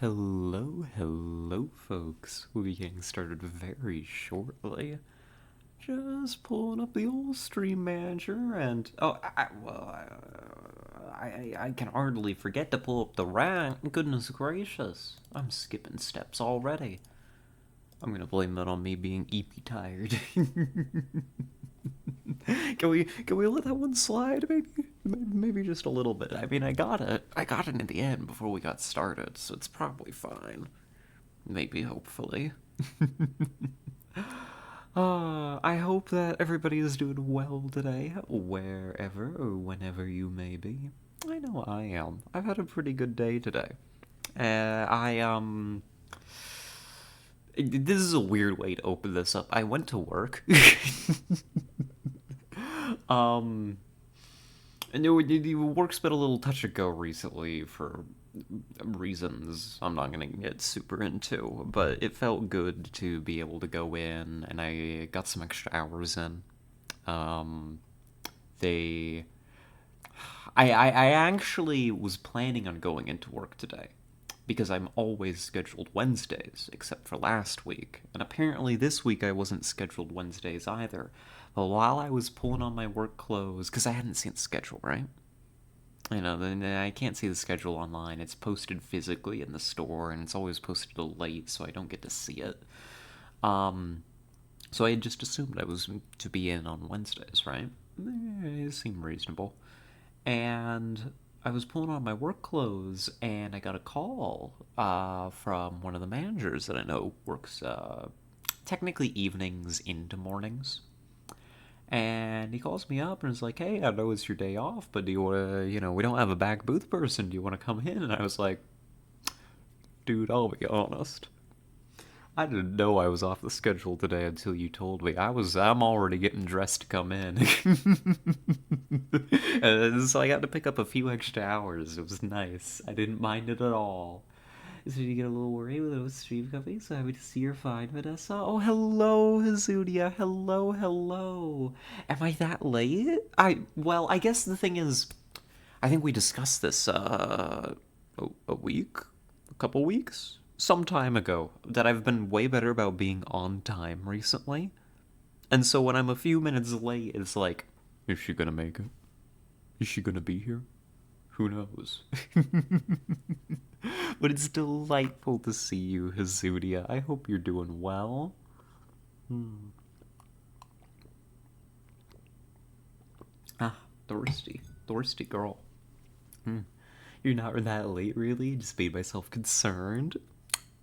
Hello, folks. We'll be getting started very shortly. Just pulling up the old stream manager and I can hardly forget to pull up the rank. Goodness gracious, I'm skipping steps already. I'm gonna blame that on me being EP tired. Can we let that one slide? Maybe just a little bit. I mean, I got it. I got it in the end before we got started, so it's probably fine. Maybe, hopefully. I hope that everybody is doing well today, wherever or whenever you may be. I know I am. I've had a pretty good day today. This is a weird way to open this up. I went to work. um, and the work's been a little touch and go recently for reasons I'm not gonna get super into, but it felt good to be able to go in, and I got some extra hours in. Um, they, I actually was planning on going into work today because I'm always scheduled Wednesdays, except for last week, and apparently this week I wasn't scheduled Wednesdays either. But while I was pulling on my work clothes, because I hadn't seen the schedule, right? Then I can't see the schedule online. It's posted physically in the store, and it's always posted late, so I don't get to see it. Um, so I had just assumed I was to be in on Wednesdays, right? It seemed reasonable. And I was pulling on my work clothes, and I got a call from one of the managers that I know works technically evenings into mornings. And he calls me up and is like, "Hey, I know it's your day off, but do you want to, we don't have a back booth person. Do you want to come in?" And I was like, "Dude, I'll be honest. I didn't know I was off the schedule today until you told me. I'm already getting dressed to come in." And so I got to pick up a few extra hours. It was nice. I didn't mind it at all. So you get a little worried with those stream company, so happy to see you're fine, Vanessa. Oh, hello, Hazudia. Hello. Am I that late? Well, I guess the thing is, I think we discussed this, a week? A couple weeks? Some time ago, that I've been way better about being on time recently. And so when I'm a few minutes late, it's like, is she gonna make it? Is she gonna be here? Who knows? But it's delightful to see you, Hazudia. I hope you're doing well. Ah, thirsty girl. You're not that late, really? Just made myself concerned.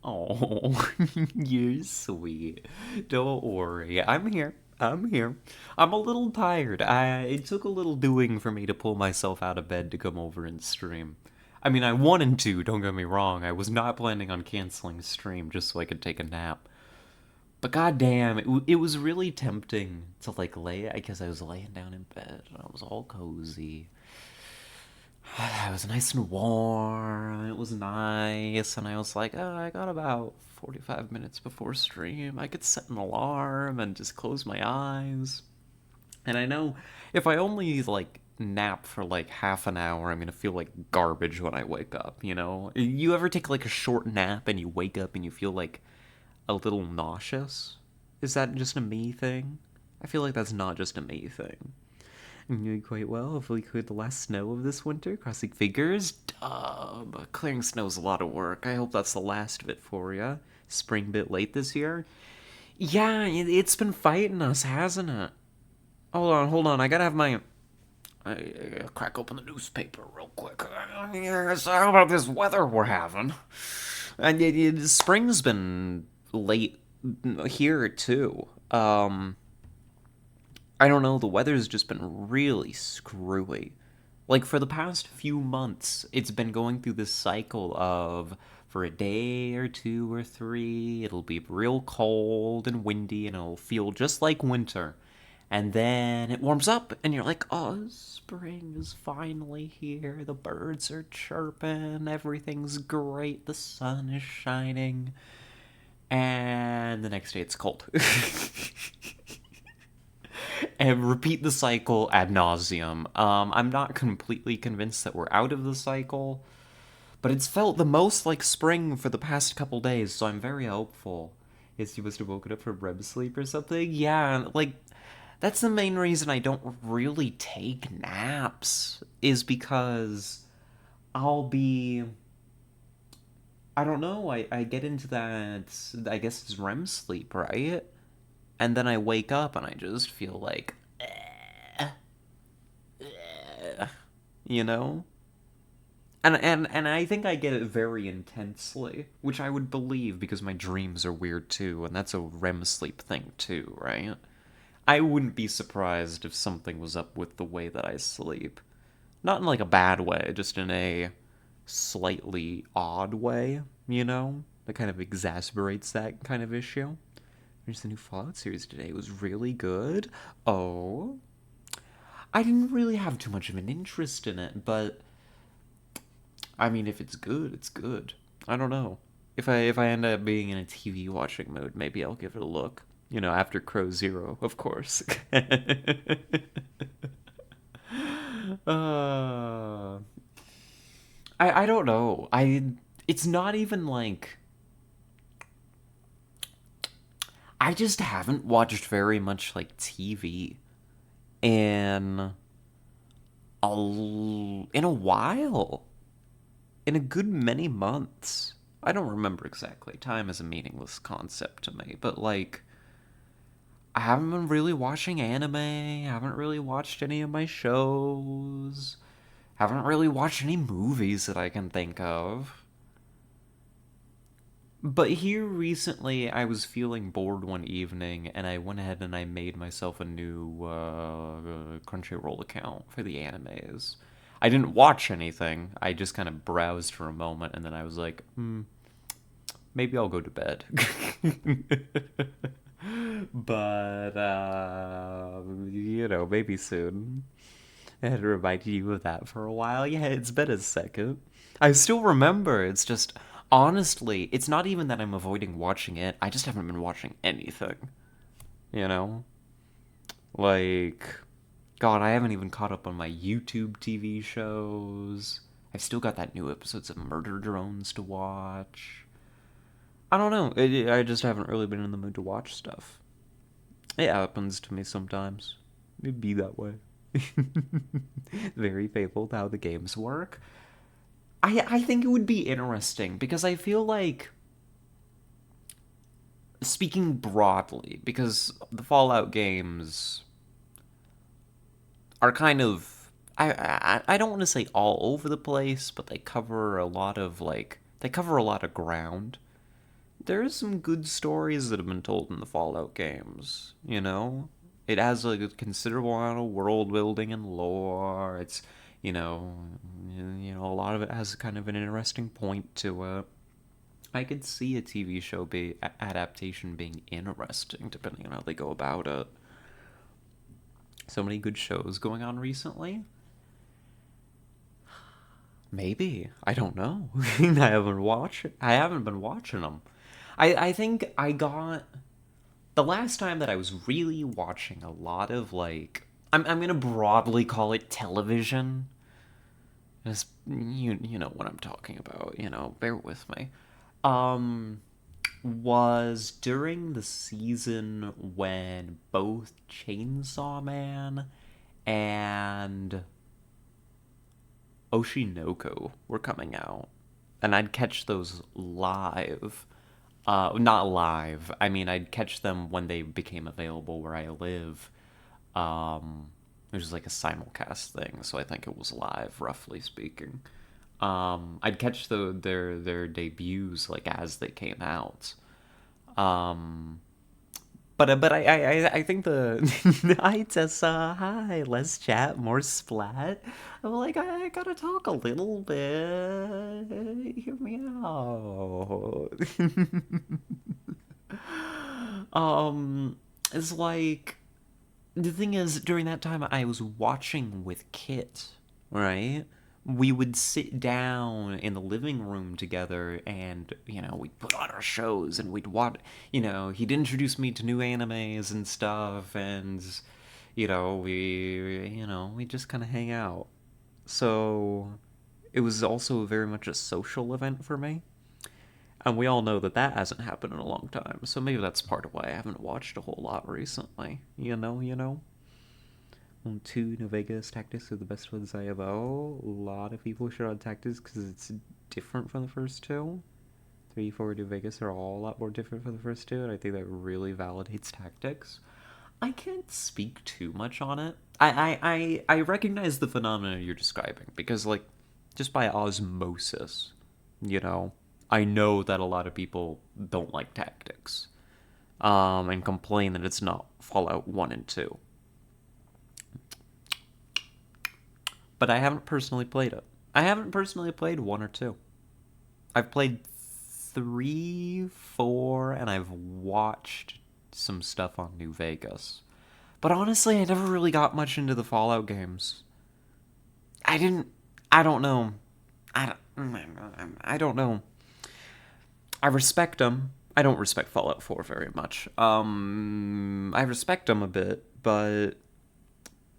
Oh, you're sweet. Don't worry, I'm here. I'm a little tired. It took a little doing for me to pull myself out of bed to come over and stream. I mean, I wanted to, don't get me wrong. I was not planning on canceling stream just so I could take a nap. But goddamn, it was really tempting to like lay. I guess I was laying down in bed and I was all cozy. It was nice and warm. It was nice, and I was like, "Oh, I got about 45 minutes before stream. I could set an alarm and just close my eyes." And I know if I only like nap for like half an hour, I'm gonna feel like garbage when I wake up. You ever take like a short nap and you wake up and you feel like a little nauseous? Is that just a me thing? I feel like that's not just a me thing. I'm doing quite well. Hopefully cleared the last snow of this winter. Crossing fingers. Dub. Clearing snow's a lot of work. I hope that's the last of it for you. Spring bit late this year. Yeah, it's been fighting us, hasn't it? Hold on. I gotta have my... I gotta crack open the newspaper real quick. So how about this weather we're having? And spring's been late here, too. I don't know, the weather's just been really screwy. Like, for the past few months, it's been going through this cycle of, for a day or two or three, it'll be real cold and windy and it'll feel just like winter. And then it warms up and you're like, oh, spring is finally here. The birds are chirping, everything's great, the sun is shining. And the next day it's cold. And repeat the cycle ad nauseum. I'm not completely convinced that we're out of the cycle, But it's felt the most like spring for the past couple days, so I'm very hopeful. Is you must have woken up from REM sleep or something? Yeah, like that's the main reason I don't really take naps, is because I'll be, I don't know, I get into that, I guess it's REM sleep, right? And then I wake up and I just feel like, you know? And I think I get it very intensely, which I would believe because my dreams are weird too, and that's a REM sleep thing too, right? I wouldn't be surprised if something was up with the way that I sleep. Not in like a bad way, just in a slightly odd way, you know? That kind of exacerbates that kind of issue. There's the new Fallout series today. It was really good. Oh. I didn't really have too much of an interest in it, but I mean, if it's good, it's good. I don't know. If I end up being in a TV watching mode, maybe I'll give it a look. You know, after Crow Zero, of course. uh, I don't know. It's not even like I just haven't watched very much like TV in in a while. In a good many months. I don't remember exactly. Time is a meaningless concept to me, but like I haven't been really watching anime, haven't really watched any of my shows, haven't really watched any movies that I can think of. But here recently, I was feeling bored one evening, and I went ahead and I made myself a new Crunchyroll account for the animes. I didn't watch anything. I just kind of browsed for a moment, and then I was like, maybe I'll go to bed. But, maybe soon. I had to remind you of that for a while. Yeah, it's been a second. I still remember. It's just, honestly, it's not even that I'm avoiding watching it. I just haven't been watching anything. You know? Like, God, I haven't even caught up on my YouTube TV shows. I've still got that new episodes of Murder Drones to watch. I don't know. I just haven't really been in the mood to watch stuff. It happens to me sometimes. It'd be that way. Very faithful to how the games work. I think it would be interesting because I feel like, speaking broadly, because the Fallout games are kind of, I don't want to say all over the place, but they cover a lot of ground. There's some good stories that have been told in the Fallout games, you know? It has a considerable amount of world building and lore. It's, you know, a lot of it has kind of an interesting point to it. I could see a TV show adaptation being interesting depending on how they go about it. So many good shows going on recently. Maybe. I don't know. I haven't been watching them. I think I got the last time that I was really watching a lot of like I'm gonna broadly call it television. You know what I'm talking about, bear with me. Um was during the season when both Chainsaw Man and Oshinoko were coming out. And I'd catch those live. Not live. I mean, I'd catch them when they became available where I live. It was like a simulcast thing, so I think it was live, roughly speaking. I'd catch their debuts like as they came out. Um, but I think the hi Tessa, hi, let's chat, more splat. I'm like, I gotta talk a little bit. Hear me out. um, it's like the thing is, during that time, I was watching with Kit, right? We would sit down in the living room together and, we'd put on our shows and we'd watch, he'd introduce me to new animes and stuff and, we just kind of hang out. So it was also very much a social event for me. And we all know that that hasn't happened in a long time, so maybe that's part of why I haven't watched a whole lot recently. You know? 2, New Vegas, Tactics are the best ones I have. Oh, a lot of people shit on Tactics because it's different from the first two. 3, 4, New Vegas are all a lot more different from the first two, and I think that really validates Tactics. I can't speak too much on it. I recognize the phenomena you're describing because, like, just by osmosis, you know, I know that a lot of people don't like Tactics, and complain that it's not Fallout 1 and 2. But I haven't personally played it. I haven't personally played 1 or 2. I've played 3, 4, and I've watched some stuff on New Vegas. But honestly, I never really got much into the Fallout games. I didn't. I don't know. I don't know. I respect them. I don't respect Fallout 4 very much. I respect them a bit, but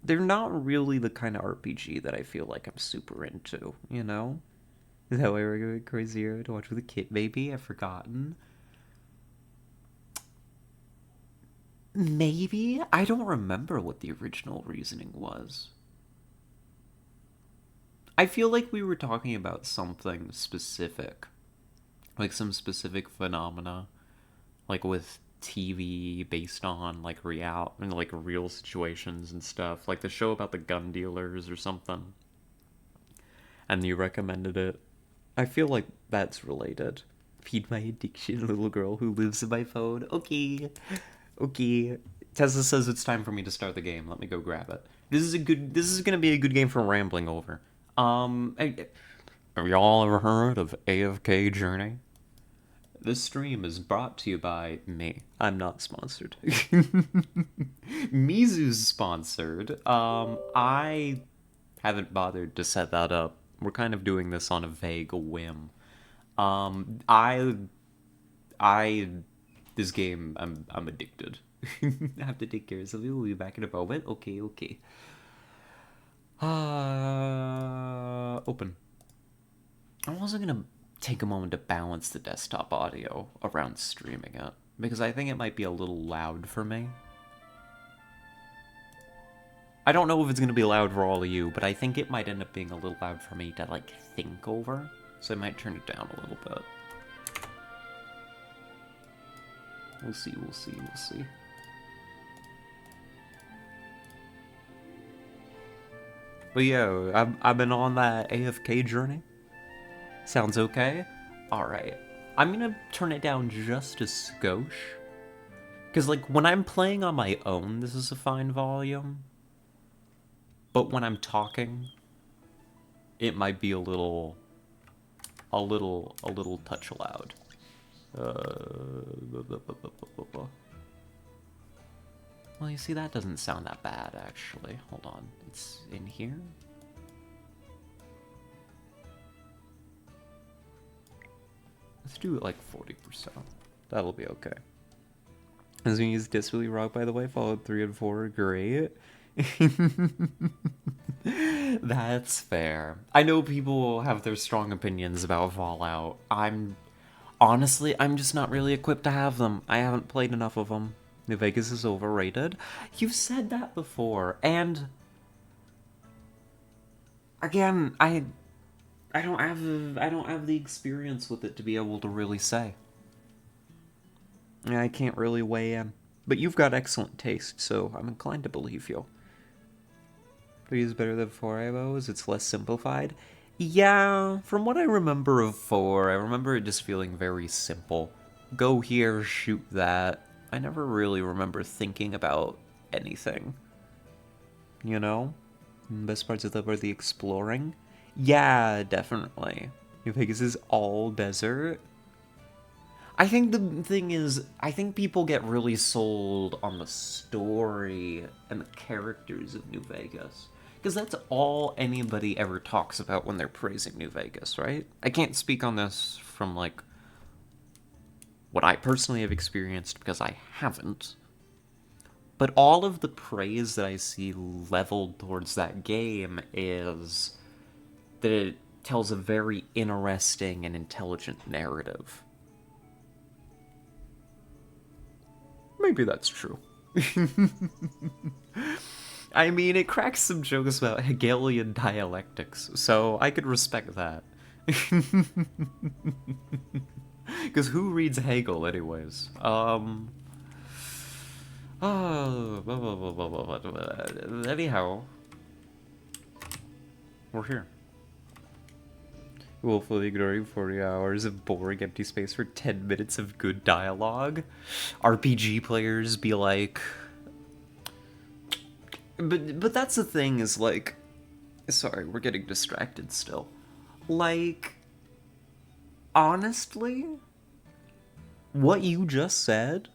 they're not really the kind of RPG that I feel like I'm super into, you know? Is that why we're going crazy here to watch with a kid baby? I've forgotten. Maybe? I don't remember what the original reasoning was. I feel like we were talking about something specific. Like some specific phenomena. Like with TV based on like real situations and stuff. Like the show about the gun dealers or something. And you recommended it. I feel like that's related. Feed my addiction, little girl who lives in my phone. Okay. Okay. Tesla says it's time for me to start the game. Let me go grab it. This is gonna be a good game for rambling over. Have y'all ever heard of AFK Journey? This stream is brought to you by me. I'm not sponsored. Mizu's sponsored. I haven't bothered to set that up. We're kind of doing this on a vague whim. Um, I, I, this game, I'm addicted. I have to take care of something. We'll be back in a moment. Okay, okay. Open. I'm also gonna take a moment to balance the desktop audio around streaming it because I think it might be a little loud for me. I don't know if it's gonna be loud for all of you, but I think it might end up being a little loud for me to like think over, so I might turn it down a little bit. We'll see, we'll see, we'll see. But yeah, I've been on that AFK journey. Sounds okay? Alright. I'm gonna turn it down just a skosh. Because, like, when I'm playing on my own, this is a fine volume. But when I'm talking, it might be a little touch loud. Well, you see, that doesn't sound that bad, actually. Hold on. It's in here? Let's do it like 40%. That'll be okay. As we use Desperately Rock, by the way, Fallout 3 and 4 are great. That's fair. I know people have their strong opinions about Fallout. Honestly, I'm just not really equipped to have them. I haven't played enough of them. New Vegas is overrated. You've said that before, and again, I don't have the experience with it to be able to really say. I can't really weigh in. But you've got excellent taste, so I'm inclined to believe you. 3 is better than 4 IMOs, it's less simplified. Yeah, from what I remember of 4, I remember it just feeling very simple. Go here, shoot that. I never really remember thinking about anything. You know? Best parts of that were the exploring. Yeah, definitely. New Vegas is all desert. I think the thing is, I think people get really sold on the story and the characters of New Vegas. Because that's all anybody ever talks about when they're praising New Vegas, right? I can't speak on this from, like, what I personally have experienced, because I haven't. But all of the praise that I see leveled towards that game is that tells a very interesting and intelligent narrative. Maybe that's true. I mean, it cracks some jokes about Hegelian dialectics, so I could respect that. Because who reads Hegel, anyways? Anyhow, we're here. Willfully ignoring 40 hours of boring empty space for 10 minutes of good dialogue. RPG players be like... But that's the thing, is like... Sorry, we're getting distracted still. Like... Honestly? What you just said?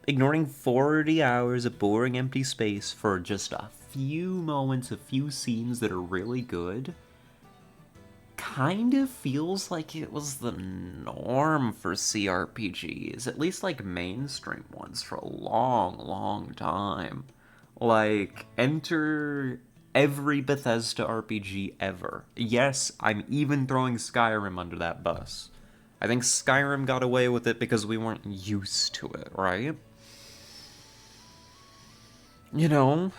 Ignoring 40 hours of boring empty space for just a few moments, a few scenes that are really good... kind of feels like it was the norm for CRPGs, at least like mainstream ones, for a long, long time. Like, enter every Bethesda RPG ever. Yes, I'm even throwing Skyrim under that bus. I think Skyrim got away with it because we weren't used to it, right? You know,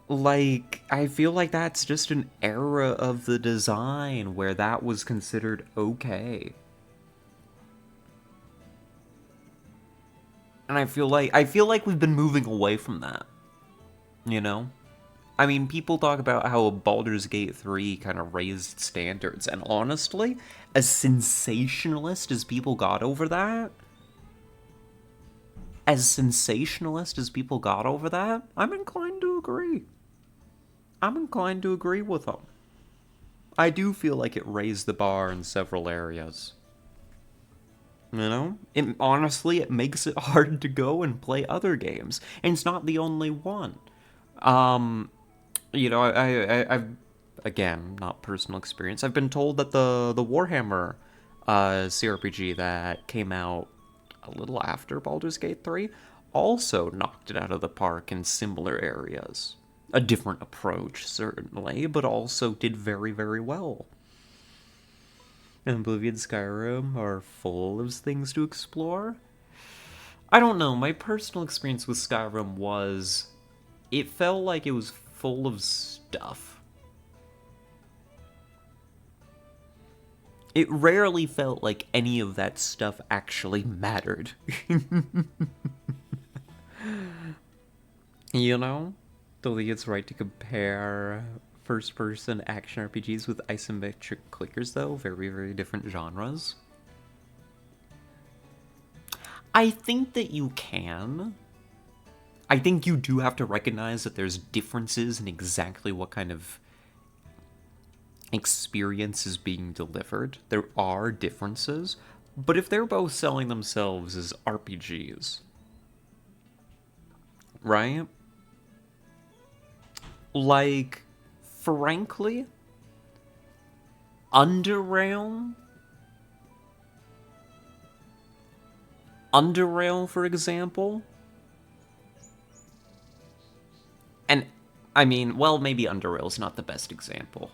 like, I feel like that's just an era of the design where that was considered okay. And I feel like we've been moving away from that. You know? I mean, people talk about how Baldur's Gate 3 kind of raised standards, and honestly, as sensationalist as people got over that, I'm inclined to agree. I'm inclined to agree with them. I do feel like it raised the bar in several areas. You know? Honestly, it makes it hard to go and play other games. And it's not the only one. You know, I've... Again, not personal experience. I've been told that the Warhammer CRPG that came out a little after Baldur's Gate 3 also knocked it out of the park in similar areas. A different approach, certainly, but also did very, very well. And Oblivion, Skyrim are full of things to explore. I don't know, my personal experience with Skyrim was... it felt like it was full of stuff. It rarely felt like any of that stuff actually mattered. You know? Don't think it's right to compare first-person action RPGs with isometric clickers, though. Very, very different genres. I think that you can. I think you do have to recognize that there's differences in exactly what kind of experience is being delivered. There are differences, but if they're both selling themselves as RPGs, right? Like, frankly, Underrail, for example, and I mean, well, maybe Underrail's not the best example.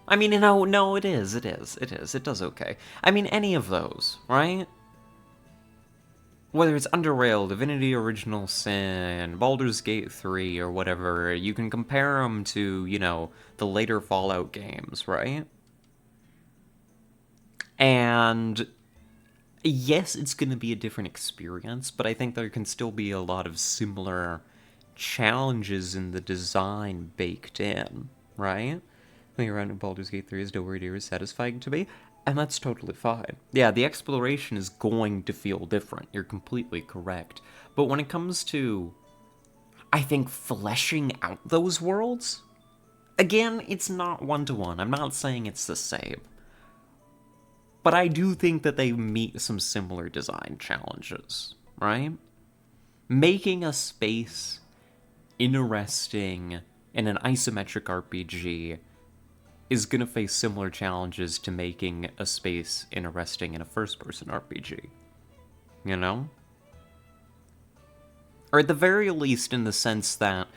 I mean, no, it is. It does okay. I mean, any of those, right? Whether it's Underrail, Divinity Original Sin, Baldur's Gate 3, or whatever, you can compare them to, you know, the later Fallout games, right? And yes, it's going to be a different experience, but I think there can still be a lot of similar challenges in the design baked in, right? Playing around in Baldur's Gate 3 is nowhere near as satisfying to me, and that's totally fine. Yeah, the exploration is going to feel different. You're completely correct. But when it comes to, I think, fleshing out those worlds, again, it's not one-to-one. I'm not saying it's the same. But I do think that they meet some similar design challenges, right? Making a space interesting in an isometric RPG is going to face similar challenges to making a space interesting in a first-person RPG. You know? Or at the very least in the sense that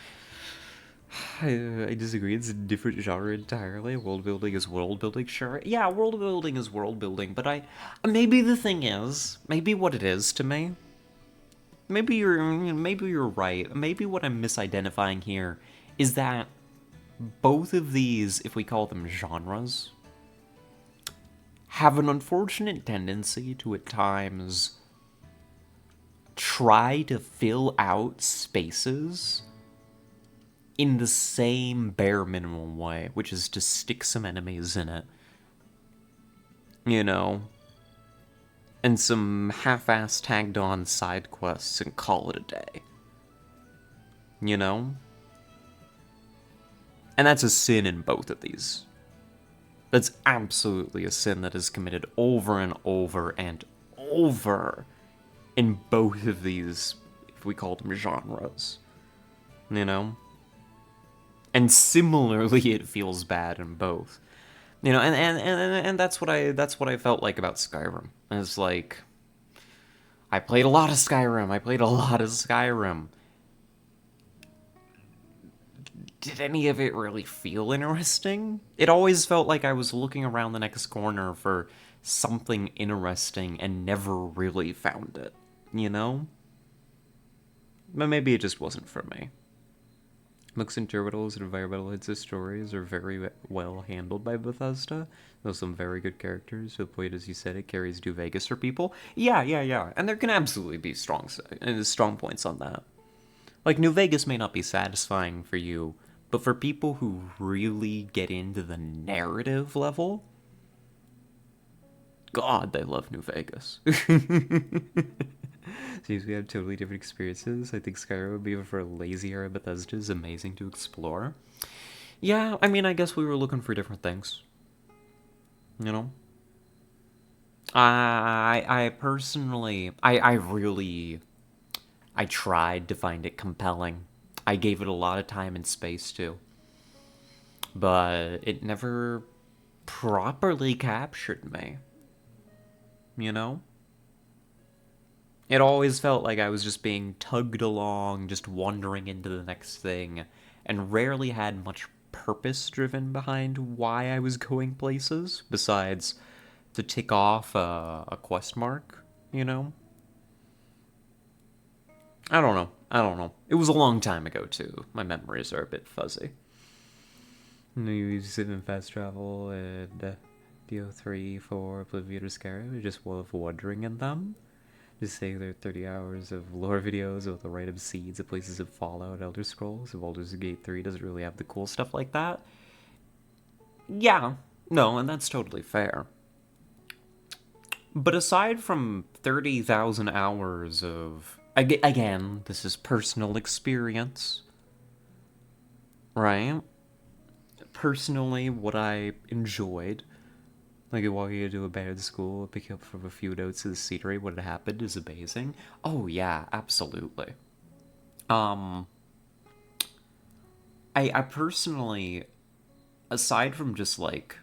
I disagree. It's a different genre entirely. World building is world building, sure. Yeah, world building is world building, but maybe the thing is, maybe what it is to me, maybe you're right. Maybe what I'm misidentifying here is that both of these, if we call them genres, have an unfortunate tendency to at times try to fill out spaces in the same bare minimum way, which is to stick some enemies in it. You know? And some half-ass tagged on side quests and call it a day. You know? And that's a sin in both of these. That's absolutely a sin that is committed over and over and over in both of these, if we call them genres. You know? And similarly, it feels bad in both. You know, and that's what I felt like about Skyrim. It's like I played a lot of Skyrim. Did any of it really feel interesting? It always felt like I was looking around the next corner for something interesting and never really found it, you know? But maybe it just wasn't for me. Looks and Turbidals and Environmental Hits stories are very well handled by Bethesda. There's some very good characters. To the point, as you said, it carries New Vegas for people. Yeah. And there can absolutely be strong points on that. Like, New Vegas may not be satisfying for you, but for people who really get into the narrative level, God, they love New Vegas. Seems we have totally different experiences. I think Skyrim would be for lazier Bethesda is amazing to explore. Yeah, I mean, I guess we were looking for different things. You know? I personally, I tried to find it compelling. I gave it a lot of time and space too. But it never properly captured me. You know? It always felt like I was just being tugged along, just wandering into the next thing, and rarely had much purpose driven behind why I was going places, besides to tick off a quest mark, you know? I don't know. It was a long time ago, too. My memories are a bit fuzzy. You use it in fast travel and DO3 for Oblivion or Skyrim, or just love wandering in them. Just saying there are 30 hours of lore videos with the random seeds of places in Fallout, Elder Scrolls. If Baldur's Gate 3 doesn't really have the cool stuff like that. Yeah, no, and that's totally fair. But aside from 30,000 hours of... Again, this is personal experience, right? Personally, what I enjoyed, like walking into a band school, picking up from a few notes of the scenery, what had happened is amazing. Oh yeah, absolutely. Um, I personally, aside from just like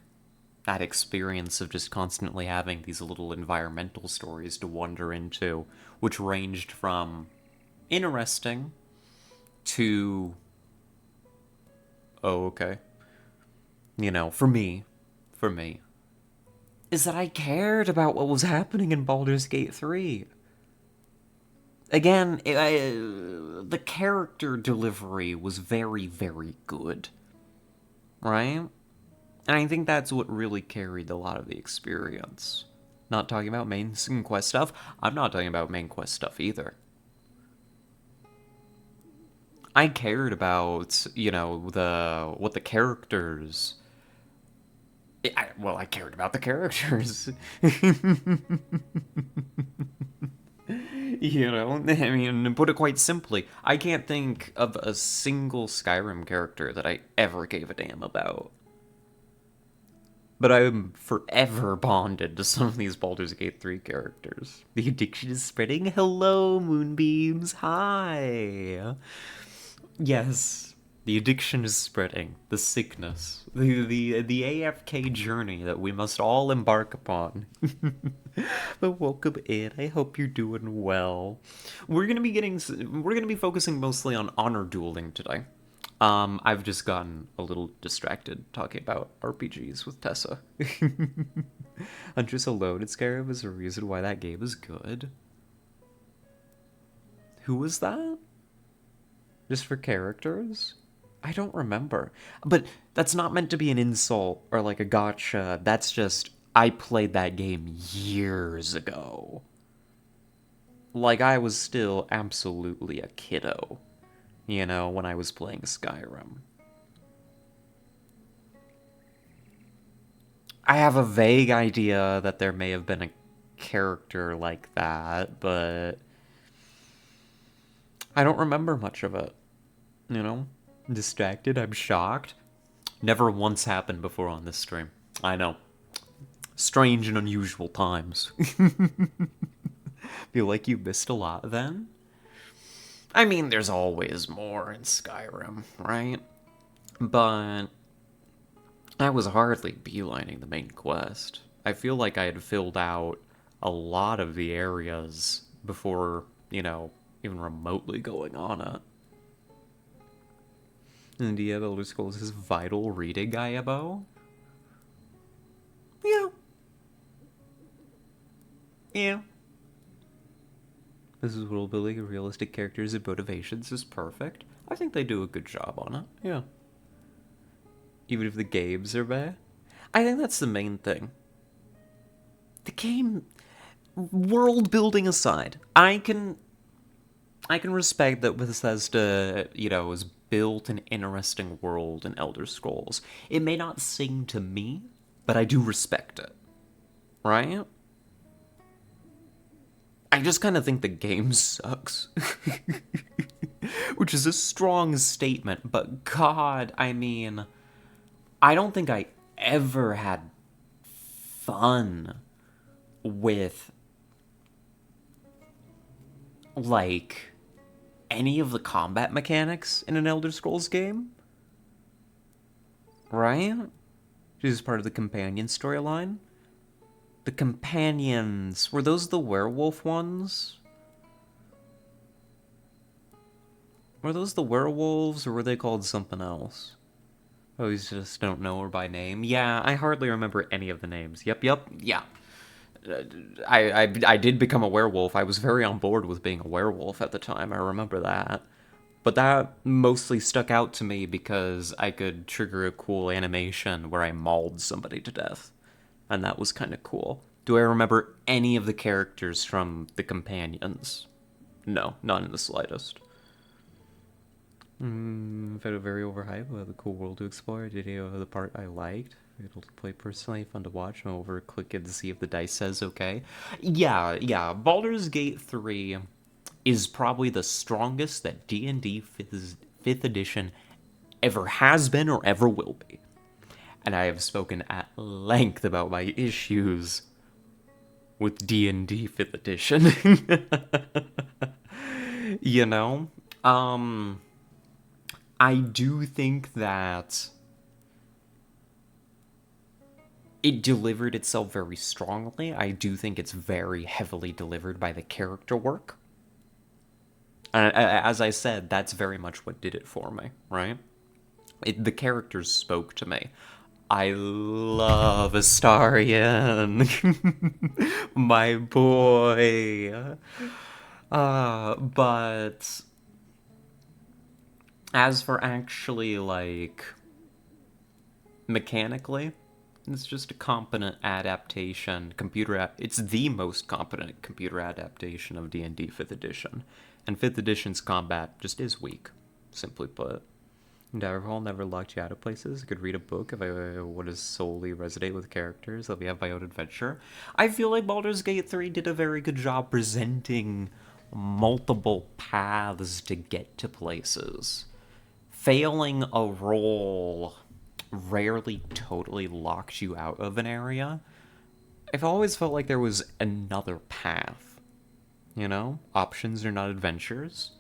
that experience of just constantly having these little environmental stories to wander into, which ranged from interesting to, oh, okay. You know, for me, is that I cared about what was happening in Baldur's Gate 3. Again, the character delivery was very, very good, right? And I think that's what really carried a lot of the experience. Not talking about main quest stuff. I'm not talking about main quest stuff either. I cared about, you know, what the characters. I cared about the characters. You know, I mean, to put it quite simply, I can't think of a single Skyrim character that I ever gave a damn about. But I'm forever bonded to some of these Baldur's Gate 3 characters. The addiction is spreading. Hello, Moonbeams. Hi. Yes, the addiction is spreading. The sickness. The AFK journey that we must all embark upon. But welcome in. I hope you're doing well. We're gonna be focusing mostly on honor dueling today. I've just gotten a little distracted talking about RPGs with Tessa. Huntress Alone in Skyrim is a reason why that game is good. Who was that? Just for characters? I don't remember. But that's not meant to be an insult or like a gotcha. That's just, I played that game years ago. Like, I was still absolutely a kiddo, you know, when I was playing Skyrim. I have a vague idea that there may have been a character like that, but I don't remember much of it, you know? Distracted, I'm shocked. Never once happened before on this stream. I know. Strange and unusual times. Feel like you missed a lot then? I mean, there's always more in Skyrim, right? But I was hardly beelining the main quest. I feel like I had filled out a lot of the areas before, you know, even remotely going on it. And do you have Elder Scrolls is vital reading, Gaiabo? Yeah. Yeah. This is world building of realistic characters and motivations is perfect. I think they do a good job on it. Yeah. Even if the games are bad. I think that's the main thing. The game, world building aside, I can respect that Bethesda, you know, has built an interesting world in Elder Scrolls. It may not sing to me, but I do respect it. Right? I just kind of think the game sucks. Which is a strong statement, but God, I mean, I don't think I ever had fun with, like, any of the combat mechanics in an Elder Scrolls game. Right? This is part of the companion storyline. The companions, were those the werewolf ones? Were those the werewolves, or were they called something else? I always just don't know her by name. Yeah, I hardly remember any of the names. Yep, yeah. I did become a werewolf. I was very on board with being a werewolf at the time. I remember that. But that mostly stuck out to me because I could trigger a cool animation where I mauled somebody to death. And that was kind of cool. Do I remember any of the characters from the companions? No, not in the slightest. Felt very overhyped, but a cool world to explore. Did you know the part I liked? Able to play personally, fun to watch. I'm over click it to see if the dice says okay. Yeah. Baldur's Gate 3 is probably the strongest that D&D 5th edition ever has been or ever will be. And I have spoken at length about my issues with D&D 5th edition. You know? I do think that it delivered itself very strongly. I do think it's very heavily delivered by the character work. As I said, that's very much what did it for me, right? The characters spoke to me. I love Astarion. My boy. But as for actually, like, mechanically, it's just a competent adaptation. It's the most competent computer adaptation of D&D 5th edition. And 5th edition's combat just is weak, simply put. Daggerfall never locked you out of places. I could read a book if I want to solely resonate with characters. Let me have my own adventure. I feel like Baldur's Gate 3 did a very good job presenting multiple paths to get to places. Failing a roll rarely totally locks you out of an area. I've always felt like there was another path. You know? Options are not adventures.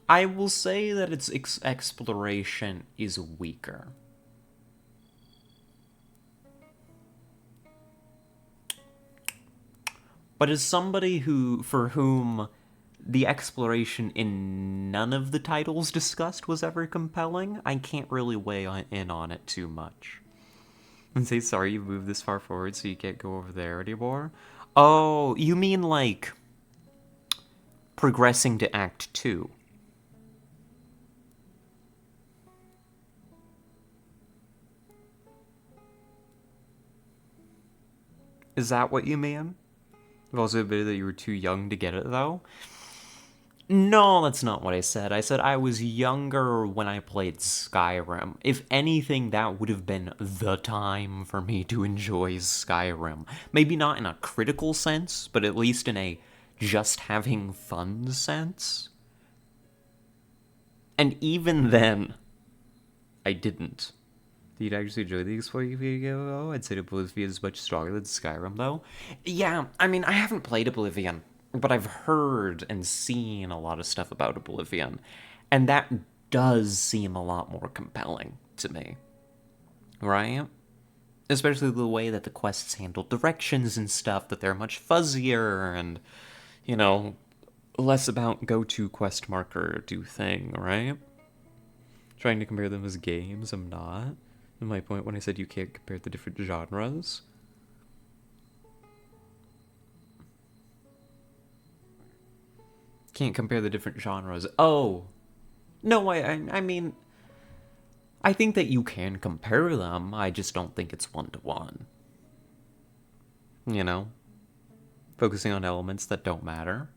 I will say that its exploration is weaker. But as somebody for whom the exploration in none of the titles discussed was ever compelling, I can't really in on it too much. And say, sorry, you moved this far forward so you can't go over there anymore? Oh, you mean like progressing to Act 2? Is that what you mean? You've also admitted that you were too young to get it, though? No, that's not what I said. I said I was younger when I played Skyrim. If anything, that would have been the time for me to enjoy Skyrim. Maybe not in a critical sense, but at least in a just having fun sense. And even then, I didn't. Did you actually enjoy the Exploring video? I'd say Oblivion is much stronger than Skyrim, though. Yeah, I mean, I haven't played Oblivion, but I've heard and seen a lot of stuff about Oblivion, and that does seem a lot more compelling to me. Right? Especially the way that the quests handle directions and stuff, that they're much fuzzier and, you know, less about go-to quest marker do thing, right? Trying to compare them as games, I'm not. And my point when I said you can't compare the different genres. Can't compare the different genres. Oh! No, I mean, I think that you can compare them, I just don't think it's one-to-one. You know? Focusing on elements that don't matter.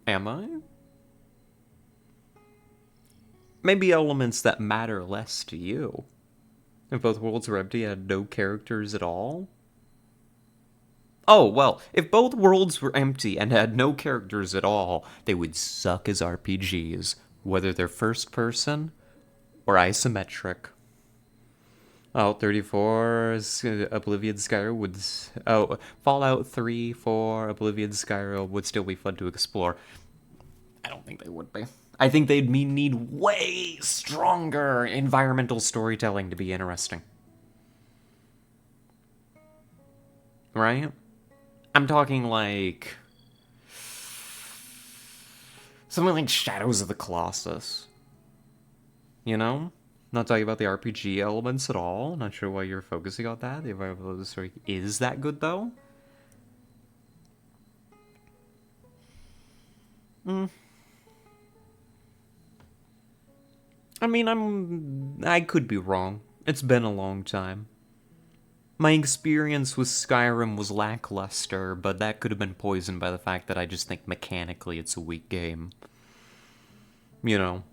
Am I? Maybe elements that matter less to you. If both worlds were empty and had no characters at all? Oh, well, if both worlds were empty and had no characters at all, they would suck as RPGs, whether they're first person or isometric. Oh, 34, Oblivion Skyrim would... Oh, Fallout 3, 4, Oblivion Skyrim would still be fun to explore. I don't think they would be. I think they'd need way stronger environmental storytelling to be interesting. Right? I'm talking like... something like Shadows of the Colossus. You know? Not talking about the RPG elements at all. Not sure why you're focusing on that. The environmental story is that good, though. I mean, I could be wrong. It's been a long time. My experience with Skyrim was lackluster, but that could have been poisoned by the fact that I just think mechanically it's a weak game. You know,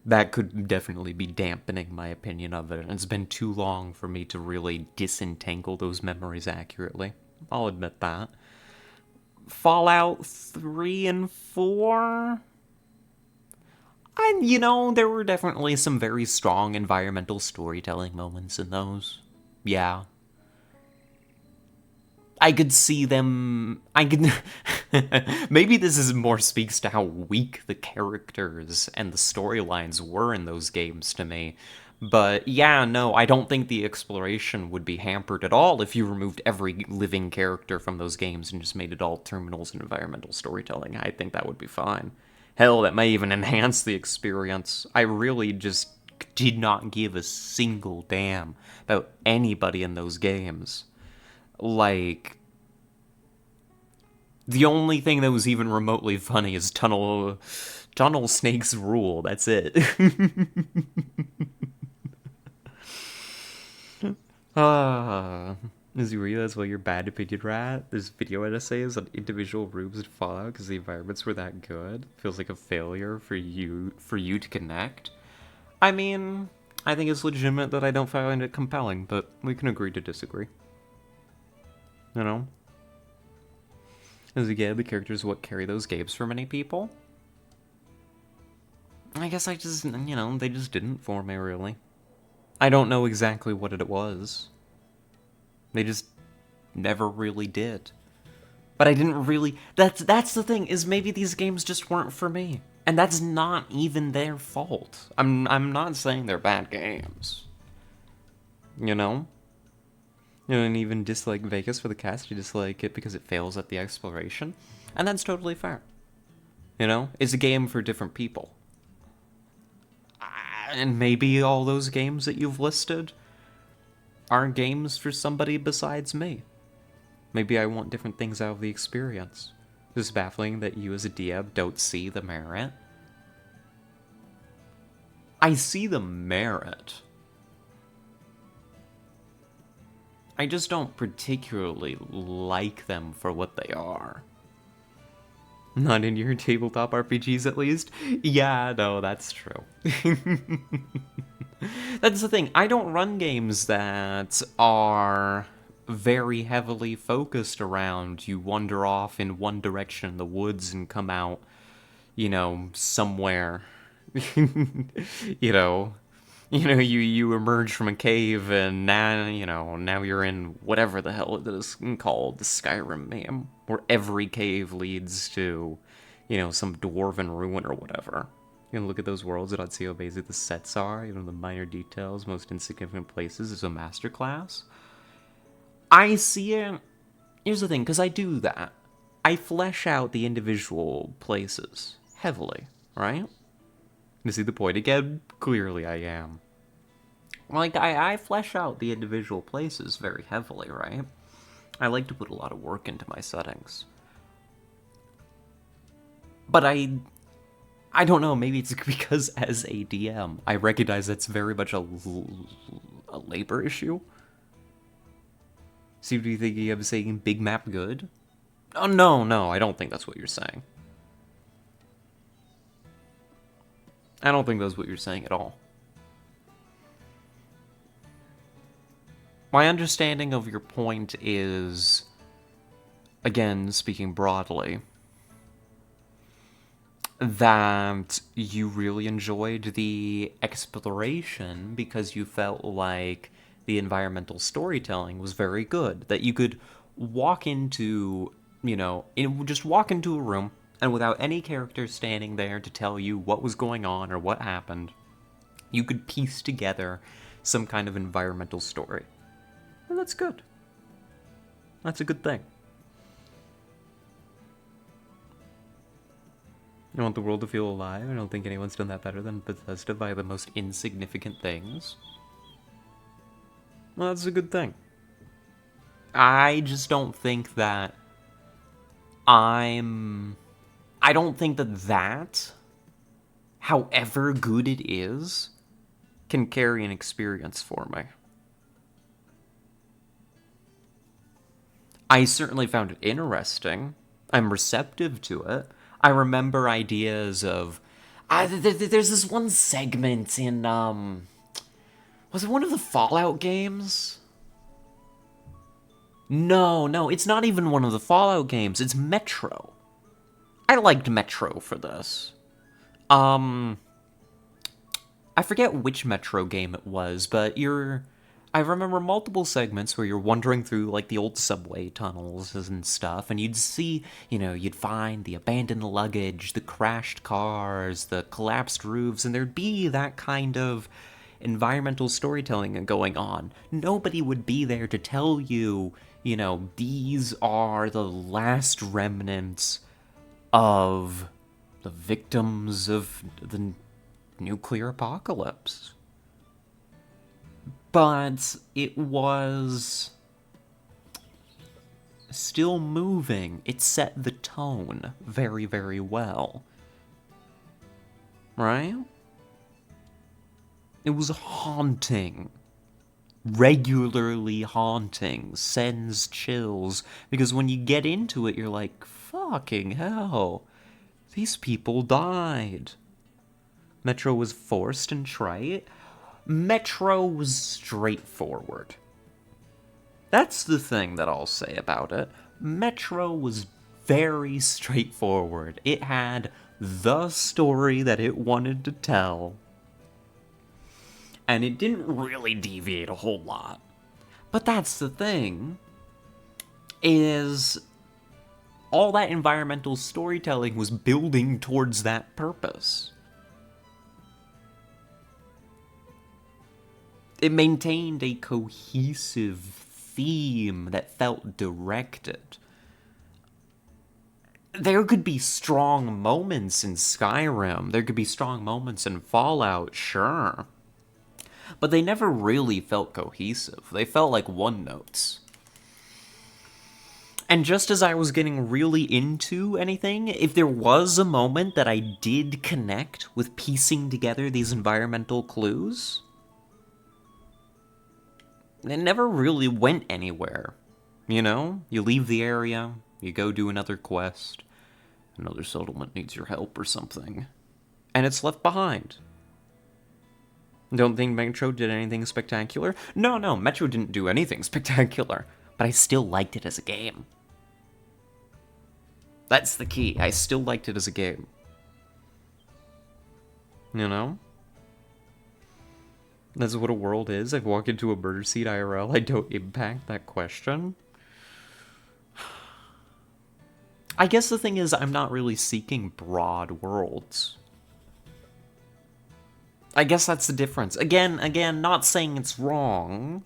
that could definitely be dampening my opinion of it, and it's been too long for me to really disentangle those memories accurately. I'll admit that. Fallout 3 and 4? And, you know, there were definitely some very strong environmental storytelling moments in those. Yeah. I could see them... I could... Maybe this is more speaks to how weak the characters and the storylines were in those games to me. But yeah, no, I don't think the exploration would be hampered at all if you removed every living character from those games and just made it all terminals and environmental storytelling. I think that would be fine. Hell, that may even enhance the experience. I really just did not give a single damn about anybody in those games. Like, the only thing that was even remotely funny is Tunnel Snake's rule. That's it. As you realize why you're bad opinion rat, there's video essays on individual rooms in Fallout because the environments were that good. Feels like a failure for you to connect. I mean, I think it's legitimate that I don't find it compelling, but we can agree to disagree. You know? As again, the characters what carry those games for many people. I guess I just, you know, they just didn't for me, really. I don't know exactly what it was. They just never really did. But I didn't really... That's the thing, is maybe these games just weren't for me. And that's not even their fault. I'm not saying they're bad games. You know? You don't even dislike Vegas for the cast, you dislike it because it fails at the exploration. And that's totally fair. You know? It's a game for different people. And maybe all those games that you've listed aren't games for somebody besides me. Maybe I want different things out of the experience. It's baffling that you as a DM don't see the merit. I see the merit. I just don't particularly like them for what they are. Not in your tabletop RPGs, at least? Yeah, no, that's true. That's the thing. I don't run games that are very heavily focused around you wander off in one direction in the woods and come out, you know, somewhere. you know, you emerge from a cave and now you're in whatever the hell it is called, the Skyrim meme, where every cave leads to, some dwarven ruin or whatever. You can look at those worlds and see how basic the sets are, the minor details, most insignificant places is a masterclass. I see it. Here's the thing, because I do that. I flesh out the individual places heavily, right? You see the point again? Clearly I am. Like, I flesh out the individual places very heavily, right? I like to put a lot of work into my settings. But I don't know, maybe it's because as a DM, I recognize that's very much a labor issue. So do you think I'm saying big map good? Oh, no, I don't think that's what you're saying. I don't think that's what you're saying at all. My understanding of your point is, again, speaking broadly, that you really enjoyed the exploration because you felt like the environmental storytelling was very good. That you could walk into, just walk into a room and without any character standing there to tell you what was going on or what happened, you could piece together some kind of environmental story. Well, that's good. That's a good thing. You want the world to feel alive? I don't think anyone's done that better than Bethesda by the most insignificant things. Well, that's a good thing. I just don't think that I don't think that, however good it is, can carry an experience for me. I certainly found it interesting. I'm receptive to it. I remember ideas of... there's this one segment in, was it one of the Fallout games? No, it's not even one of the Fallout games. It's Metro. I liked Metro for this. I forget which Metro game it was, but I remember multiple segments where you're wandering through, like, the old subway tunnels and stuff, and you'd see, you'd find the abandoned luggage, the crashed cars, the collapsed roofs, and there'd be that kind of environmental storytelling going on. Nobody would be there to tell you, these are the last remnants of the victims of the nuclear apocalypse. But it was still moving. It set the tone very, very well. Right? It was haunting. Regularly haunting. Sends chills. Because when you get into it, you're like, fucking hell. These people died. Metro was forced and trite. Metro was straightforward. That's the thing that I'll say about it. Metro was very straightforward. It had the story that it wanted to tell. And it didn't really deviate a whole lot. But that's the thing, is all that environmental storytelling was building towards that purpose. It maintained a cohesive theme that felt directed. There could be strong moments in Skyrim, there could be strong moments in Fallout, sure. But they never really felt cohesive. They felt like one notes. And just as I was getting really into anything, if there was a moment that I did connect with piecing together these environmental clues, it never really went anywhere. You know? You leave the area, you go do another quest, another settlement needs your help or something, and it's left behind. Don't think Metro did anything spectacular? No, Metro didn't do anything spectacular, but I still liked it as a game. That's the key. I still liked it as a game. You know? That's what a world is. I walk into a murder seat IRL. I don't impact that question. I guess the thing is, I'm not really seeking broad worlds. I guess that's the difference. Again, not saying it's wrong.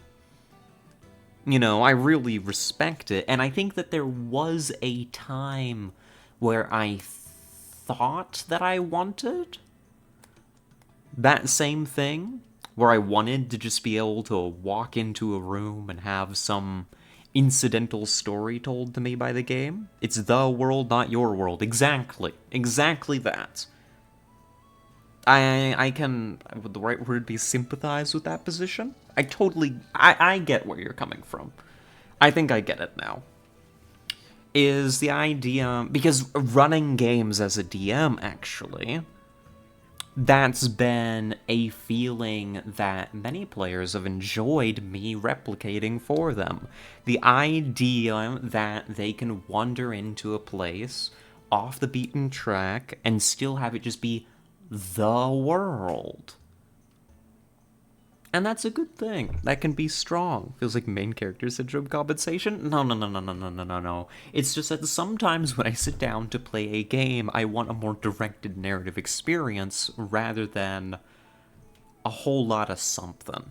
You know, I really respect it, and I think that there was a time where I thought that I wanted that same thing, where I wanted to just be able to walk into a room and have some incidental story told to me by the game. It's the world, not your world. Exactly that. I can, would the right word be sympathize with that position? I get where you're coming from. I think I get it now. Is the idea, because running games as a DM, actually, that's been a feeling that many players have enjoyed me replicating for them. The idea that they can wander into a place off the beaten track and still have it just be the world. And that's a good thing. That can be strong. Feels like main character syndrome compensation? No. It's just that sometimes when I sit down to play a game, I want a more directed narrative experience rather than a whole lot of something.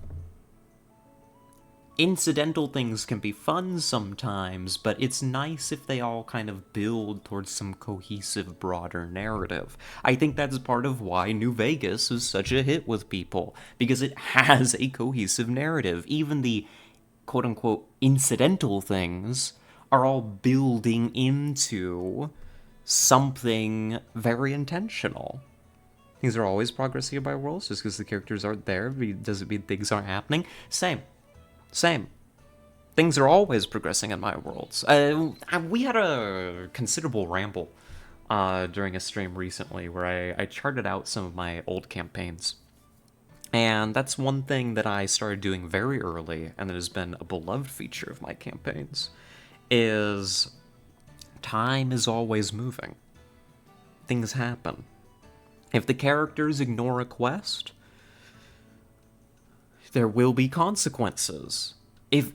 Incidental things can be fun sometimes, but it's nice if they all kind of build towards some cohesive, broader narrative. I think that's part of why New Vegas is such a hit with people, because it has a cohesive narrative. Even the quote-unquote incidental things are all building into something very intentional. Things are always progressing by worlds. Just because the characters aren't there doesn't mean things aren't happening. Same. Things are always progressing in my worlds. We had a considerable ramble during a stream recently where I charted out some of my old campaigns. And that's one thing that I started doing very early, and that has been a beloved feature of my campaigns, is time is always moving. Things happen. If the characters ignore a quest, there will be consequences.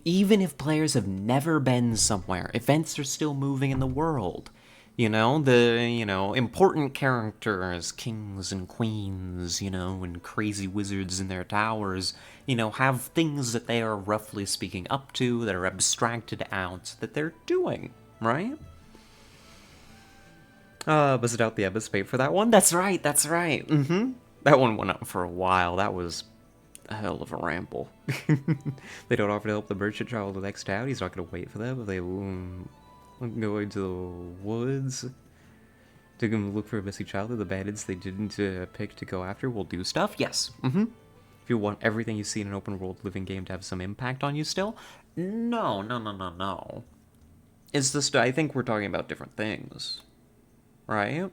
Even if players have never been somewhere, events are still moving in the world. Important characters, kings and queens, and crazy wizards in their towers, have things that they are roughly speaking up to, that are abstracted out, that they're doing, right? Was it out the Abyss paid for that one? That's right. That one went up for a while. That was a hell of a ramble. They don't offer to help the merchant travel to the next town. He's not going to wait for them. They go into the woods to look for a missing child. The bandits they didn't pick to go after will do stuff. Yes. If you want everything you see in an open world living game to have some impact on you still, no. It's just, I think we're talking about different things, right?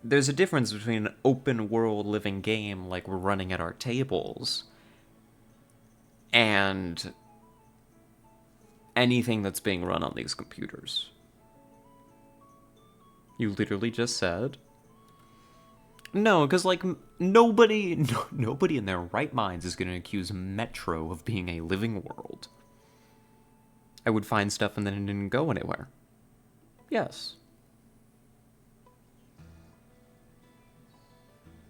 There's a difference between an open world living game like we're running at our tables and anything that's being run on these computers. You literally just said no, because nobody in their right minds is going to accuse Metro of being a living world. I would find stuff and then it didn't go anywhere. Yes.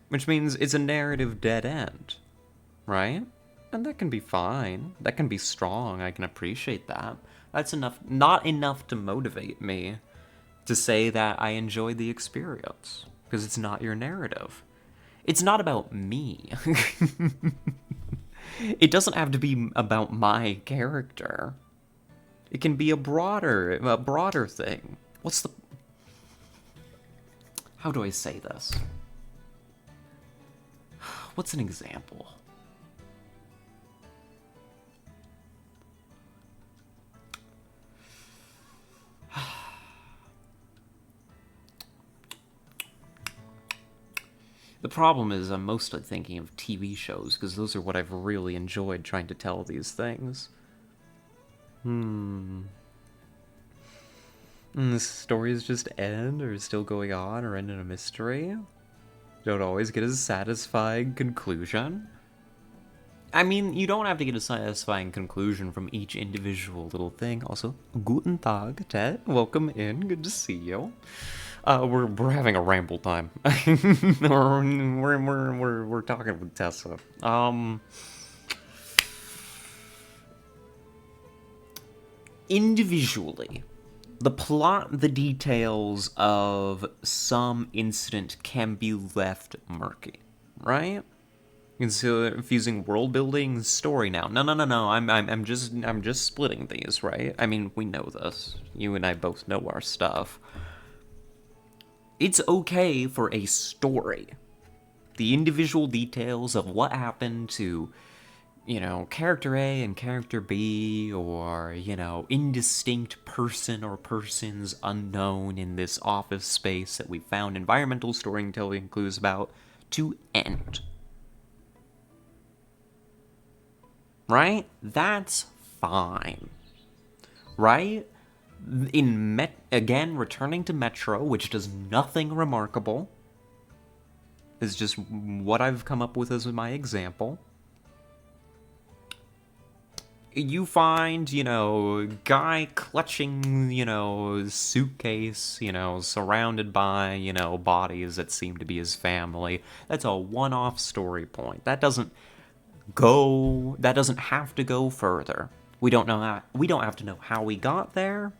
Which means it's a narrative dead end, right? And that can be fine. That can be strong. I can appreciate that. That's enough, not enough to motivate me to say that I enjoyed the experience. Because it's not your narrative. It's not about me. It doesn't have to be about my character. It can be a broader thing. How do I say this? What's an example? The problem is I'm mostly thinking of TV shows, because those are what I've really enjoyed trying to tell these things. And the stories just end, or still going on, or end in a mystery. Don't always get a satisfying conclusion. I mean, you don't have to get a satisfying conclusion from each individual little thing. Also, guten Tag, Ted. Welcome in. Good to see you. We're having a ramble time. we're talking with Tessa. Individually, the plot, the details of some incident can be left murky, right? Confusing world building, story now. No. I'm just splitting these, right? I mean, we know this. You and I both know our stuff. It's okay for a story. The individual details of what happened to, character A and character B, or, indistinct person or persons unknown in this office space that we found environmental storytelling clues about, to end. Right? That's fine. Right? Again, returning to Metro, which does nothing remarkable, is just what I've come up with as my example. You find, guy clutching, suitcase, surrounded by, bodies that seem to be his family. That's a one-off story point. That doesn't have to go further. We don't have to know how we got there,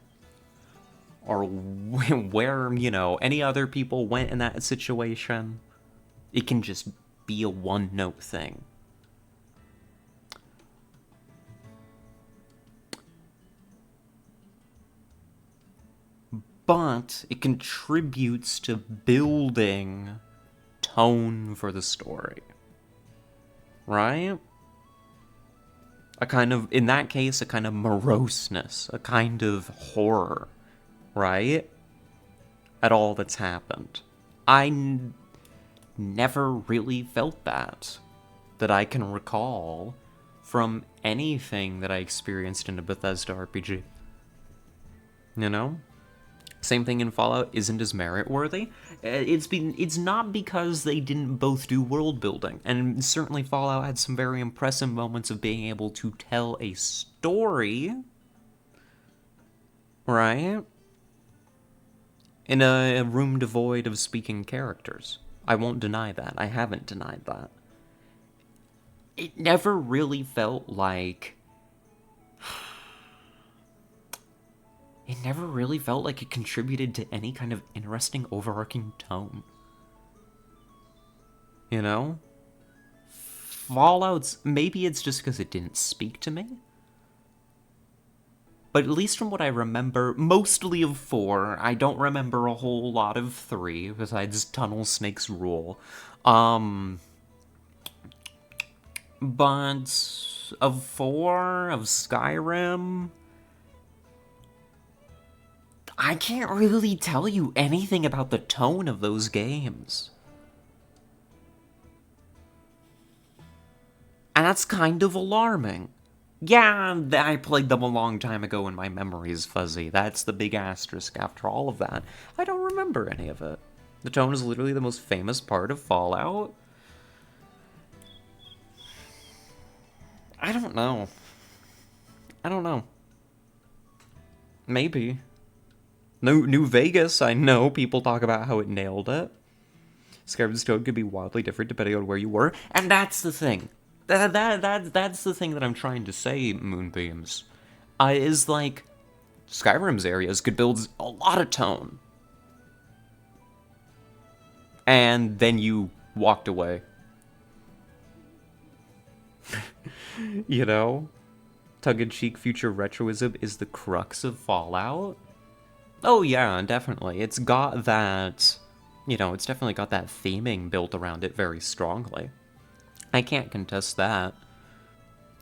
or where, any other people went in that situation. It can just be a one-note thing. But it contributes to building tone for the story. Right? In that case, a kind of moroseness, a kind of horror, right? At all that's happened. I never really felt that I can recall from anything that I experienced in a Bethesda RPG. Same thing in Fallout isn't as merit-worthy. It's not because they didn't both do world building, and certainly Fallout had some very impressive moments of being able to tell a story, right? In a room devoid of speaking characters. I won't deny that. I haven't denied that. It never really felt like... It never really felt like it contributed to any kind of interesting overarching tone. Fallout's... Maybe it's just because it didn't speak to me. But at least from what I remember, mostly of 4, I don't remember a whole lot of 3, besides Tunnel Snake's Rule. But of 4, of Skyrim... I can't really tell you anything about the tone of those games. And that's kind of alarming. Yeah, I played them a long time ago and my memory is fuzzy. That's the big asterisk after all of that. I don't remember any of it. The tone is literally the most famous part of Fallout. I don't know. Maybe. New Vegas, I know people talk about how it nailed it. Skyrim's tone could be wildly different depending on where you were, and that's the thing. That's the thing that I'm trying to say, Moonbeams. Is like, Skyrim's areas could build a lot of tone. And then you walked away. You know? Tongue-in-cheek future retroism is the crux of Fallout. Oh yeah, definitely. It's got that, it's definitely got that theming built around it very strongly. I can't contest that.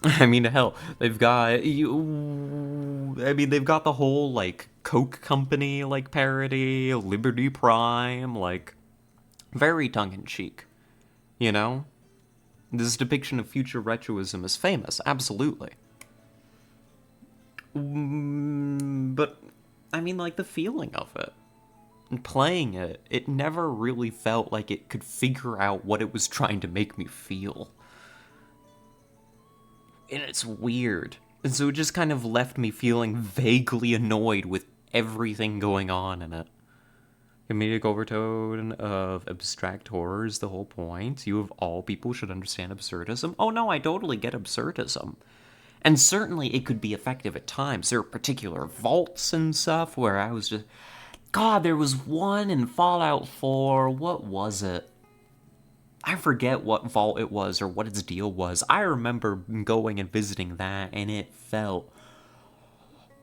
I mean, hell, they've got they've got the whole like Coke company like parody, Liberty Prime, like very tongue-in-cheek. You know, this depiction of future retroism is famous, absolutely. But I mean, like the feeling of it. And playing it, it never really felt like it could figure out what it was trying to make me feel. And it's weird. And so it just kind of left me feeling vaguely annoyed with everything going on in it. Comedic overtone of abstract horror is the whole point. You of all people should understand absurdism. Oh no, I totally get absurdism. And certainly it could be effective at times. There are particular vaults and stuff where I was just... God, there was one in Fallout 4. What was it? I forget what vault it was or what its deal was. I remember going and visiting that, and it felt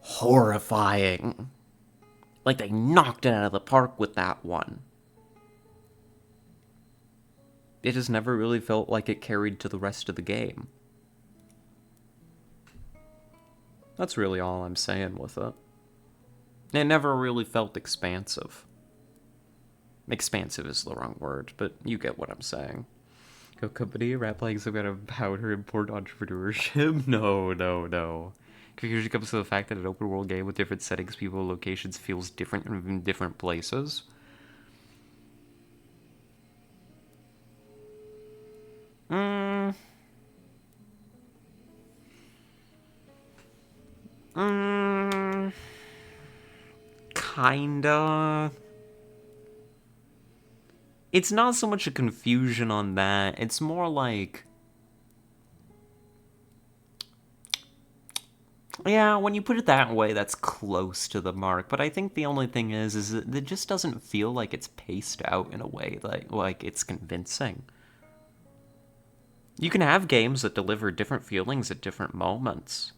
horrifying. Like they knocked it out of the park with that one. It just never really felt like it carried to the rest of the game. That's really all I'm saying with it. It never really felt expansive. Expansive is the wrong word, but you get what I'm saying. Go company, rap playing some kind of powder import entrepreneurship? No. Confusion comes to the fact that an open world game with different settings, people, locations feels different in different places. Kinda. It's not so much a confusion on that. It's more like... Yeah, when you put it that way, that's close to the mark. But I think the only thing is that it just doesn't feel like it's paced out in a way like it's convincing. You can have games that deliver different feelings at different moments.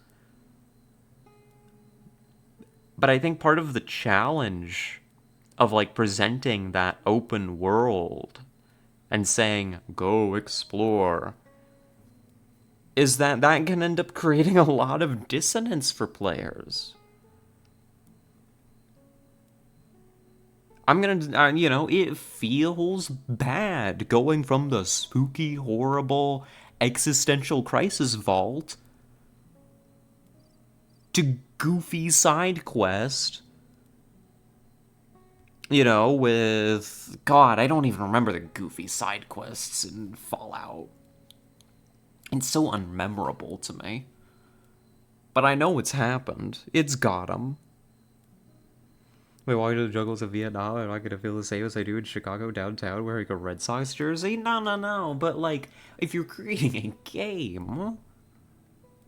But I think part of the challenge of like presenting that open world and saying, go explore, is that can end up creating a lot of dissonance for players. I'm gonna, it feels bad going from the spooky, horrible, existential crisis vault to goofy side quest. With... God, I don't even remember the goofy side quests in Fallout. It's so unmemorable to me. But I know it's happened. It's got 'em. Wait, walking to the jungles of Vietnam, I'm not gonna feel the same as I do in Chicago downtown wearing a Red Sox jersey? No. But, like, if you're creating a game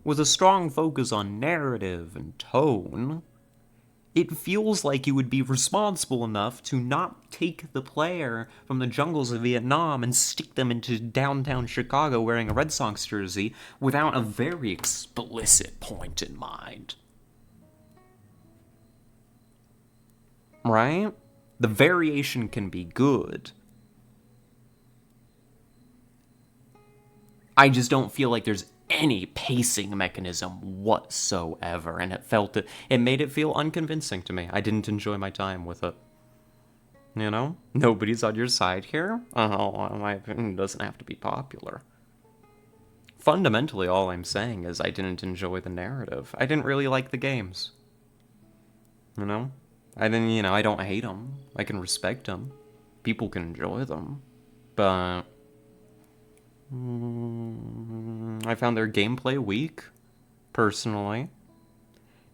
with a strong focus on narrative and tone, it feels like you would be responsible enough to not take the player from the jungles of Vietnam and stick them into downtown Chicago wearing a Red Sox jersey without a very explicit point in mind. Right? The variation can be good. I just don't feel like there's any pacing mechanism whatsoever, and it made it feel unconvincing to me. I didn't enjoy my time with it. Nobody's on your side here. Oh, my opinion doesn't have to be popular. Fundamentally, all I'm saying is I didn't enjoy the narrative. I didn't really like the games. I didn't, I don't hate them. I can respect them. People can enjoy them. But I found their gameplay weak, personally.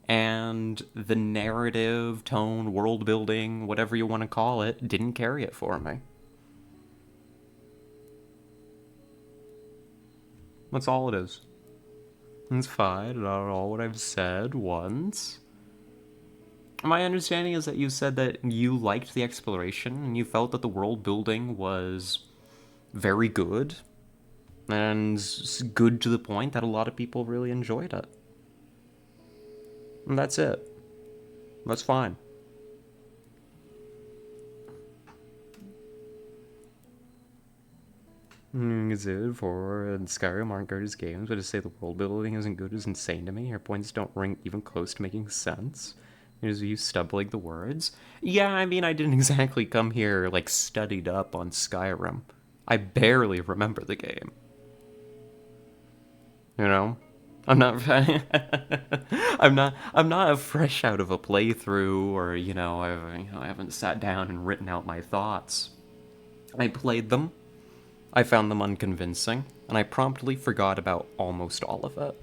And the narrative, tone, world building, whatever you want to call it, didn't carry it for me. That's all it is. It's fine, not all what I've said once. My understanding is that you said that you liked the exploration and you felt that the world building was very good and good to the point that a lot of people really enjoyed it. And that's it. That's fine. Considered for and Skyrim aren't good as games, but to say the world building isn't good is insane to me. Your points don't ring even close to making sense. Is you stumbling the words? Yeah, I mean, I didn't exactly come here like studied up on Skyrim. I barely remember the game. You know, I'm not. I'm not fresh out of a playthrough, or I haven't sat down and written out my thoughts. I played them. I found them unconvincing, and I promptly forgot about almost all of it.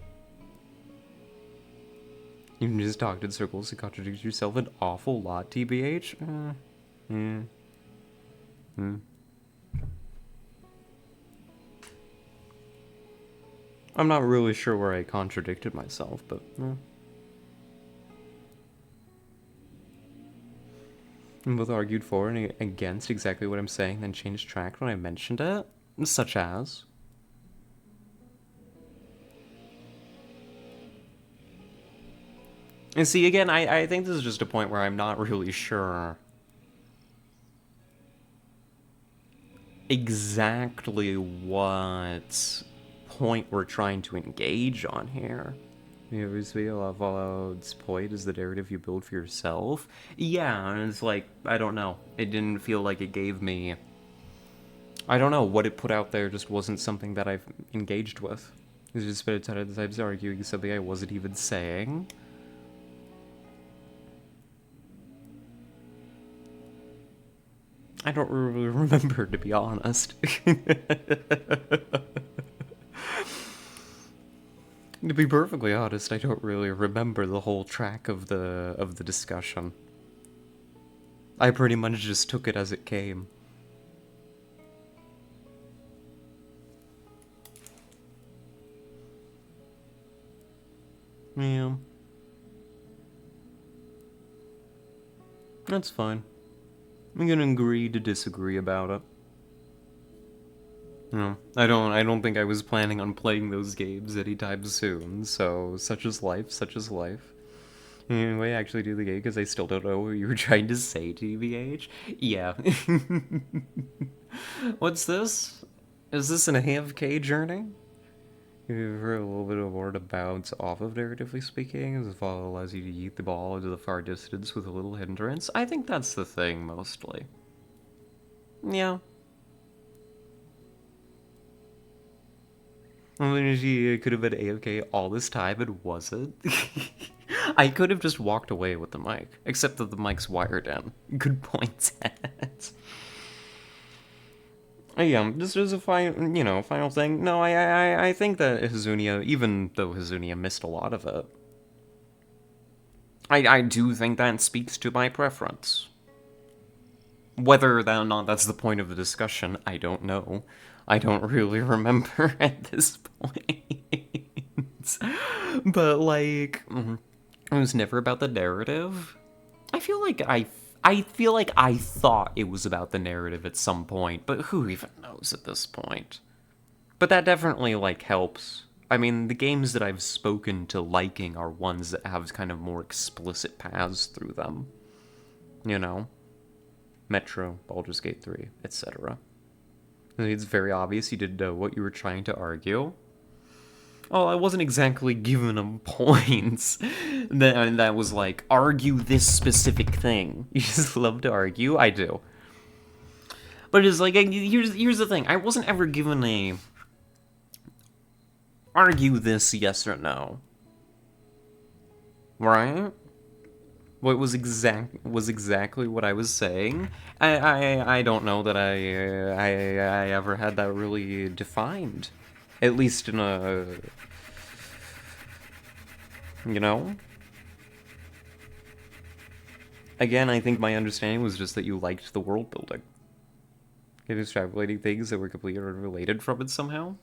You just talked in circles and contradict yourself an awful lot, TBH. I'm not really sure where I contradicted myself, but. And both argued for and against exactly what I'm saying, then changed track when I mentioned it, such as. And see, again, I think this is just a point where I'm not really sure exactly what point we're trying to engage on here. Obviously, a lot of Fallout's point is the narrative you build for yourself. Yeah, and it's like, I don't know. It didn't feel like it gave me. I don't know, what it put out there just wasn't something that I've engaged with. It's just spent a ton of times arguing something I wasn't even saying. I don't really remember, to be honest. To be perfectly honest, I don't really remember the whole track of the discussion. I pretty much just took it as it came. Yeah. That's fine. I'm gonna agree to disagree about it. No, I don't think I was planning on playing those games anytime soon, so such is life, such is life. Anyway, I actually do the game because I still don't know what you were trying to say, TBH. Yeah. What's this? Is this an AFK journey? You've heard a little bit of more to bounce off of, narratively speaking, as the fall allows you to yeet the ball into the far distance with a little hindrance. I think that's the thing, mostly. Yeah. I mean, she could have been AFK all this time and wasn't. I could have just walked away with the mic, except that the mic's wired in. Good point, Ted. Yeah, just as a final thing. No, I think that Hazunia, even though Hazunia missed a lot of it, I do think that speaks to my preference. Whether or not that's the point of the discussion, I don't know. I don't really remember at this point. But, like, it was never about the narrative. I feel like I thought it was about the narrative at some point, but who even knows at this point? But that definitely, like, helps. I mean, the games that I've spoken to liking are ones that have kind of more explicit paths through them. You know? Metro, Baldur's Gate 3, etc. It's very obvious you didn't know what you were trying to argue. Oh, I wasn't exactly giving them points. That was like, argue this specific thing. You just love to argue? I do. But it's like, here's the thing. I wasn't ever given a argue this yes or no. Right? What was exactly what I was saying. I don't know that I ever had that really defined. At least in a, you know? Again, I think my understanding was just that you liked the world building. And extrapolating things that were completely unrelated from it somehow.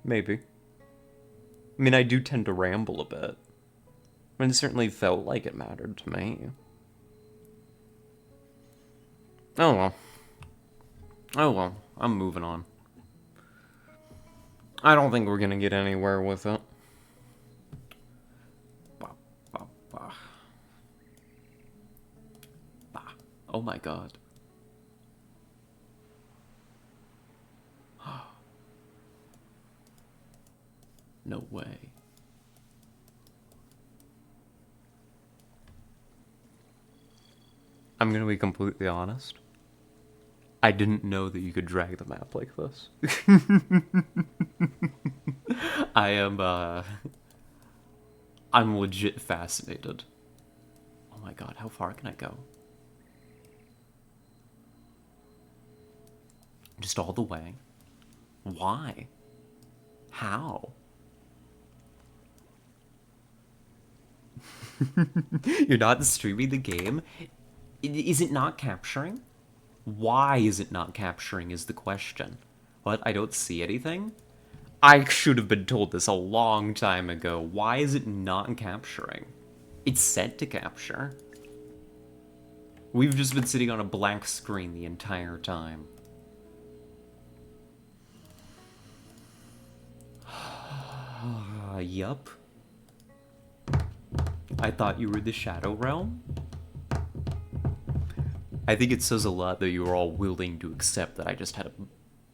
Maybe. I mean, I do tend to ramble a bit. But it certainly felt like it mattered to me. Oh well. Oh well. I'm moving on. I don't think we're gonna get anywhere with it. Bah, bah, bah. Bah. Oh my god. No way. I'm gonna be completely honest. I didn't know that you could drag the map like this. I'm legit fascinated. Oh my god, how far can I go? Just all the way? Why? How? You're not streaming the game? Is it not capturing? Why is it not capturing is the question. What? I don't see anything? I should have been told this a long time ago. Why is it not capturing? It's set to capture. We've just been sitting on a blank screen the entire time. Yup. I thought you were the Shadow Realm? I think it says a lot that you were all willing to accept that I just had a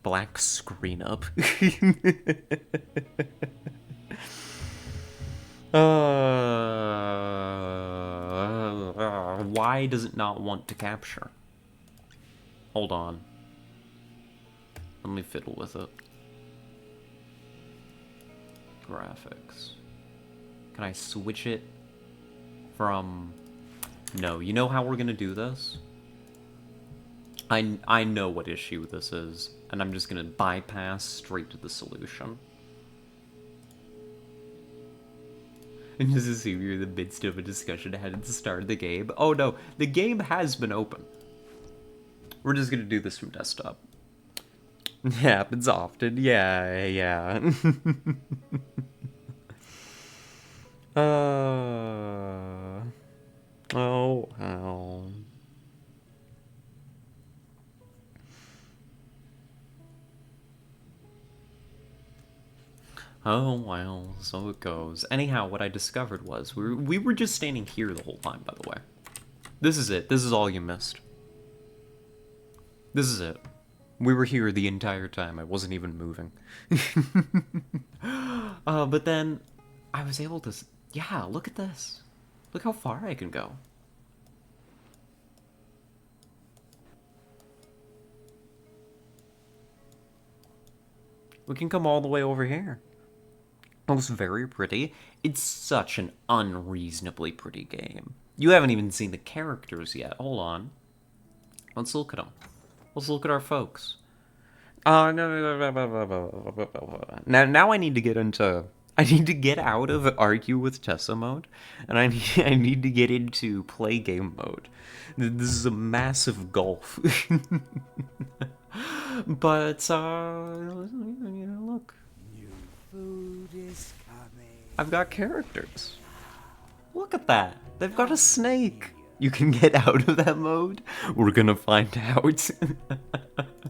black screen up. Why does it not want to capture? Hold on. Let me fiddle with it. Graphics. Can I switch it from... No, you know how we're gonna do this? I know what issue this is, and I'm just gonna bypass straight to the solution. And just assume you're in the midst of a discussion ahead at the start of the game. Oh no, the game has been open. We're just gonna do this from desktop. It happens often, yeah. Oh, wow. Oh, well, so it goes. Anyhow, what I discovered was, we were just standing here the whole time, by the way. This is it. This is all you missed. This is it. We were here the entire time. I wasn't even moving. But then, I was able to... Yeah, look at this. Look how far I can go. We can come all the way over here. It looks very pretty. It's such an unreasonably pretty game. You haven't even seen the characters yet. Hold on. Let's look at them. Let's look at our folks. No. Now I need to get into... I need to get out of argue with Tessa mode, and I need to get into play game mode. This is a massive gulf. But, look. Food is coming. I've got characters. Look at that. They've got a snake. You can get out of that mode? We're gonna find out.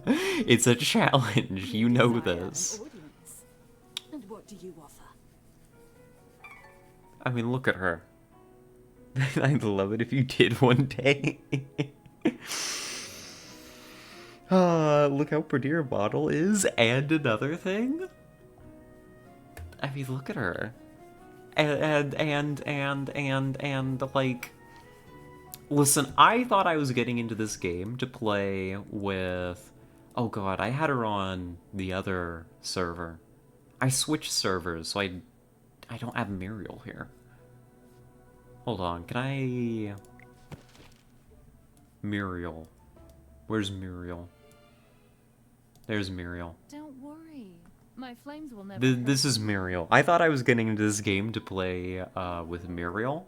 It's a challenge. You know this. And what do you offer? I mean, look at her. I'd love it if you did one day. Look how pretty her bottle is, and another thing. I mean, look at her. And, like... Listen, I thought I was getting into this game to play with... Oh god, I had her on the other server. I switched servers, so I don't have Muriel here. Hold on, can I... Muriel. Where's Muriel? There's Muriel. Don't worry. My flames will never This is Muriel. I thought I was getting into this game to play with Muriel.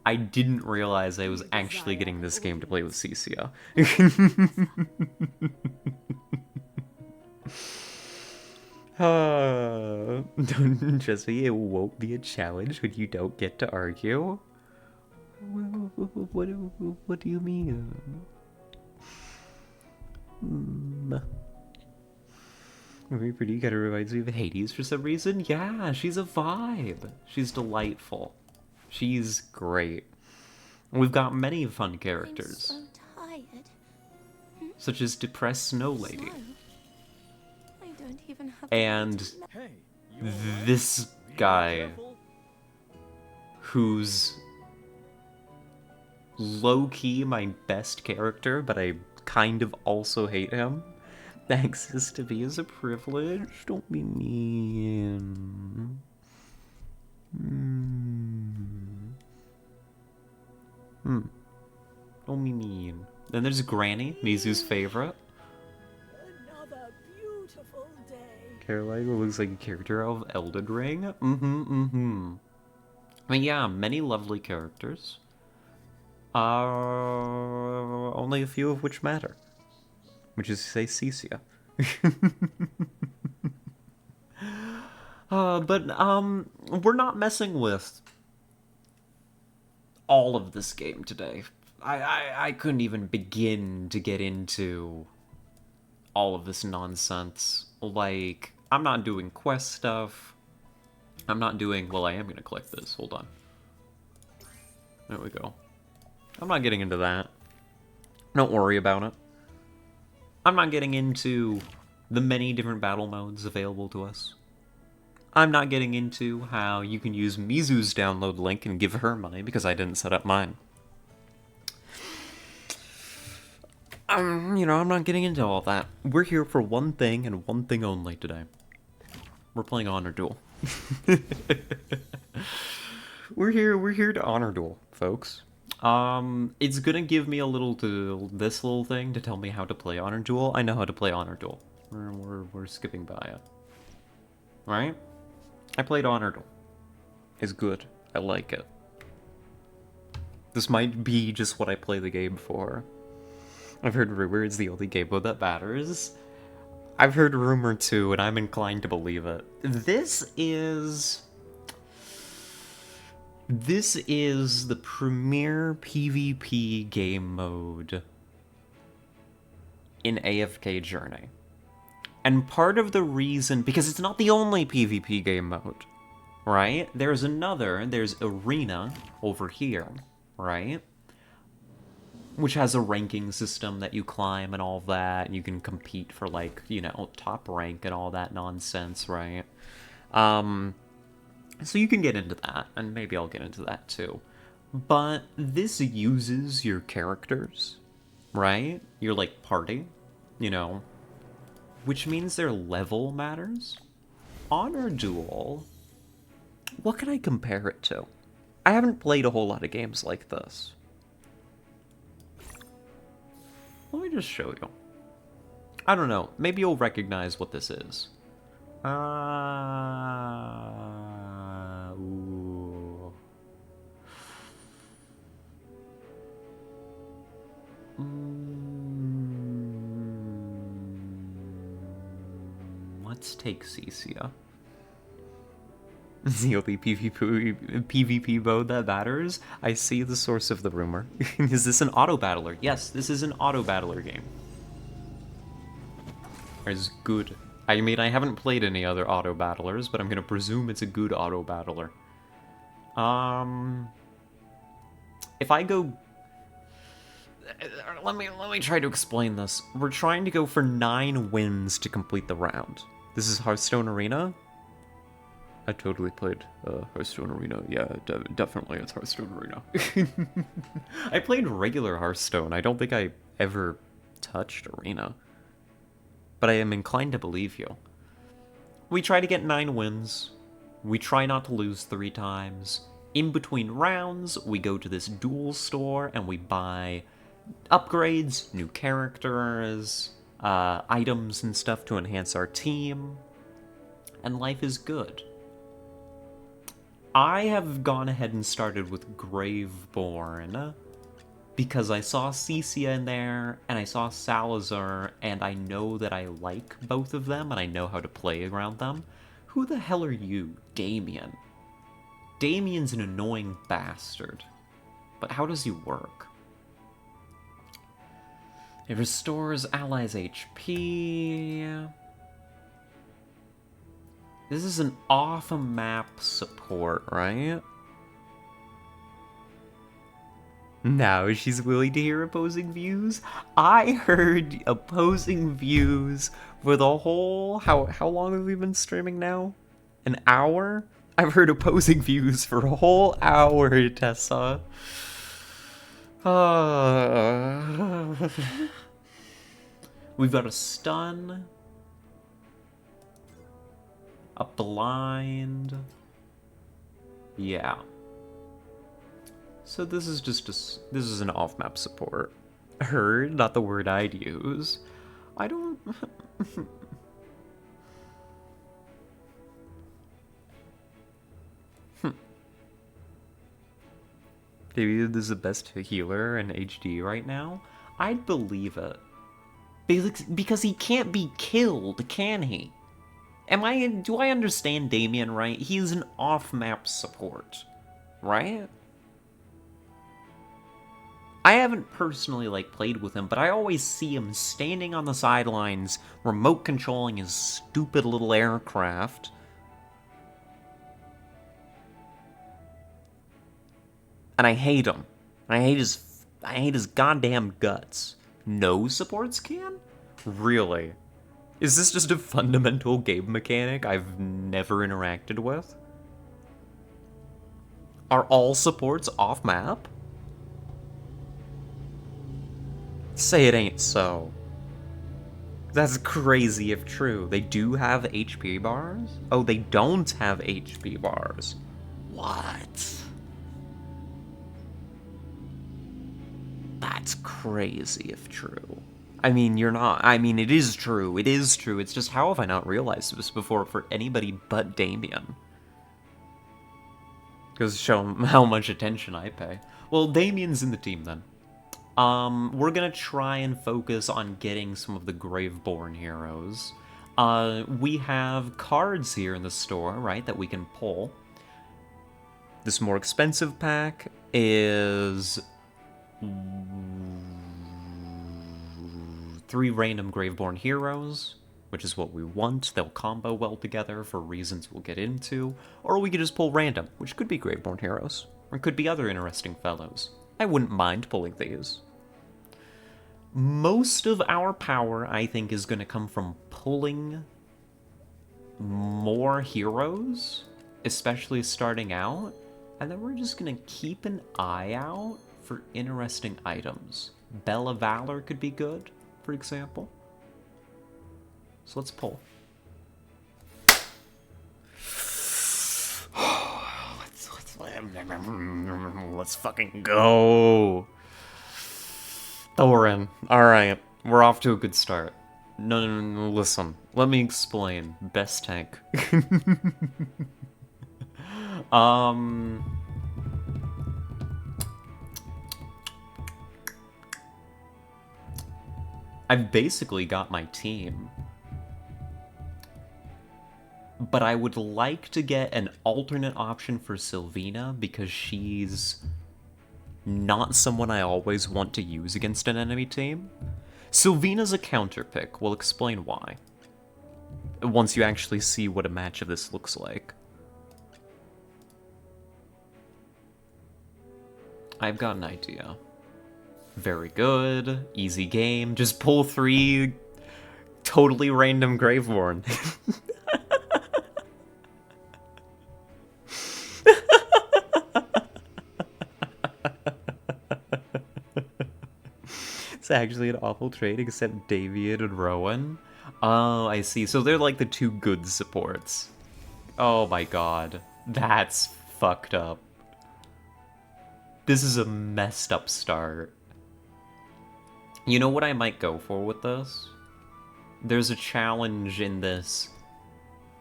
I didn't realize I was actually getting this game to play with Cicia. Jesse, it won't be a challenge when you don't get to argue. What do you mean? Very pretty, kind of reminds me of Hades for some reason. Yeah, she's a vibe. She's delightful. She's great. We've got many fun characters, I'm so tired. such as Depressed Snow Lady. Slow. I don't even have And the Hey, you all right? this Be guy, careful. who's low-key my best character, but I kind of also hate him. Access to me is a privilege. Don't be mean. Don't be mean. Then there's Granny, Mizu's favorite. Another beautiful day. Caroline, who looks like a character of Elden Ring. I mean, yeah, many lovely characters. Only a few of which matter. Which is to say, Cecia. We're not messing with all of this game today. I couldn't even begin to get into all of this nonsense. Like, I'm not doing quest stuff. I'm not doing... Well, I am gonna click this. Hold on. There we go. I'm not getting into that. Don't worry about it. I'm not getting into the many different battle modes available to us. I'm not getting into how you can use Mizu's download link and give her money because I didn't set up mine. I'm not getting into all that. We're here for one thing and one thing only today. We're playing Honor Duel. We're here to Honor Duel, folks. It's gonna give me this little thing to tell me how to play Honor Duel. I know how to play Honor Duel. We're skipping by it. Right? I played Honor Duel. It's good. I like it. This might be just what I play the game for. I've heard rumor it's the only game mode that matters. I've heard rumor too, and I'm inclined to believe it. This is the premier PvP game mode in AFK Journey. And part of the reason, because it's not the only PvP game mode, right? There's Arena over here, right? Which has a ranking system that you climb and all that, and you can compete for, like, top rank and all that nonsense, right? So you can get into that, and maybe I'll get into that too. But this uses your characters, right? Your, like, party, which means their level matters. Honor Duel, what can I compare it to? I haven't played a whole lot of games like this. Let me just show you. I don't know. Maybe you'll recognize what this is. Ooh. Let's take Cecia. The only PvP mode that matters? I see the source of the rumor. Is this an auto-battler? Yes, this is an auto-battler game. It's good. I mean, I haven't played any other auto-battlers, but I'm gonna presume it's a good auto-battler. If I go... Let me try to explain this. We're trying to go for 9 wins to complete the round. This is Hearthstone Arena. I totally played Hearthstone Arena. Yeah, definitely it's Hearthstone Arena. I played regular Hearthstone. I don't think I ever touched Arena. But I am inclined to believe you. We try to get 9 wins. We try not to lose 3 times. In between rounds, we go to this duel store and we buy upgrades, new characters, items and stuff to enhance our team. And life is good. I have gone ahead and started with Graveborn because I saw Cecia in there, and I saw Salazar, and I know that I like both of them, and I know how to play around them. Who the hell are you? Damien. Damien's an annoying bastard. But how does he work? It restores allies' HP. This is an off-map support, right? Now she's willing to hear opposing views? I heard opposing views for the whole... How long have we been streaming now? An hour? I've heard opposing views for a whole hour, Tessa. We've got a stun. A blind. Yeah. So this is just this is an off-map support. Heard, not the word I'd use. I don't... Maybe this is the best healer in HD right now? I'd believe it. Because he can't be killed, can he? Do I understand Damien right? He's an off-map support, right? I haven't personally, played with him, but I always see him standing on the sidelines, remote controlling his stupid little aircraft. And I hate him. I hate his goddamn guts. No supports can? Really? Is this just a fundamental game mechanic I've never interacted with? Are all supports off-map? Say it ain't so. That's crazy if true. They do have HP bars? Oh, they don't have HP bars. What? That's crazy if true. I mean, it is true. It is true. It's just, how have I not realized this before for anybody but Damien? Because show him how much attention I pay. Well, Damien's in the team then. We're gonna try and focus on getting some of the Graveborn heroes. We have cards here in the store, right, that we can pull. This more expensive pack is 3 random Graveborn heroes, which is what we want. They'll combo well together for reasons we'll get into. Or we could just pull random, which could be Graveborn heroes, or could be other interesting fellows. I wouldn't mind pulling these. Most of our power, I think, is going to come from pulling more heroes, especially starting out, and then we're just going to keep an eye out for interesting items. Bell of Valor could be good, for example. So let's pull. Let's fucking go. Thorin. Alright, we're off to a good start. No, listen. Let me explain. Best tank. I've basically got my team. But I would like to get an alternate option for Sylvina because she's not someone I always want to use against an enemy team. Sylvina's a counter pick. We'll explain why once you actually see what a match of this looks like. I've got an idea. Very good. Easy game. Just pull 3 totally random Graveborn. It's actually an awful trade except Davian and Rowan. Oh, I see. So they're like the 2 good supports. Oh my god. That's fucked up. This is a messed up start. You know what I might go for with this? There's a challenge in this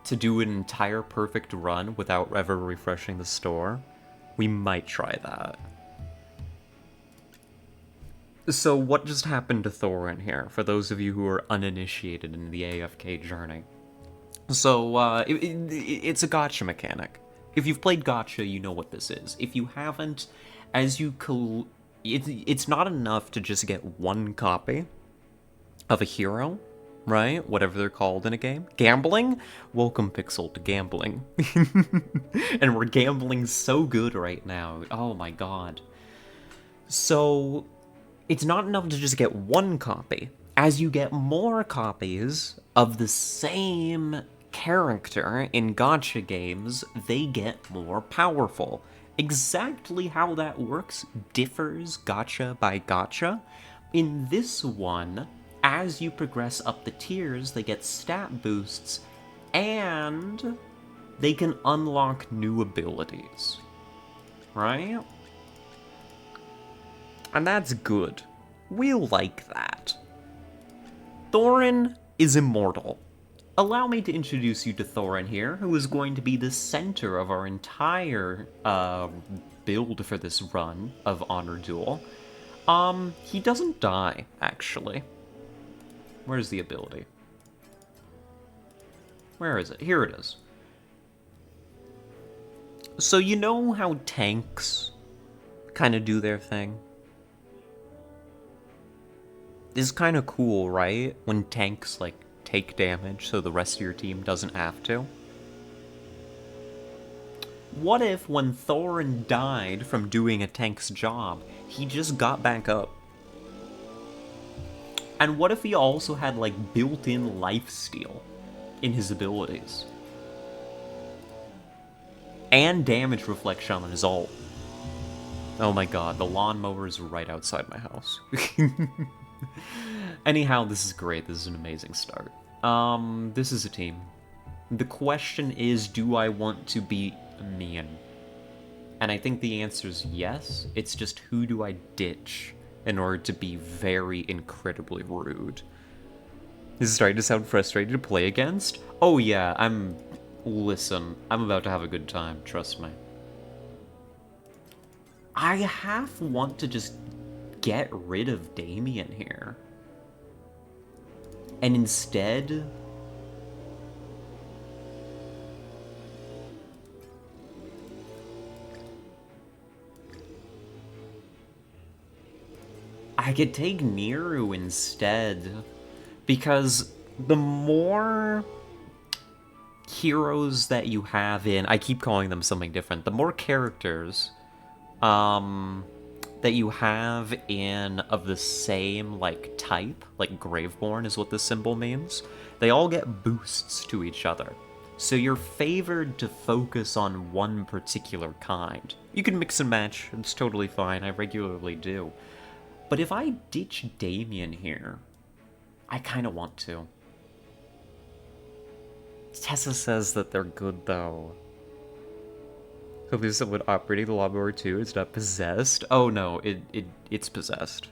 to do an entire perfect run without ever refreshing the store. We might try that. So what just happened to Thorin here, for those of you who are uninitiated in the AFK journey? So, it's a gacha mechanic. If you've played gacha, you know what this is. If you haven't, as you it's not enough to just get one copy of a hero, right? Whatever they're called in a game. Gambling? Welcome, Pixel, to gambling. And we're gambling so good right now. Oh my god. So, it's not enough to just get one copy. As you get more copies of the same character in gacha games, they get more powerful. Exactly how that works differs gacha by gacha. In this one, as you progress up the tiers, they get stat boosts, and they can unlock new abilities. Right? And that's good. We like that. Thorin is immortal. Allow me to introduce you to Thorin here, who is going to be the center of our entire build for this run of Honor Duel. He doesn't die, actually. Where's the ability? Where is it? Here it is. So you know how tanks kind of do their thing? This is kind of cool, right? When tanks, like, take damage so the rest of your team doesn't have to. What if when Thorin died from doing a tank's job, he just got back up? And what if he also had, like, built-in lifesteal in his abilities? And damage reflection on his ult. Oh my god, the lawnmower is right outside my house. Anyhow, this is great. This is an amazing start. This is a team. The question is, do I want to beat Mian? And I think the answer is yes. It's just, who do I ditch in order to be very incredibly rude? Is it starting to sound frustrating to play against? Oh yeah, listen, I'm about to have a good time, trust me. I half want to just get rid of Damien here. And instead... I could take Niru instead. Because the more heroes that you have in... I keep calling them something different. The more characters that you have in of the same, like, type, like Graveborn is what this symbol means, they all get boosts to each other. So you're favored to focus on one particular kind. You can mix and match, it's totally fine, I regularly do. But if I ditch Damien here, I kinda want to. Tessa says that they're good, though. Hopefully someone operating the lawnmower too. It's not possessed. Oh no, it's possessed.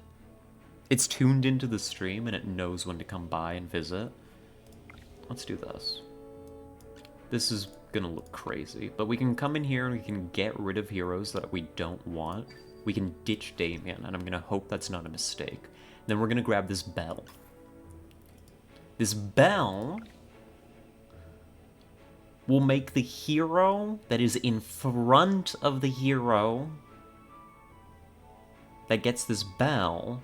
It's tuned into the stream and it knows when to come by and visit. Let's do this. This is gonna look crazy, but we can come in here and we can get rid of heroes that we don't want. We can ditch Damien, and I'm gonna hope that's not a mistake. Then we're gonna grab this bell. This bell will make the hero that is in front of the hero that gets this bell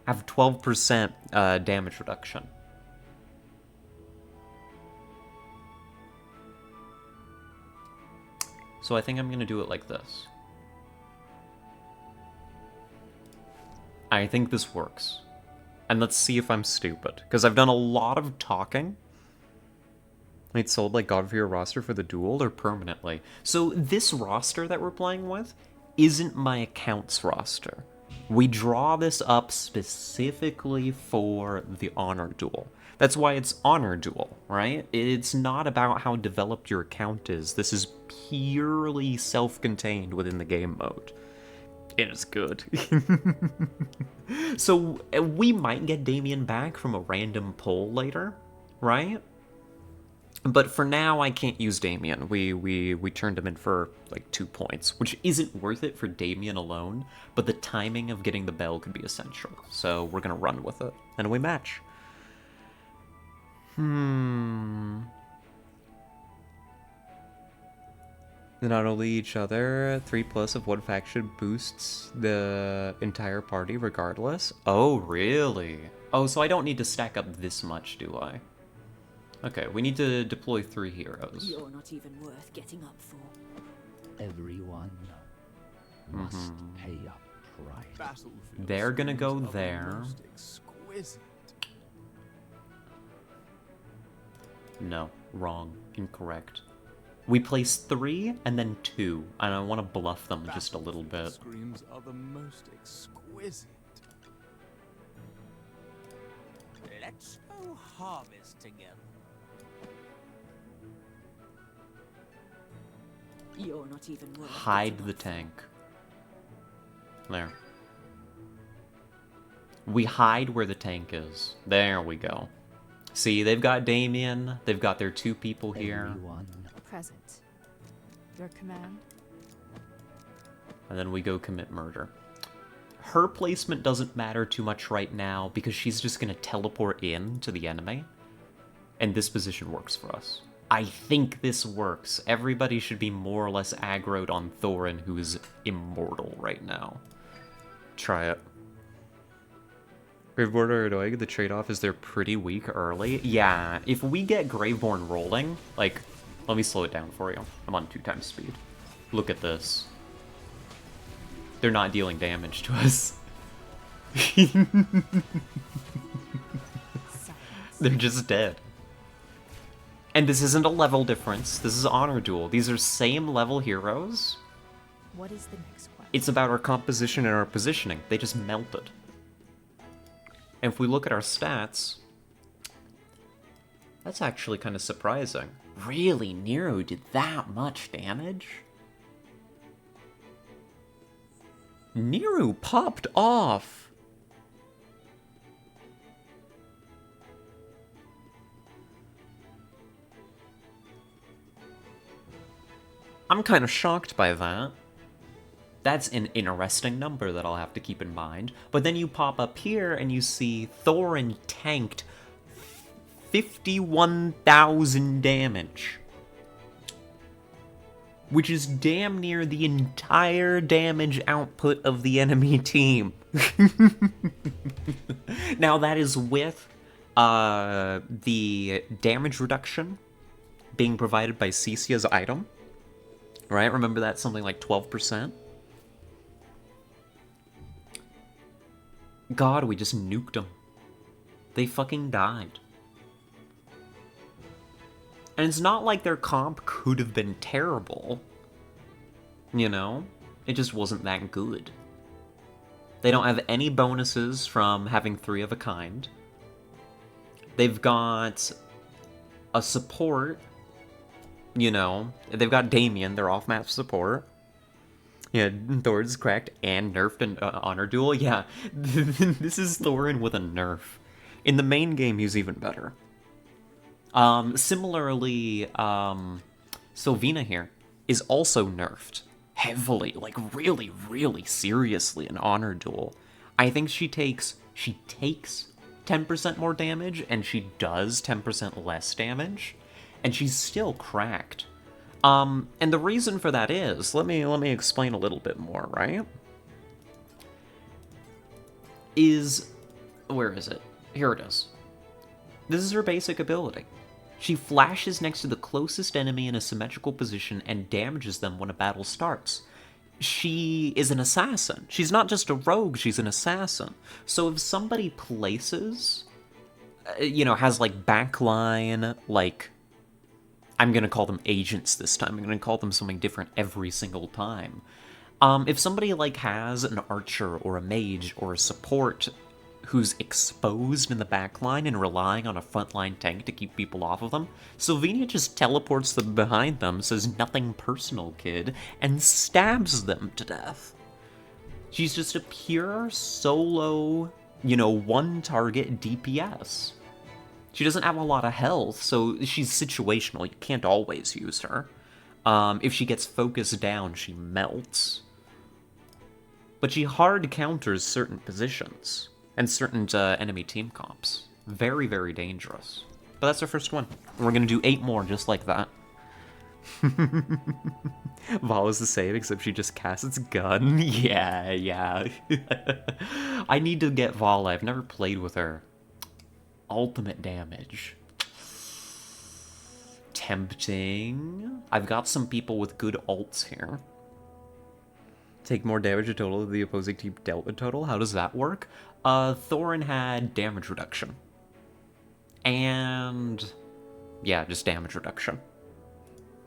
have 12% damage reduction. So I think I'm gonna do it like this. I think this works. And let's see if I'm stupid, because I've done a lot of talking. Wait, sold like God for your roster for the duel or permanently? So this roster that we're playing with isn't my account's roster. We draw this up specifically for the Honor Duel. That's why it's Honor Duel, right? It's not about how developed your account is. This is purely self-contained within the game mode. It is good. So we might get Damien back from a random pull later, right? But for now, I can't use Damien. We turned him in for, like, 2 points, which isn't worth it for Damien alone, but the timing of getting the bell could be essential. So we're gonna run with it, and we match. Not only each other, 3+ of one faction boosts the entire party regardless. Oh, really? Oh, so I don't need to stack up this much, do I? Okay, we need to deploy 3 heroes. You're not even worth getting up for. Everyone must pay a price. They're gonna go there. No, wrong, incorrect. We place 3 and then 2, and I want to bluff them just a little bit. Screams are the most exquisite. Let's go harvest together. You're not even worth Hide getting the up for. tank. There. We hide where the tank is. There we go. See, they've got Damien, they've got their 2 people here, Everyone Present. Your command? and then we go commit murder. Her placement doesn't matter too much right now because she's just gonna teleport in to the enemy, and this position works for us. I think this works. Everybody should be more or less aggroed on Thorin, who is immortal right now. Try it. Graveborn are annoying. The trade-off is they're pretty weak early. Yeah, if we get Graveborn rolling, like, let me slow it down for you. I'm on 2 times speed. Look at this. They're not dealing damage to us. They're just dead. And this isn't a level difference. This is honor duel. These are same level heroes. What is the next quest? It's about our composition and our positioning. They just melted. And if we look at our stats, that's actually kind of surprising. Really, Nero did that much damage? Nero popped off! I'm kind of shocked by that. That's an interesting number that I'll have to keep in mind. But then you pop up here and you see Thorin tanked 51,000 damage. Which is damn near the entire damage output of the enemy team. Now that is with the damage reduction being provided by Cecia's item. Right? Remember that's something like 12%? God, we just nuked them. They fucking died. And it's not like their comp could have been terrible. You know? It just wasn't that good. They don't have any bonuses from having 3 of a kind. They've got a support. You know, they've got Damien, their off-map support. Yeah, Thorin's cracked and nerfed in Honor Duel. Yeah, this is Thorin with a nerf. In the main game, he's even better. Similarly, Sylvina here is also nerfed heavily, like really, really seriously in Honor Duel. I think she takes 10% more damage, and she does 10% less damage, and she's still cracked. And the reason for that is, let me explain a little bit more, right? Where is it? Here it is. This is her basic ability. She flashes next to the closest enemy in a symmetrical position and damages them when a battle starts. She is an assassin. She's not just a rogue, she's an assassin. So if somebody places, has like backline, like, I'm going to call them agents this time. I'm going to call them something different every single time. If somebody like has an archer or a mage or a support who's exposed in the backline and relying on a frontline tank to keep people off of them, Sylvina just teleports them behind them, says nothing personal, kid, and stabs them to death. She's just a pure solo, one target DPS. She doesn't have a lot of health, so she's situational. You can't always use her. If she gets focused down, she melts. But she hard counters certain positions and certain enemy team comps. Very, very dangerous. But that's our first one. We're gonna do 8 more just like that. Val is the same, except she just casts its gun. Yeah. I need to get Val. I've never played with her. Ultimate damage. Tempting. I've got some people with good ults here. Take more damage a total of the opposing team dealt a total. How does that work? Thorin had damage reduction. And yeah, just damage reduction.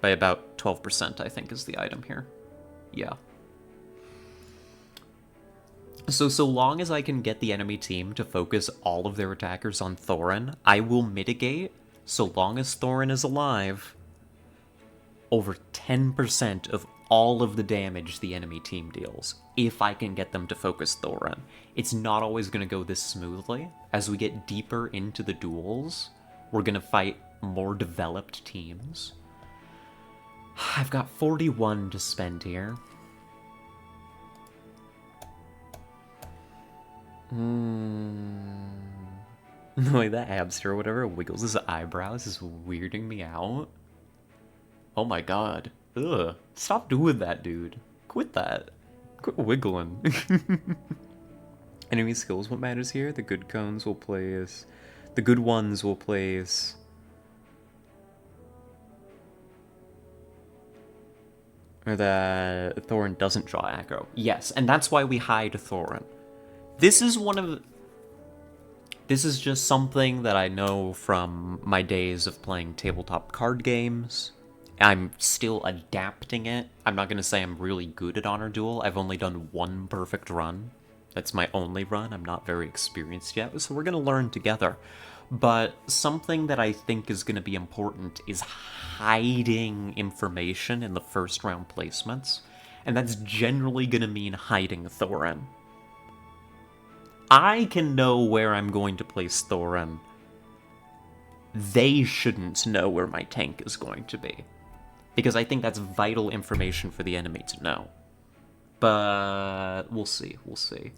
By about 12%, I think, is the item here. Yeah. So long as I can get the enemy team to focus all of their attackers on Thorin, I will mitigate, so long as Thorin is alive, over 10% of all of the damage the enemy team deals, if I can get them to focus Thorin. It's not always going to go this smoothly. As we get deeper into the duels, we're going to fight more developed teams. I've got 41 to spend here. Like that hamster or whatever wiggles his eyebrows is weirding me out. Oh my god. Ugh. Stop doing that, dude. Quit that. Quit wiggling. Enemy skills, what matters here? The good cones will place... The good ones will place... Or that Thorin doesn't draw aggro. Yes, and that's why we hide Thorin. This is one of... This is just something that I know from my days of playing tabletop card games. I'm still adapting it. I'm not going to say I'm really good at Honor Duel. I've only done 1 perfect run. That's my only run. I'm not very experienced yet, so we're going to learn together. But something that I think is going to be important is hiding information in the first round placements. And that's generally going to mean hiding Thorin. I can know where I'm going to place Thorin. They shouldn't know where my tank is going to be. Because I think that's vital information for the enemy to know. But we'll see, we'll see.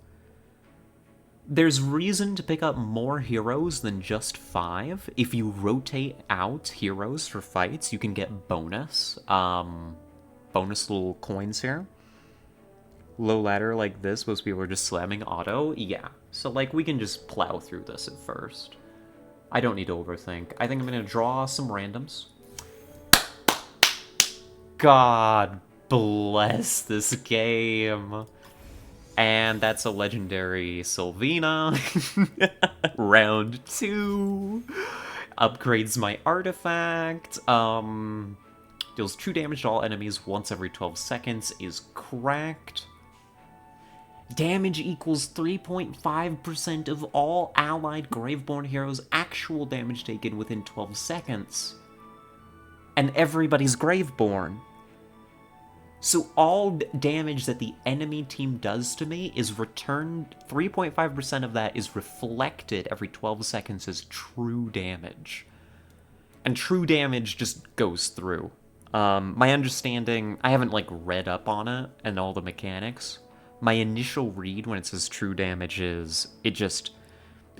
There's reason to pick up more heroes than just 5. If you rotate out heroes for fights, you can get bonus. Bonus little coins here. Low ladder like this, most people are just slamming auto. Yeah, so like we can just plow through this at first. I don't need to overthink. I think I'm gonna draw some randoms. God bless this game. And that's a legendary Sylvina. Round 2. Upgrades my artifact. Deals true damage to all enemies once every 12 seconds is cracked. Damage equals 3.5% of all allied Graveborn heroes' actual damage taken within 12 seconds. And everybody's Graveborn. So all damage that the enemy team does to me is returned, 3.5% of that is reflected every 12 seconds as true damage. And true damage just goes through. My understanding, I haven't like read up on it and all the mechanics. My initial read when it says true damage is, it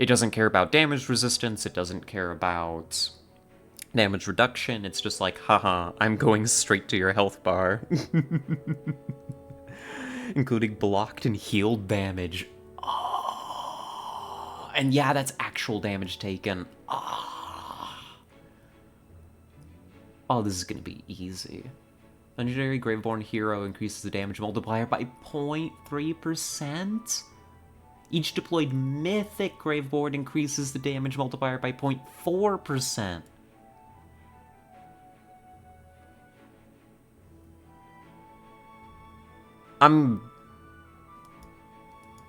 doesn't care about damage resistance, it doesn't care about damage reduction, it's just like, haha, I'm going straight to your health bar. Including blocked and healed damage. Oh, and yeah, that's actual damage taken. Oh, this is gonna be easy. Legendary Graveborn hero increases the damage multiplier by 0.3%. Each deployed mythic Graveborn increases the damage multiplier by 0.4%.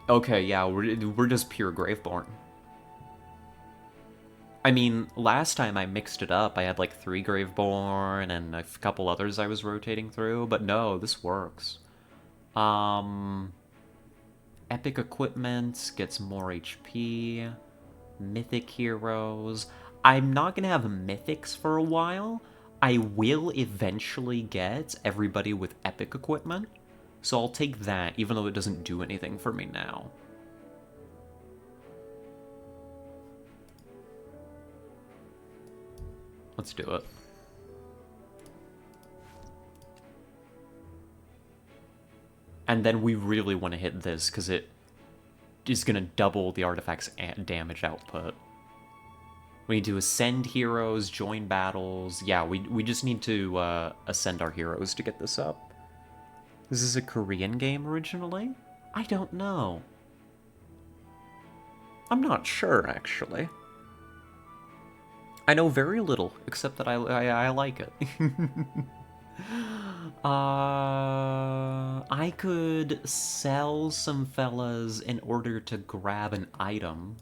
Okay, yeah, we're just pure Graveborn. I mean, last time I mixed it up, I had like 3 Graveborn and a couple others I was rotating through, but no, this works. Epic equipment gets more HP. Mythic heroes. I'm not gonna have mythics for a while. I will eventually get everybody with epic equipment, so I'll take that, even though it doesn't do anything for me now. Let's do it. And then we really want to hit this, because it is going to double the artifact's damage output. We need to ascend heroes, join battles. Yeah, we just need to ascend our heroes to get this up. This is a Korean game originally? I don't know. I'm not sure, actually. I know very little, except that I like it. I could sell some fellas in order to grab an item.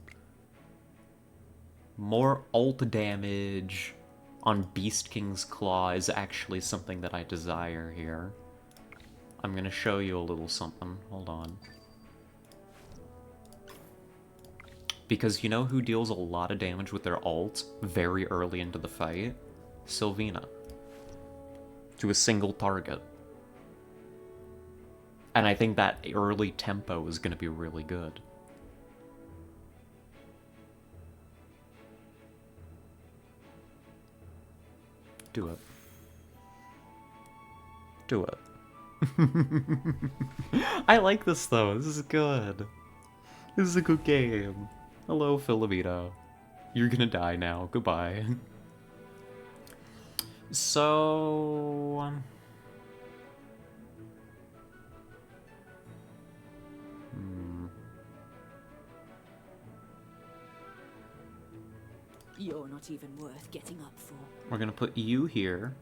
More ult damage on Beast King's Claw is actually something that I desire here. I'm gonna show you a little something. Hold on. Because you know who deals a lot of damage with their ult very early into the fight? Sylvina. To a single target. And I think that early tempo is going to be really good. Do it. Do it. I like this though, this is good. This is a good game. Hello, Philomena. You're gonna die now, goodbye. So... You're not even worth getting up for. We're gonna put you here.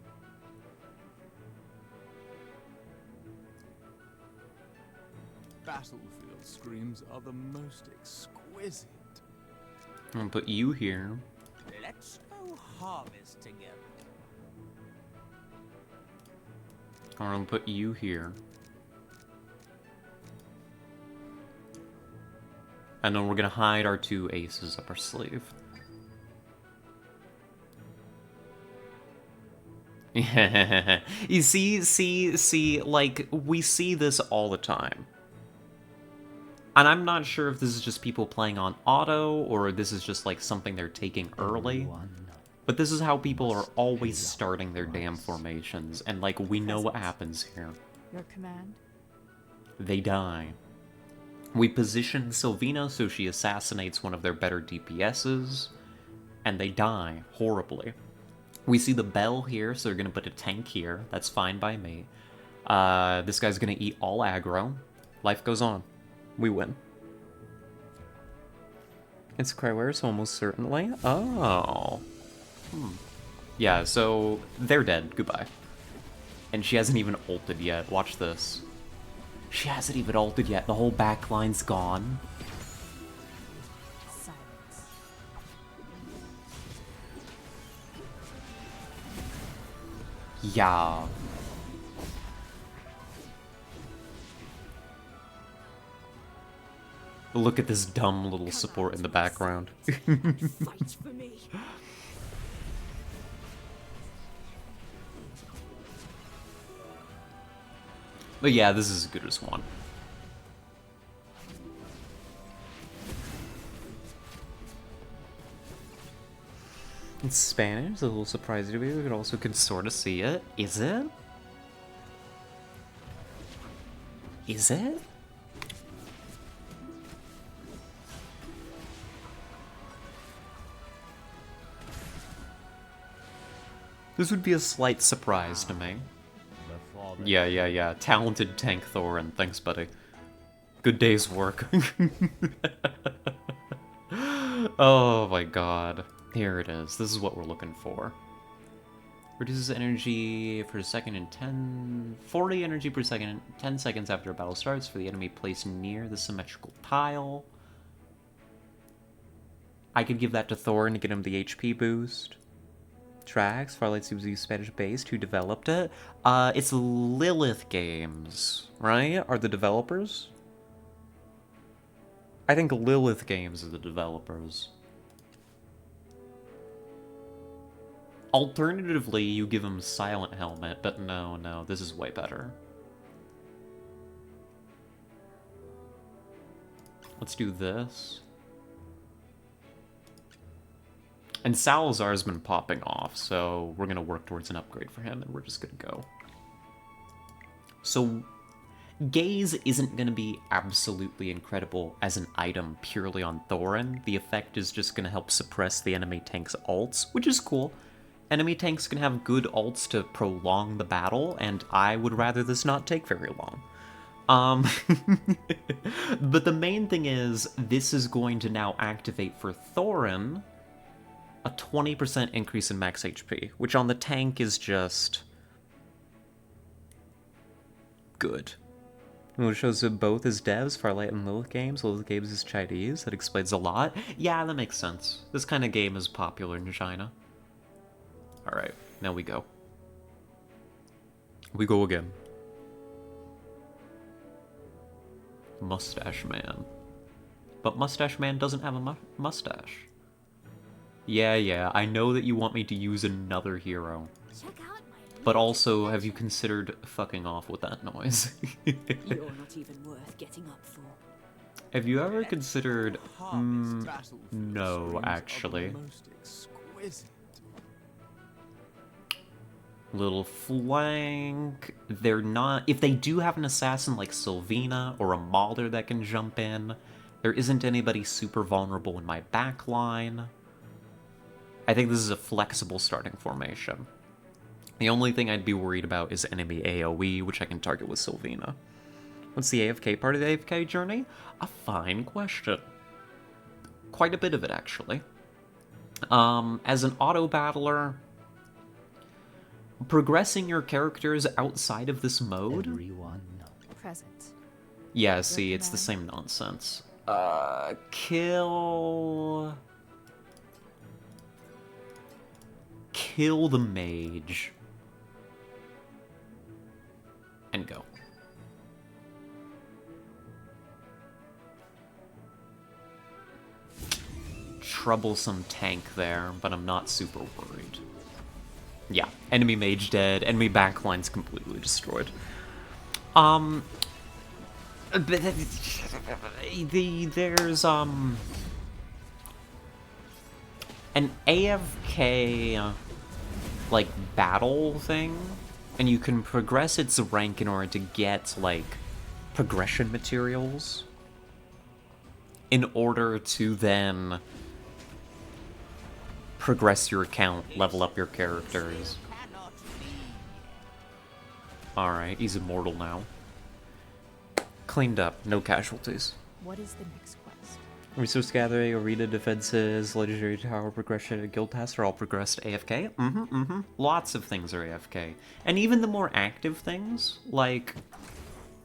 Battlefield screams are the most exquisite. I'm gonna put you here. Let's go harvest together. I'm gonna put you here. And then we're gonna hide our two aces up our sleeve. You see, like, we see this all the time. And I'm not sure if this is just people playing on auto, or this is just, like, something they're taking early. But this is how people are always starting their damn formations, and, like, we know what happens here. Your command? They die. We position Sylvina so she assassinates one of their better DPSs, and they die horribly. We see the bell here, so they're gonna put a tank here. That's fine by me. This guy's gonna eat all aggro. Life goes on. We win. It's Cryware's almost certainly. Oh. Yeah, so they're dead. Goodbye. And she hasn't even ulted yet. Watch this. She hasn't even ulted yet. The whole back line's gone. Silence. Yeah. Look at this dumb little support in the background. Fight for me. But yeah, this is as good as one. In Spanish, a little surprising to me. We can sort of see it. Is it? Is it? This would be a slight surprise to me. Yeah. Talented tank Thorin. Thanks, buddy. Good day's work. Oh my god. Here it is. This is what we're looking for. Reduces energy per second in 40 energy per second in 10 seconds after a battle starts for the enemy placed near the symmetrical tile. I could give that to Thorin to get him the HP boost. Tracks, Farlight seems to be Spanish-based. Who developed it? It's Lilith Games, right? Are the developers? I think Lilith Games are the developers. Alternatively, you give him Silent Helmet, but no, this is way better. Let's do this. And Salazar's been popping off, so we're gonna work towards an upgrade for him, and we're just gonna go. So, Gaze isn't gonna be absolutely incredible as an item purely on Thorin. The effect is just gonna help suppress the enemy tank's ults, which is cool. Enemy tanks can have good ults to prolong the battle, and I would rather this not take very long. But the main thing is, this is going to now activate for Thorin a 20% increase in max HP, which on the tank is just good. It shows that both as devs, Farlight and Lilith games. Lilith games is Chinese. That explains a lot. Yeah, that makes sense. This kind of game is popular in China. Alright, now we go. We go again. Mustache Man. But Mustache Man doesn't have a mustache. Yeah, I know that you want me to use another hero. Check out my But also, have you considered fucking off with that noise? You're not even worth getting up for. Have you ever considered... Harvest battlefield no, streams are the actually. most exquisite. Little flank. They're not... If they do have an assassin like Sylvina or a Mauler that can jump in, there isn't anybody super vulnerable in my back line. I think this is a flexible starting formation. The only thing I'd be worried about is enemy AoE, which I can target with Sylvina. What's the AFK part of the AFK journey? A fine question. Quite a bit of it, actually. As an auto-battler, progressing your characters outside of this mode... Everyone. Present. Yeah, see, it's the same nonsense. Kill the mage. And go. Troublesome tank there, but I'm not super worried. Yeah, enemy mage dead, enemy backline's completely destroyed. There's an AFK like battle thing, and you can progress its rank in order to get like progression materials in order to then progress your account, level up your characters. Alright, he's immortal now. Cleaned up, no casualties. What is the next quest? Resource gathering, arena defenses, legendary tower progression, and guild tasks are all progressed AFK. Lots of things are AFK. And even the more active things, like,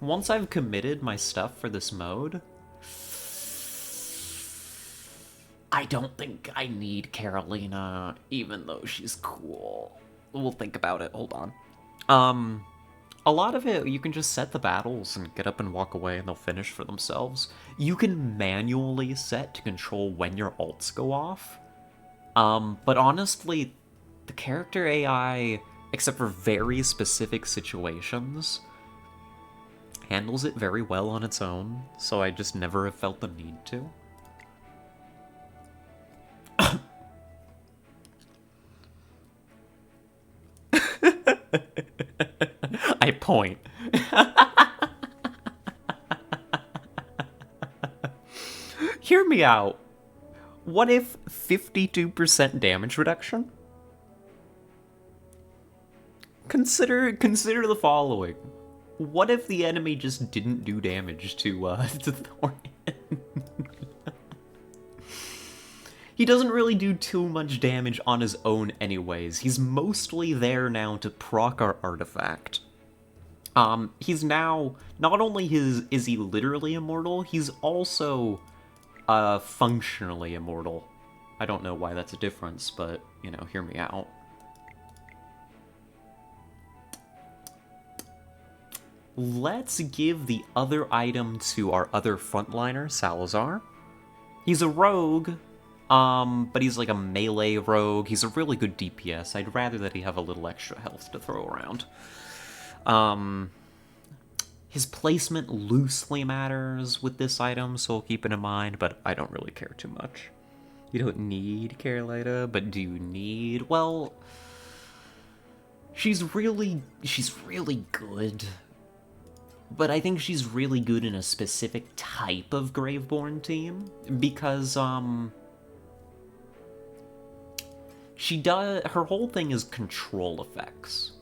once I've committed my stuff for this mode, I don't think I need Carolina, even though she's cool. We'll think about it, hold on. A lot of it, you can just set the battles and get up and walk away and they'll finish for themselves. You can manually set to control when your ults go off. But honestly, the character AI, except for very specific situations, handles it very well on its own, so I just never have felt the need to. I point. Hear me out. What if 52% damage reduction? Consider the following. What if the enemy just didn't do damage to Thorin? He doesn't really do too much damage on his own anyways. He's mostly there now to proc our artifact. He's now, not only is he literally immortal, he's also, functionally immortal. I don't know why that's a difference, but, you know, hear me out. Let's give the other item to our other frontliner, Salazar. He's a rogue, But he's like a melee rogue. He's a really good DPS. I'd rather that he have a little extra health to throw around. His placement loosely matters with this item, so I'll keep it in mind, but I don't really care too much. You don't need Carolina, but do you need... Well, she's really good. But I think she's really good in a specific type of Graveborn team, because, her whole thing is control effects.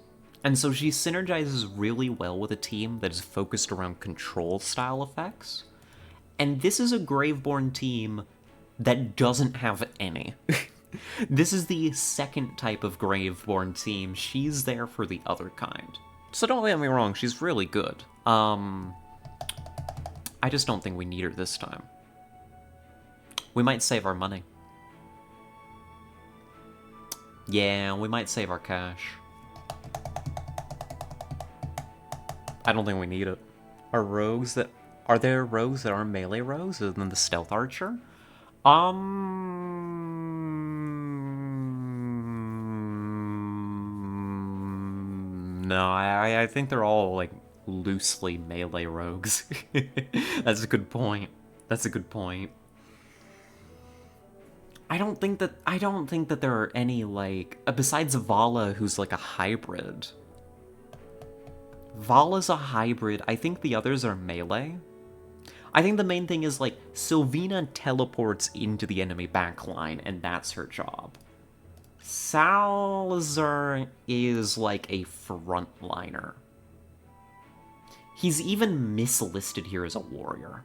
And so she synergizes really well with a team that is focused around control style effects. And this is a Graveborn team that doesn't have any. This is the second type of Graveborn team. She's there for the other kind. So don't get me wrong, she's really good. I just don't think we need her this time. We might save our money. Yeah, we might save our cash. I don't think we need it. Are there rogues that aren't melee rogues other than the stealth archer? No, I think they're all like loosely melee rogues. That's a good point. That's a good point. I don't think that there are any like besides Vala, who's like a hybrid. Vala's a hybrid. I think the others are melee. I think the main thing is, like, Sylvina teleports into the enemy backline, and that's her job. Salazar is, like, a frontliner. He's even mislisted here as a warrior.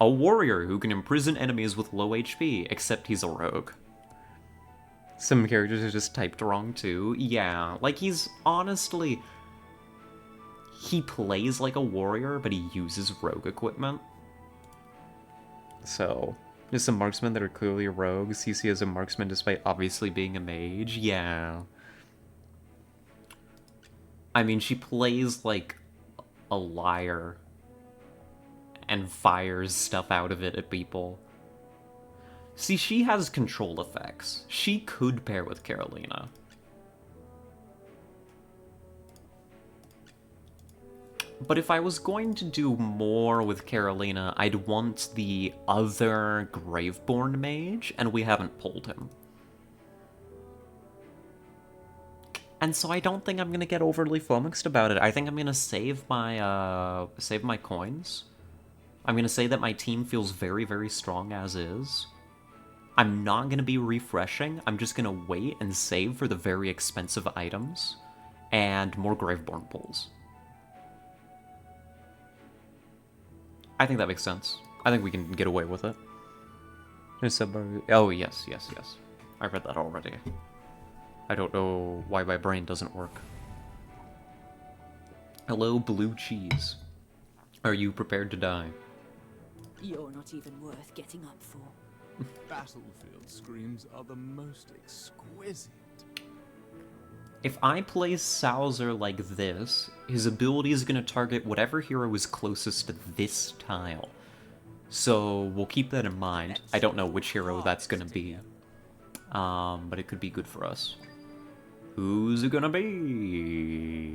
A warrior who can imprison enemies with low HP, except he's a rogue. Some characters are just typed wrong, too. Yeah, like, he's honestly... He plays like a warrior, but he uses rogue equipment. So, there's some marksmen that are clearly rogues. CC as a marksman despite obviously being a mage. Yeah. I mean, she plays like a liar and fires stuff out of it at people. See, she has control effects. She could pair with Carolina. But if I was going to do more with Carolina, I'd want the other Graveborn mage, and we haven't pulled him. And so I don't think I'm gonna get overly flummoxed about it. I think I'm gonna save my coins. I'm gonna say that my team feels very, very strong as is. I'm not gonna be refreshing. I'm just gonna wait and save for the very expensive items and more Graveborn pulls. I think that makes sense. I think we can get away with it. Oh, yes, yes, yes. I read that already. I don't know why my brain doesn't work. Hello, blue cheese. Are you prepared to die? You're not even worth getting up for. Battlefield screams are the most exquisite. If I play Salazar like this, his ability is going to target whatever hero is closest to this tile. So we'll keep that in mind. I don't know which hero that's going to be. But it could be good for us. Who's it gonna be?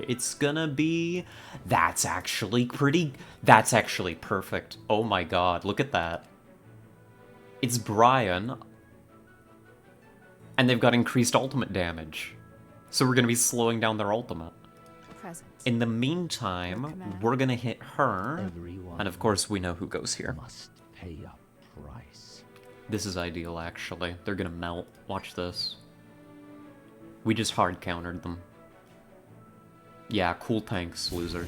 It's gonna be... That's actually perfect. Oh my god, look at that. It's Brian. And they've got increased ultimate damage. So we're gonna be slowing down their ultimate. Presence. In the meantime, we're gonna hit her. Everyone And of course we know who goes here. must pay a price. This is ideal, actually. They're gonna melt. Watch this. We just hard countered them. Yeah, cool tanks, loser.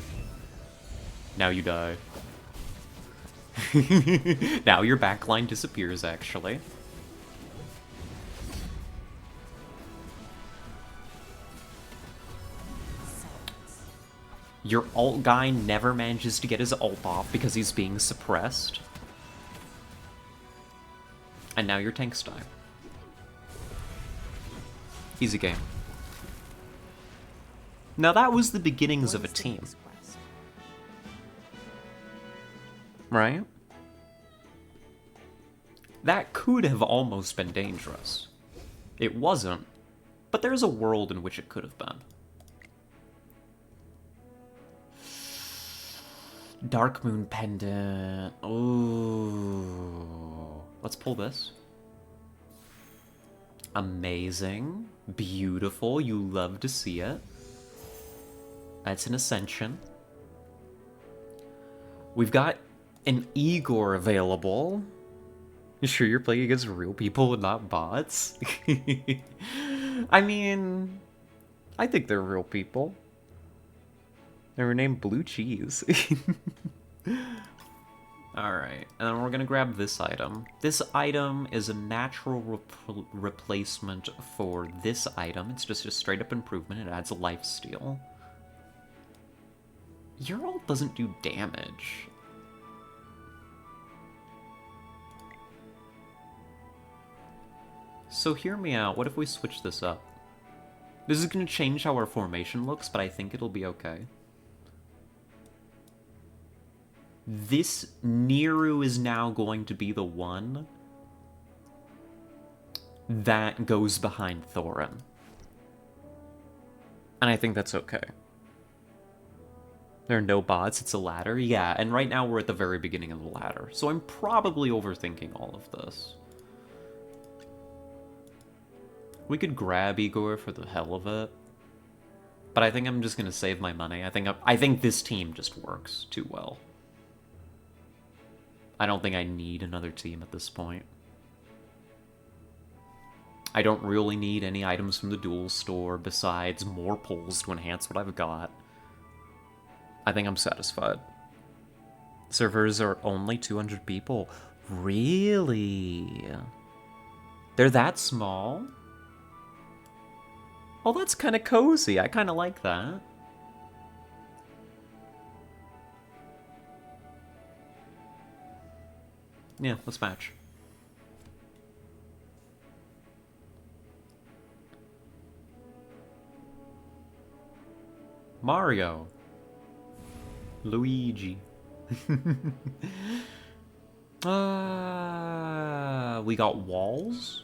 Now you die. Now your backline disappears, actually. Your ult guy never manages to get his ult off because he's being suppressed. And now your tanks die. Easy game. Now that was the beginnings of a team, right? That could have almost been dangerous. It wasn't, but there's a world in which it could have been. Dark Moon Pendant. Ooh. Let's pull this. Amazing. Beautiful. You love to see it. That's an Ascension. We've got an Igor available. You sure you're playing against real people and not bots? I mean, I think they're real people. They were named Blue Cheese. Alright, and then we're gonna grab this item. This item is a natural replacement for this item. It's just a straight up improvement. It adds a lifesteal. Your ult doesn't do damage. So hear me out, what if we switch this up? This is going to change how our formation looks, but I think it'll be okay. This Niru is now going to be the one that goes behind Thorin. And I think that's okay. There are no bots, it's a ladder. Yeah, and right now we're at the very beginning of the ladder. So I'm probably overthinking all of this. We could grab Igor for the hell of it. But I think I'm just gonna save my money. I think this team just works too well. I don't think I need another team at this point. I don't really need any items from the duel store besides more pulls to enhance what I've got. I think I'm satisfied. Servers are only 200 people. Really? They're that small? Oh, that's kind of cozy. I kind of like that. Yeah, let's match. Mario. Luigi. We got walls?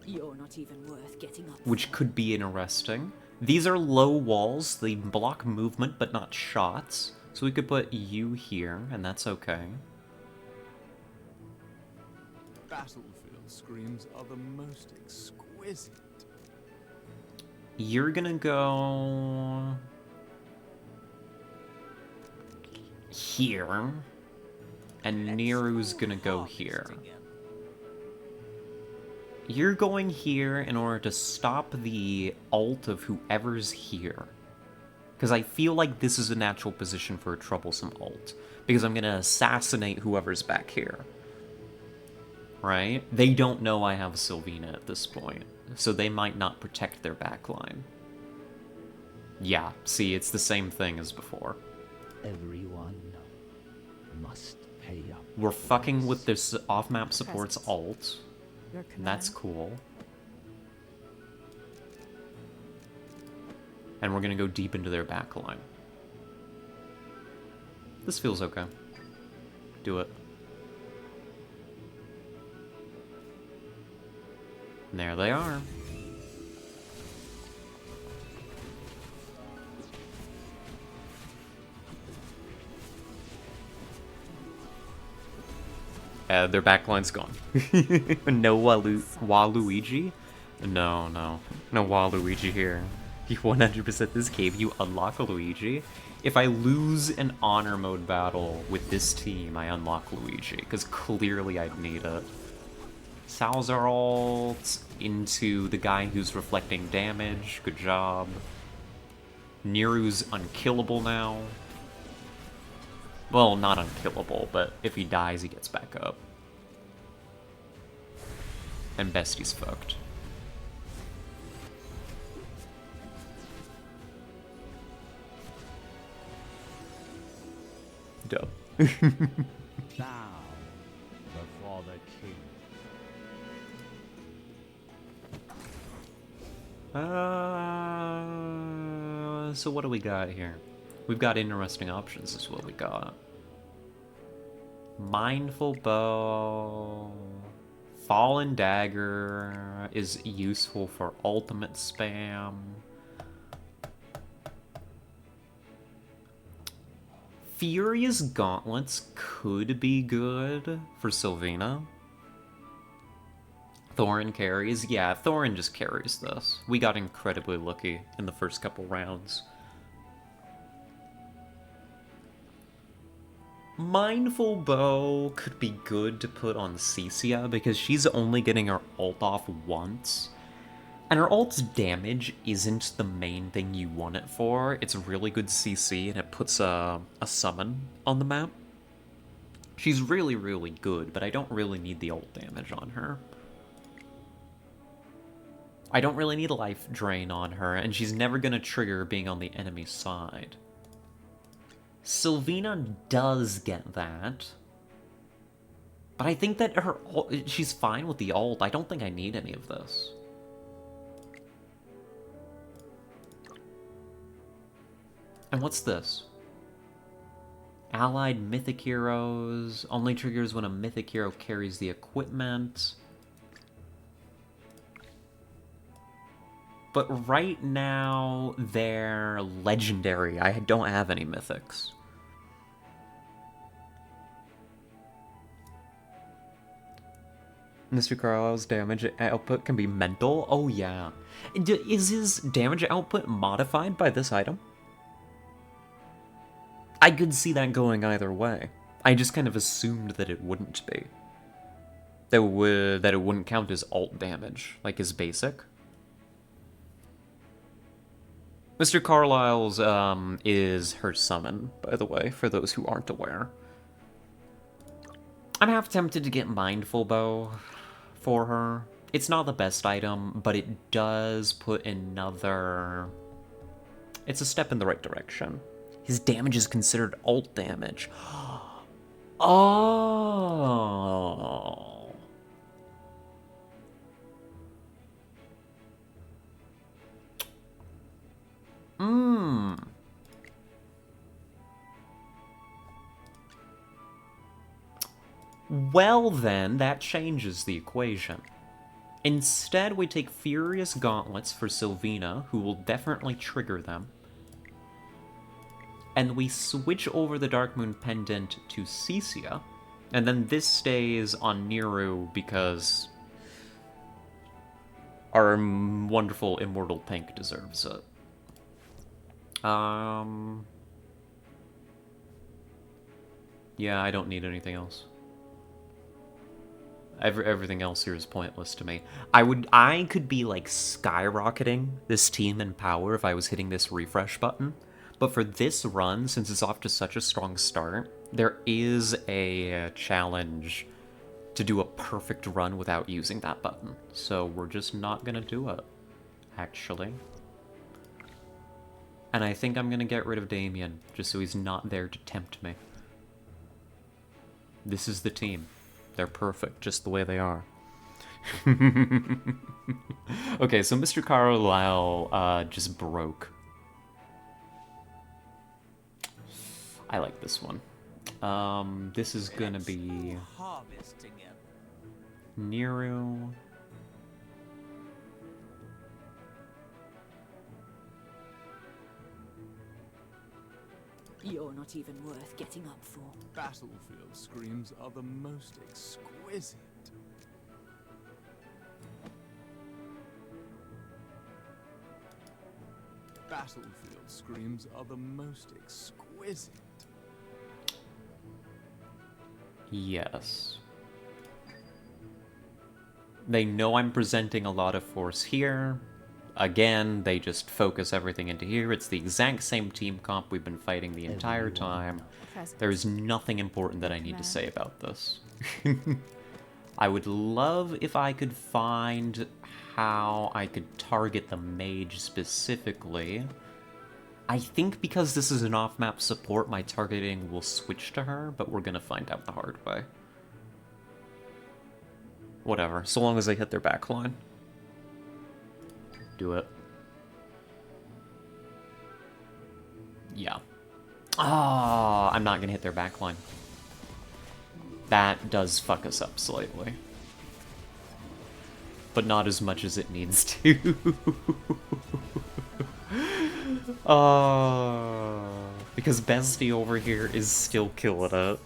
You're not even worth getting up Which for. could be interesting. These are low walls. They block movement, but not shots. So we could put you here, and that's okay. Battlefield screams are the most exquisite. You're gonna go... here. And Neru's gonna go here. You're going here in order to stop the ult of whoever's here. Because I feel like this is a natural position for a troublesome ult. Because I'm going to assassinate whoever's back here. Right? They don't know I have Sylvina at this point. So they might not protect their backline. Yeah, see, it's the same thing as before. Everyone must pay up. We're fucking with this off-map support's Presence. ult. Your And that's command. cool. And we're gonna go deep into their backline. This feels okay. Do it. And there they are. Their backline's gone. No Waluigi? No, no. No Waluigi here. You 100% this cave, you unlock a Luigi. If I lose an honor mode battle with this team, I unlock Luigi, because clearly I'd need it. Salazar ult into the guy who's reflecting damage. Good job. Niru's unkillable now. Well, not unkillable, but if he dies, he gets back up. And Bestie's fucked. Dub. Bow before the king. So what do we got here? We've got interesting options is what we got. Mindful Bow. Fallen Dagger is useful for ultimate spam. Furious Gauntlets could be good for Sylvina. Thorin carries. Yeah, Thorin just carries this. We got incredibly lucky in the first couple rounds. Mindful Bow could be good to put on Cecia because she's only getting her ult off once. And her ult's damage isn't the main thing you want it for. It's really good CC and it puts a summon on the map. She's really, really good, but I don't really need the ult damage on her. I don't really need a life drain on her, and she's never gonna trigger being on the enemy side. Sylvina does get that. But I think that she's fine with the ult. I don't think I need any of this. And what's this? Allied Mythic Heroes. Only triggers when a Mythic Hero carries the equipment. But right now, they're legendary. I don't have any mythics. Mr. Carlisle's damage output can be mental? Oh, yeah. Is his damage output modified by this item? I could see that going either way. I just kind of assumed that it wouldn't be. That it wouldn't count as alt damage, like his basic. Mr. Carlisle's is her summon, by the way, for those who aren't aware. I'm half tempted to get Mindful Bow for her. It's not the best item, but it does put another... It's a step in the right direction. His damage is considered ult damage. Oh. Well then, that changes the equation. Instead, we take Furious Gauntlets for Sylvina, who will definitely trigger them. And we switch over the Dark Moon Pendant to Cecia. And then this stays on Niru because our wonderful Immortal Pink deserves it. Yeah, I don't need anything else. Everything else here is pointless to me. I could be like skyrocketing this team in power if I was hitting this refresh button. But for this run, since it's off to such a strong start, there is a challenge to do a perfect run without using that button. So we're just not gonna do it, actually. And I think I'm gonna get rid of Damien, just so he's not there to tempt me. This is the team. They're perfect, just the way they are. Okay, so Mr. Carlisle just broke. I like this one. This is gonna be Niru. You're not even worth getting up for. Battlefield screams are the most exquisite. Battlefield screams are the most exquisite. Yes. They know I'm presenting a lot of force here. Again, they just focus everything into here. It's the exact same team comp we've been fighting the entire time. There's nothing important that I need to say about this. I would love if I could find how I could target the mage specifically. I think because this is an off-map support, my targeting will switch to her, but we're gonna find out the hard way. Whatever, so long as I hit their backline. Do it. Yeah. Ah, I'm not gonna hit their backline. That does fuck us up slightly. But not as much as it needs to. Because Bestie over here is still killing it.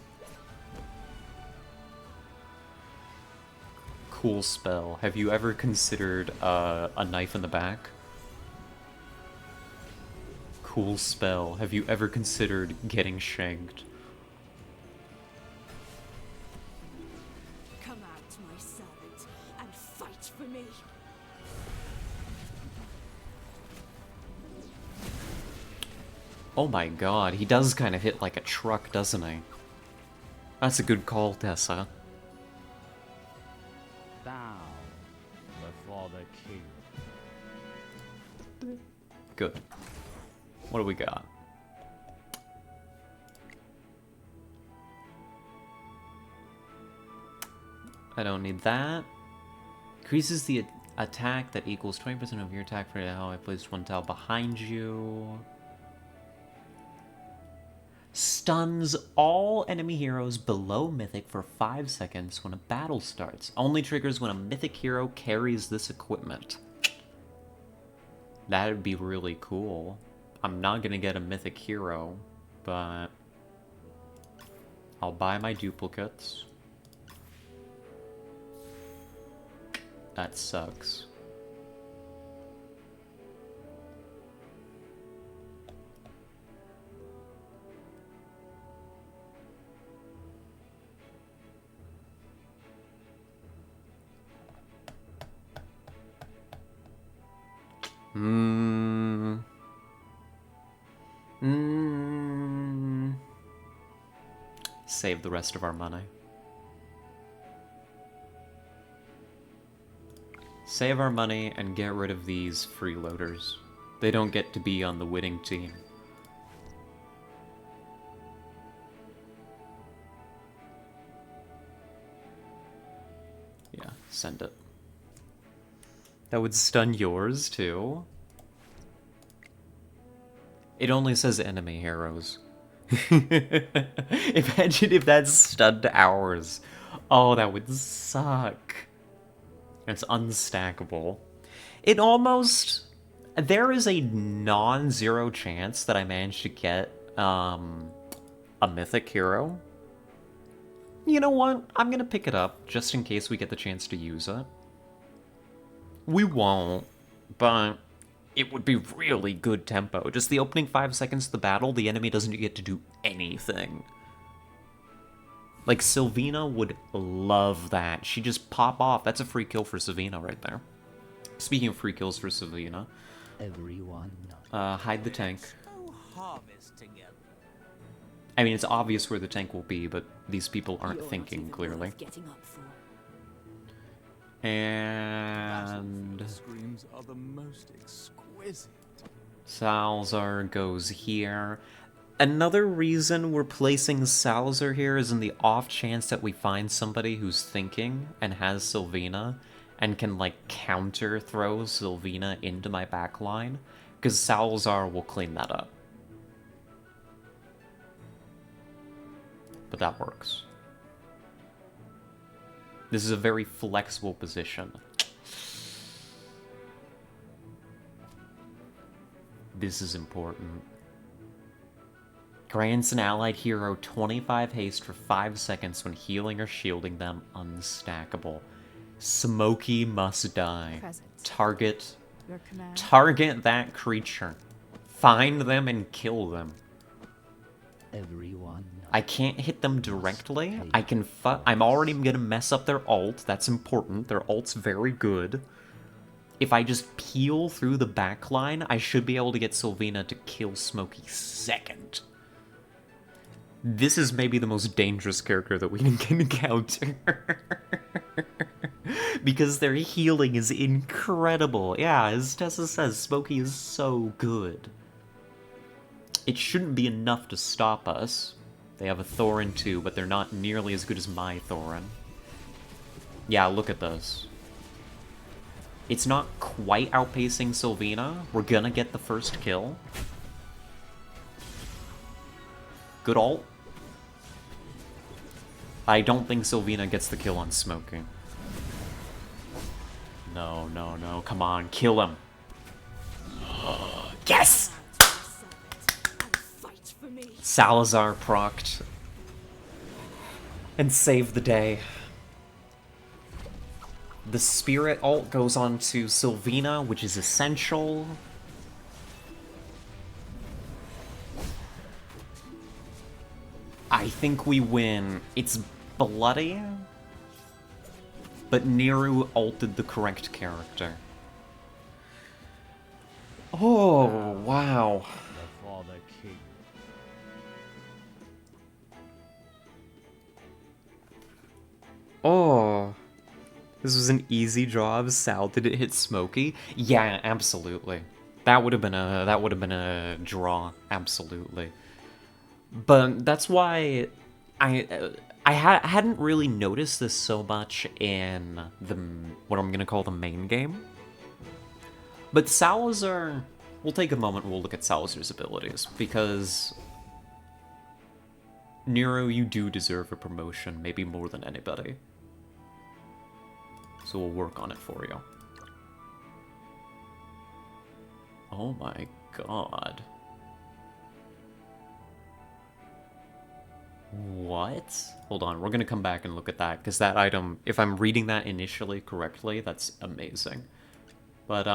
Cool spell. Have you ever considered a knife in the back? Cool spell. Have you ever considered getting shanked? Come out, my servant, and fight for me. Oh my god, he does kind of hit like a truck, doesn't he? That's a good call, Tessa. Bow before the king. Good. What do we got? I don't need that. Increases the attack that equals 20% of your attack for how I placed one tile behind you. Stuns all enemy heroes below Mythic for 5 seconds when a battle starts. Only triggers when a Mythic hero carries this equipment. That would be really cool. I'm not gonna get a Mythic hero, but I'll buy my duplicates. That sucks. Save the rest of our money. Save our money and get rid of these freeloaders. They don't get to be on the winning team. Yeah, send it. That would stun yours, too. It only says enemy heroes. Imagine if that stunned ours. Oh, that would suck. It's unstackable. It almost... There is a non-zero chance that I managed to get a mythic hero. You know what? I'm gonna pick it up, just in case we get the chance to use it. We won't, but it would be really good tempo. Just the opening 5 seconds of the battle, the enemy doesn't get to do anything. Like, Sylvina would love that. She'd just pop off. That's a free kill for Sylvina right there. Speaking of free kills for Sylvina. Everyone. Hide the tank. Go harvest together. I mean, it's obvious where the tank will be, but these people aren't You're not thinking even clearly. worth getting up for. And... Screams are the most exquisite. Salazar goes here. Another reason we're placing Salazar here is in the off chance that we find somebody who's thinking and has Sylvina and can, like, counter throw Sylvina into my backline, because Salazar will clean that up. But that works. This is a very flexible position. This is important. Grants an allied hero 25 haste for 5 seconds when healing or shielding them unstackable. Smokey must die. Present. Target Your command. Target that creature. Find them and kill them. Everyone. I can't hit them directly. I can I'm already gonna mess up their ult. That's important. Their ult's very good. If I just peel through the backline, I should be able to get Sylvina to kill Smokey second. This is maybe the most dangerous character that we can encounter. Because their healing is incredible. Yeah, as Tessa says, Smokey is so good. It shouldn't be enough to stop us. They have a Thorin too, but they're not nearly as good as my Thorin. Yeah, look at this. It's not quite outpacing Sylvina. We're gonna get the first kill. Good ult. I don't think Sylvina gets the kill on Smokey. No, no, no. Come on, kill him. Yes! And fight for me. Salazar procced. And saved the day. The Spirit ult goes on to Sylvina, which is essential. I think we win. It's bloody, but Niru ulted the correct character. Oh, wow. Before the king. Oh. This was an easy draw of Sal. Did it hit Smokey? Yeah, absolutely. That would have been a draw, absolutely. But that's why I hadn't really noticed this so much in the what I'm gonna call the main game. But Salazar, we'll take a moment and we'll look at Salazar's abilities, because Nero, you do deserve a promotion, maybe more than anybody. So we'll work on it for you. Oh my god. What? Hold on, we're gonna come back and look at that, because that item, if I'm reading that initially correctly, that's amazing. But,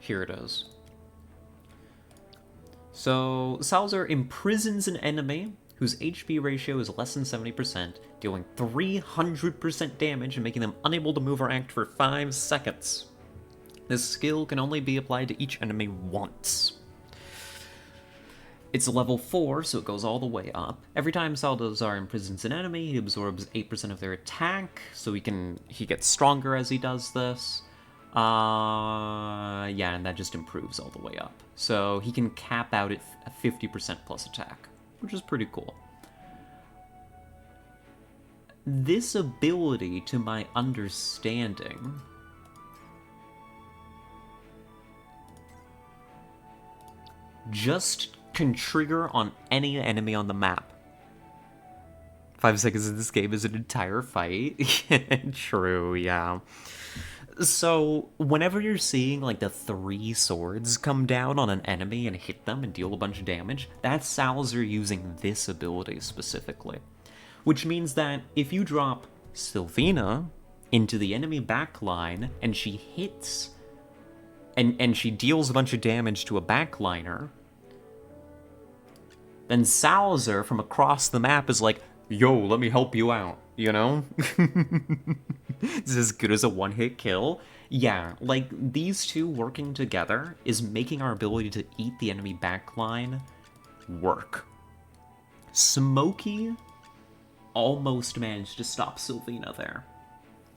here it is. So, Salazar imprisons an enemy whose HP ratio is less than 70%, dealing 300% damage and making them unable to move or act for 5 seconds. This skill can only be applied to each enemy once. It's level 4, so it goes all the way up. Every time Salazar imprisons an enemy, he absorbs 8% of their attack, so he gets stronger as he does this. Yeah, and that just improves all the way up. So he can cap out at 50% plus attack, which is pretty cool. This ability, to my understanding, just can trigger on any enemy on the map. 5 seconds in this game is an entire fight. True, yeah. So, whenever you're seeing, like, the 3 swords come down on an enemy and hit them and deal a bunch of damage, that's Salazar using this ability specifically. Which means that if you drop Sylvina into the enemy backline and she hits and she deals a bunch of damage to a backliner, then Salazar from across the map is like, yo, let me help you out, you know? It's as good as a one-hit kill. Yeah, like, these two working together is making our ability to eat the enemy backline work. Smokey almost managed to stop Sylvina there.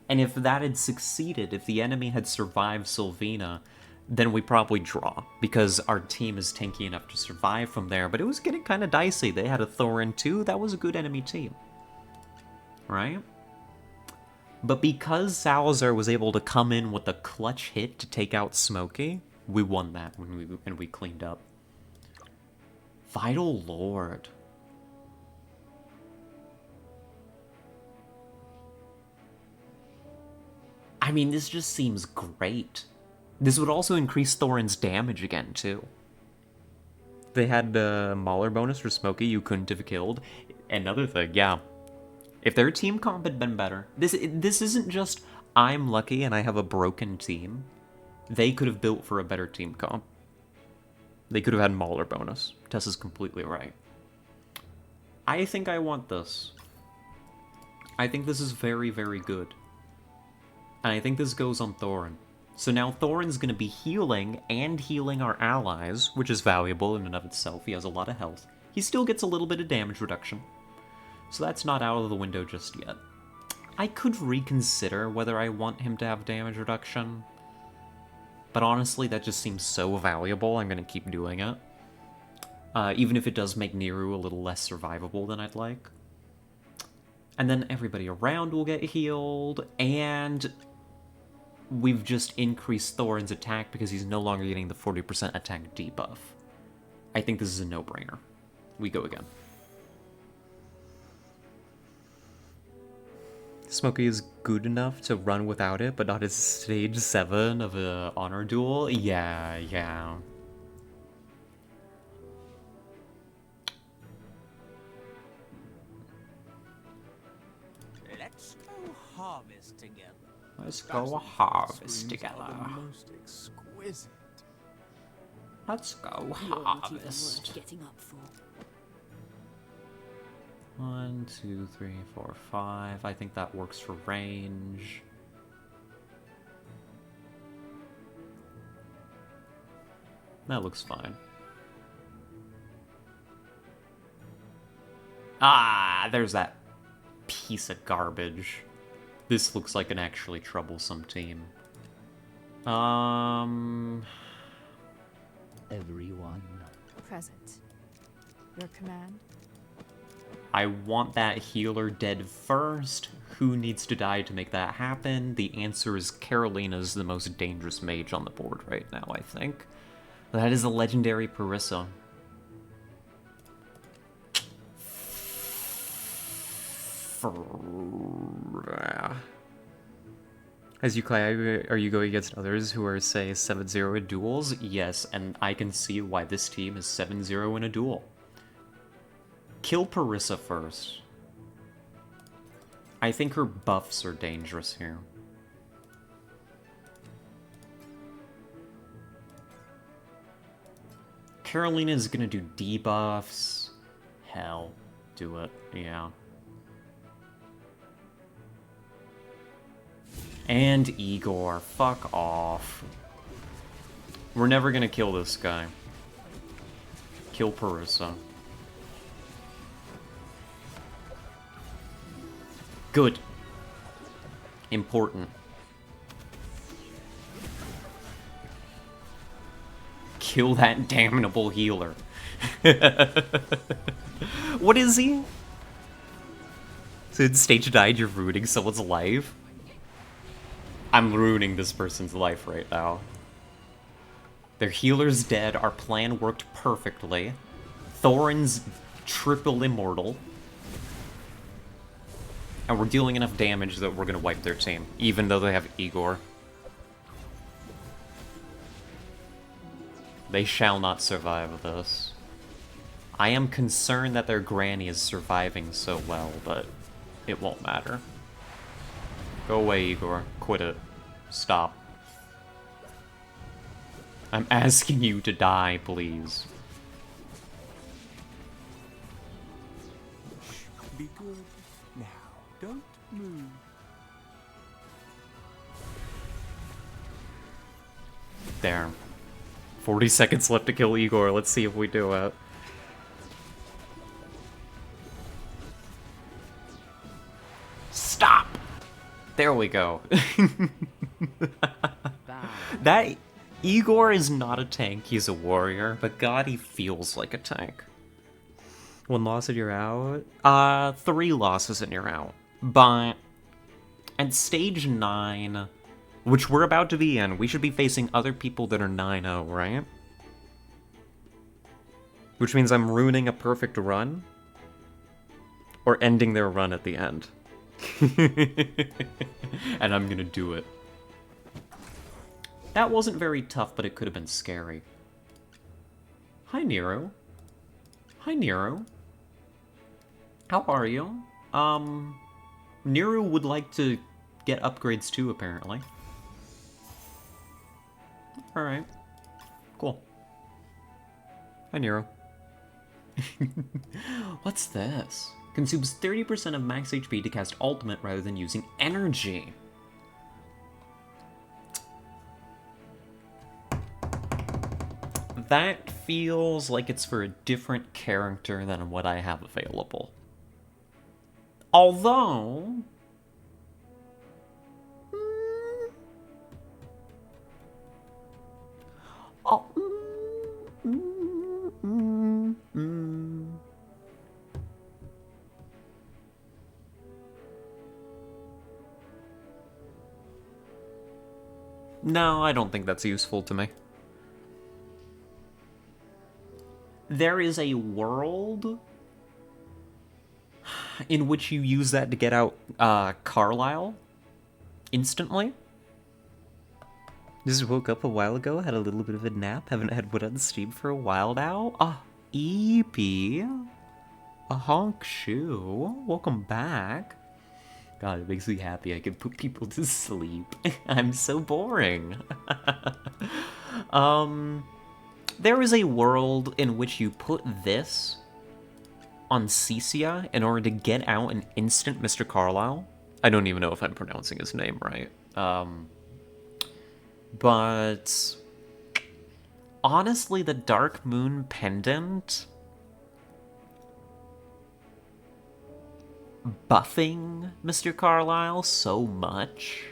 And if that had succeeded, if the enemy had survived Sylvina, then we probably draw, because our team is tanky enough to survive from there, but it was getting kind of dicey. They had a Thorin too, that was a good enemy team. Right? But because Salazar was able to come in with a clutch hit to take out Smokey, we won that when we cleaned up. Vital Lord. I mean, this just seems great. This would also increase Thorin's damage again, too. They had the Mauler bonus for Smokey you couldn't have killed. Another thing, yeah. If their team comp had been better, this isn't just I'm lucky and I have a broken team. They could have built for a better team comp. They could have had Mauler bonus. Tess is completely right. I think I want this. I think this is very, very good. And I think this goes on Thorin. So now Thorin's going to be healing and healing our allies, which is valuable in and of itself. He has a lot of health. He still gets a little bit of damage reduction. So that's not out of the window just yet. I could reconsider whether I want him to have damage reduction. But honestly, that just seems so valuable, I'm going to keep doing it. Even if it does make Niru a little less survivable than I'd like. And then everybody around will get healed, and we've just increased Thorin's attack because he's no longer getting the 40% attack debuff. I think this is a no-brainer. We go again. Smokey is good enough to run without it, but not as stage 7 of a honor duel? Yeah, yeah. Let's go harvest together. Let's go harvest together. The most exquisite. Let's go You're not even harvest. worth getting up for. 1, 2, 3, 4, 5. I think that works for range. That looks fine. Ah, there's that piece of garbage. This looks like an actually troublesome team. Everyone. Present. Your command? I want that healer dead first. Who needs to die to make that happen? The answer is Carolina's the most dangerous mage on the board right now, I think. That is a legendary Parissa. As you play, are you going against others who are, say, 7-0 in duels? Yes, and I can see why this team is 7-0 in a duel. Kill Parissa first. I think her buffs are dangerous here. Carolina is gonna do debuffs. Hell, do it, yeah. And Igor, fuck off. We're never gonna kill this guy. Kill Parissa. Good. Important. Kill that damnable healer. What is he? So in stage 9 you're ruining someone's life? I'm ruining this person's life right now. Their healer's dead, our plan worked perfectly. Thorin's triple immortal. And we're dealing enough damage that we're gonna wipe their team, even though they have Igor. They shall not survive this. I am concerned that their granny is surviving so well, but it won't matter. Go away, Igor. Quit it. Stop. I'm asking you to die, please. Be good. Now, don't move. There. 40 seconds left to kill Igor. Let's see if we do it. Stop! There we go. That Igor is not a tank, he's a warrior, but god, he feels like a tank. 1 loss and you're out? 3 losses and you're out. But at stage 9, which we're about to be in, we should be facing other people that are 9-0, right? Which means I'm ruining a perfect run? Or ending their run at the end. And I'm gonna do it. That wasn't very tough, but it could have been scary. Hi, Nero. Hi, Nero. How are you? Nero would like to get upgrades too, apparently. Alright. Cool. Hi, Nero. What's this? Consumes 30% of max HP to cast ultimate rather than using energy. That feels like it's for a different character than what I have available. Although... Oh, No, I don't think that's useful to me. There is a world in which you use that to get out Carlisle instantly. Just woke up a while ago, had a little bit of a nap, haven't had wood on Steam for a while now. Ah, EP. A honk shoe. Welcome back. God, it makes me happy I can put people to sleep. I'm so boring. There is a world in which you put this on Cecia in order to get out an instant Mr. Carlisle. I don't even know if I'm pronouncing his name right. But honestly, the Dark Moon Pendant buffing Mr. Carlisle so much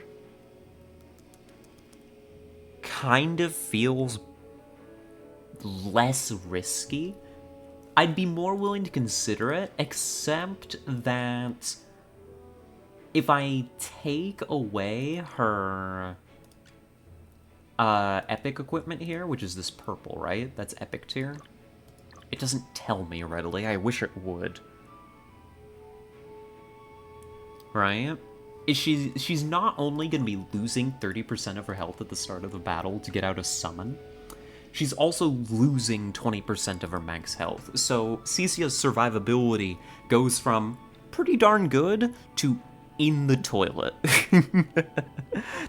kind of feels less risky. I'd be more willing to consider it, except that if I take away her epic equipment here, which is this purple, right? That's epic tier. It doesn't tell me readily. I wish it would. Right? She's not only going to be losing 30% of her health at the start of the battle to get out a summon, she's also losing 20% of her max health. So Cecia's survivability goes from pretty darn good to in the toilet.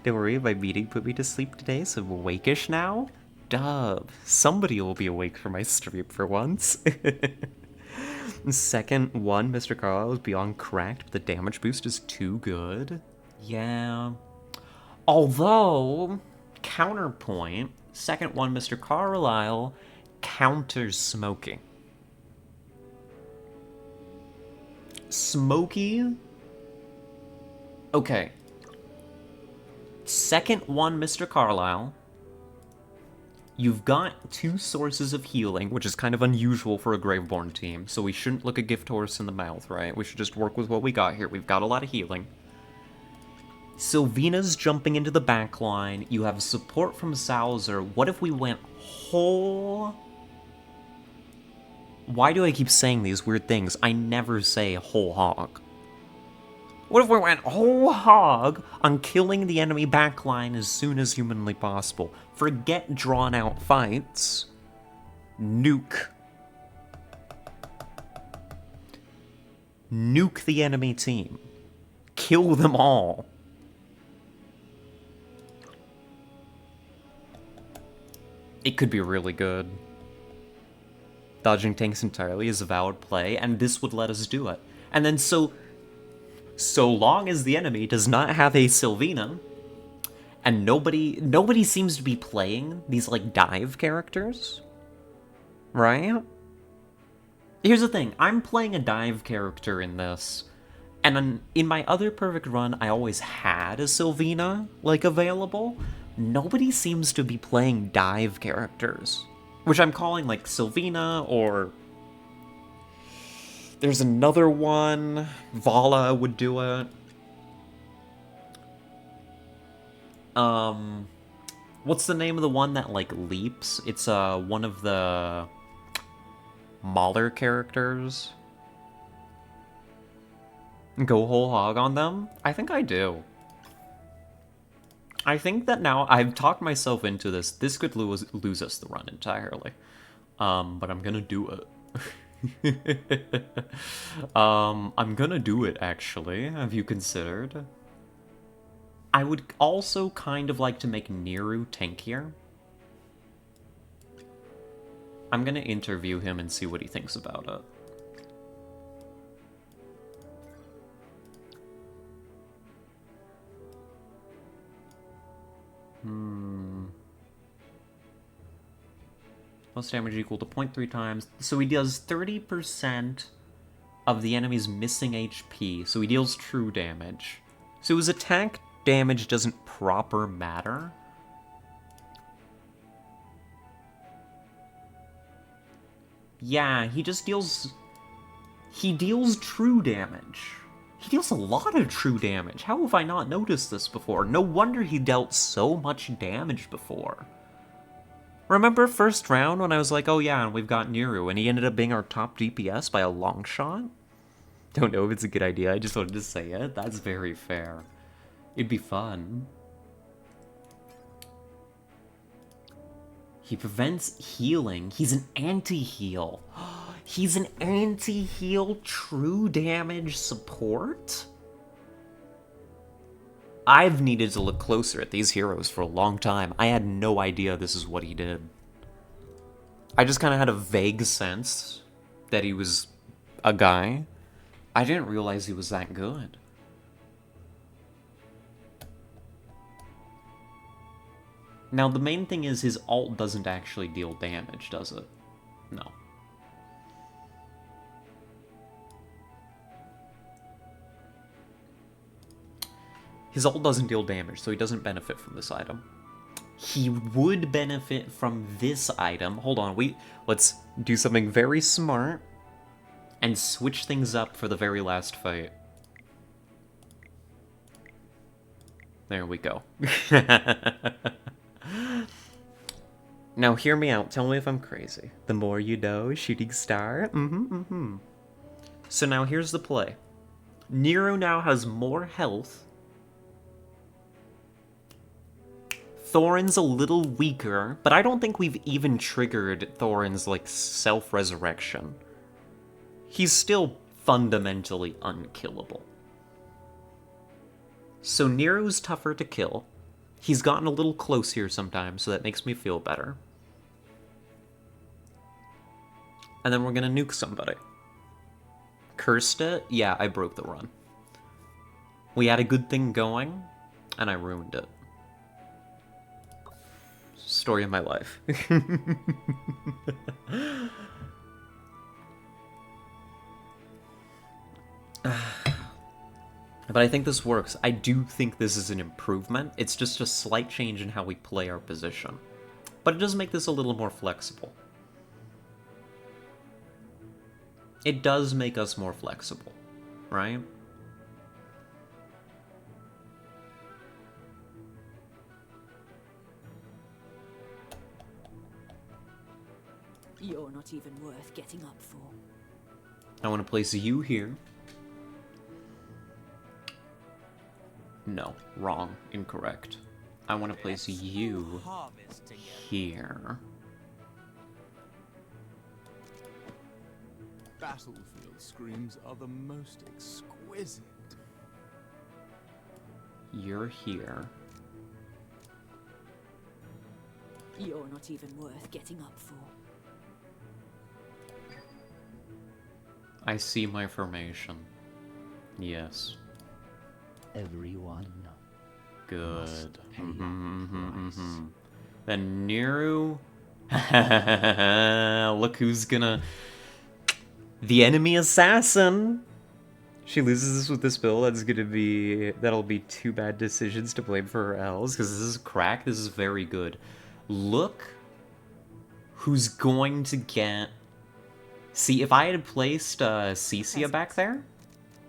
Don't worry, my meeting put me to sleep today, so I'm awake-ish now. Dub. Somebody will be awake for my stream for once. Second one, Mr. Carlisle is beyond cracked, but the damage boost is too good. Yeah. Although, counterpoint, second one, Mr. Carlisle counters smoking. Smoky? Okay. Second one, Mr. Carlisle. You've got 2 sources of healing, which is kind of unusual for a Graveborn team, so we shouldn't look a gift horse in the mouth, right? We should just work with what we got here. We've got a lot of healing. Sylvena's jumping into the backline. You have support from Salzer. What if we went whole... Why do I keep saying these weird things? I never say whole hog. What if we went whole hog on killing the enemy backline as soon as humanly possible? Forget drawn-out fights. Nuke. Nuke the enemy team. Kill them all. It could be really good. Dodging tanks entirely is a valid play, and this would let us do it. And then so long as the enemy does not have a Sylvena, and nobody seems to be playing these, like, dive characters, right? Here's the thing, I'm playing a dive character in this, and in my other Perfect run, I always had a Sylvena, like, available. Nobody seems to be playing dive characters, which I'm calling, like, Sylvena, or... There's another one. Vala would do it. What's the name of the one that, like, leaps? It's, one of the... Mauler characters. Go whole hog on them? I think I do. I think that now I've talked myself into this. This could lose us the run entirely. But I'm gonna do it. I'm gonna do it, actually. Have you considered? I would also kind of like to make Niru tankier. I'm gonna interview him and see what he thinks about it. Most damage equal to 0.3 times. So he does 30% of the enemy's missing HP. So he deals true damage. So his attack damage doesn't proper matter. Yeah, he just deals... He deals true damage. He deals a lot of true damage. How have I not noticed this before? No wonder he dealt so much damage before. Remember first round when I was like, oh yeah, and we've got Niru, and he ended up being our top DPS by a long shot? Don't know if it's a good idea, I just wanted to say it. That's very fair. It'd be fun. He prevents healing. He's an anti-heal. He's an anti-heal true damage support? I've needed to look closer at these heroes for a long time. I had no idea this is what he did. I just kind of had a vague sense that he was a guy. I didn't realize he was that good. Now, the main thing is his ult doesn't actually deal damage, does it? No. His ult doesn't deal damage, so he doesn't benefit from this item. He would benefit from this item. Hold on, let's do something very smart and switch things up for the very last fight. There we go. Now hear me out, tell me if I'm crazy. The more you know, shooting star. So now here's the play. Nero now has more health. Thorin's a little weaker, but I don't think we've even triggered Thorin's, like, self-resurrection. He's still fundamentally unkillable. So Nero's tougher to kill. He's gotten a little close here sometimes, so that makes me feel better. And then we're gonna nuke somebody. Cursed it? Yeah, I broke the run. We had a good thing going, and I ruined it. Story of my life. But I think this works. I do think this is an improvement. It's just a slight change in how we play our position. But it does make this a little more flexible. It does make us more flexible, right? You're not even worth getting up for. I want to place you here. No, wrong, incorrect. I want to place you here. Battlefield screams are the most exquisite. You're here. You're not even worth getting up for. I see my formation. Yes. Everyone. Good. Pay price. Then Niru. Look who's gonna. The enemy assassin. She loses this with this build. That'll be two bad decisions to blame for her L's, because this is crack. This is very good. Look who's going to get. See, if I had placed Cecia back there.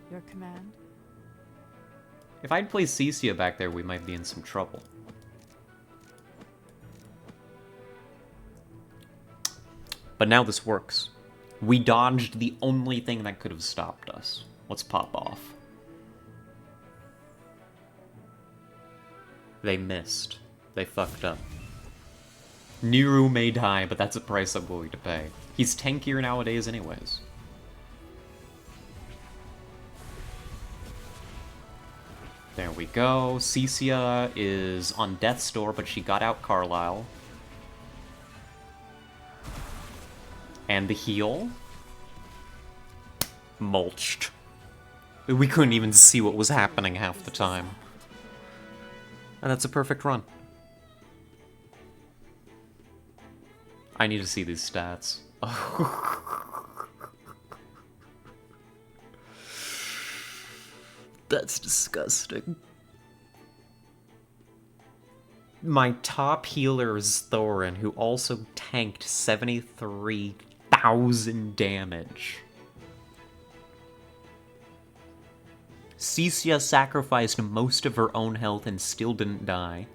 Your command. If I'd placed Cecia back there, we might be in some trouble. But now this works. We dodged the only thing that could have stopped us. Let's pop off. They missed. They fucked up. Niru may die, but that's a price I'm willing to pay. He's tankier nowadays anyways. There we go. Cecia is on death's door, but she got out Carlisle. And the heal. Mulched. We couldn't even see what was happening half the time. And that's a perfect run. I need to see these stats. That's disgusting. My top healer is Thorin, who also tanked 73,000 damage. Cecia sacrificed most of her own health and still didn't die.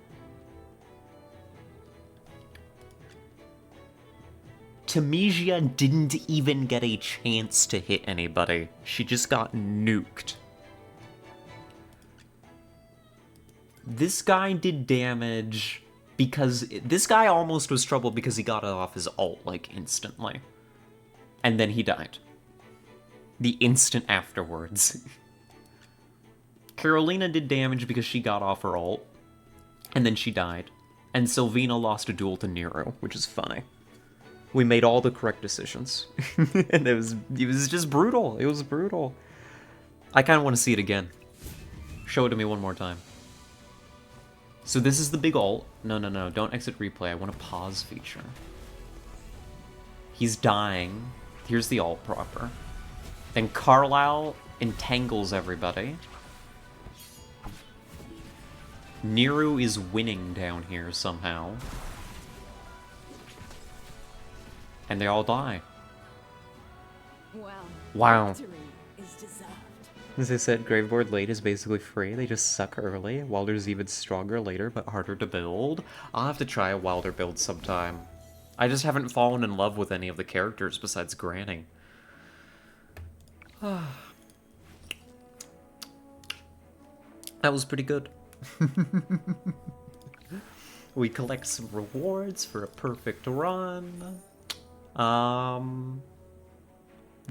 Temisia didn't even get a chance to hit anybody. She just got nuked. This guy did damage because... This guy almost was trouble because he got it off his ult, like, instantly. And then he died. The instant afterwards. Carolina did damage because she got off her ult. And then she died. And Sylvina lost a duel to Nero, which is funny. We made all the correct decisions. And it was just brutal. It was brutal. I kind of want to see it again. Show it to me one more time. So this is the big ult. No, no, no. Don't exit replay. I want a pause feature. He's dying. Here's the ult proper. Then Carlisle entangles everybody. Nero is winning down here somehow. And they all die. Well, Wow. victory is deserved. As I said, Graveboard late is basically free. They just suck early. Wilder's even stronger later, but harder to build. I'll have to try a Wilder build sometime. I just haven't fallen in love with any of the characters besides Granny. That was pretty good. We collect some rewards for a perfect run.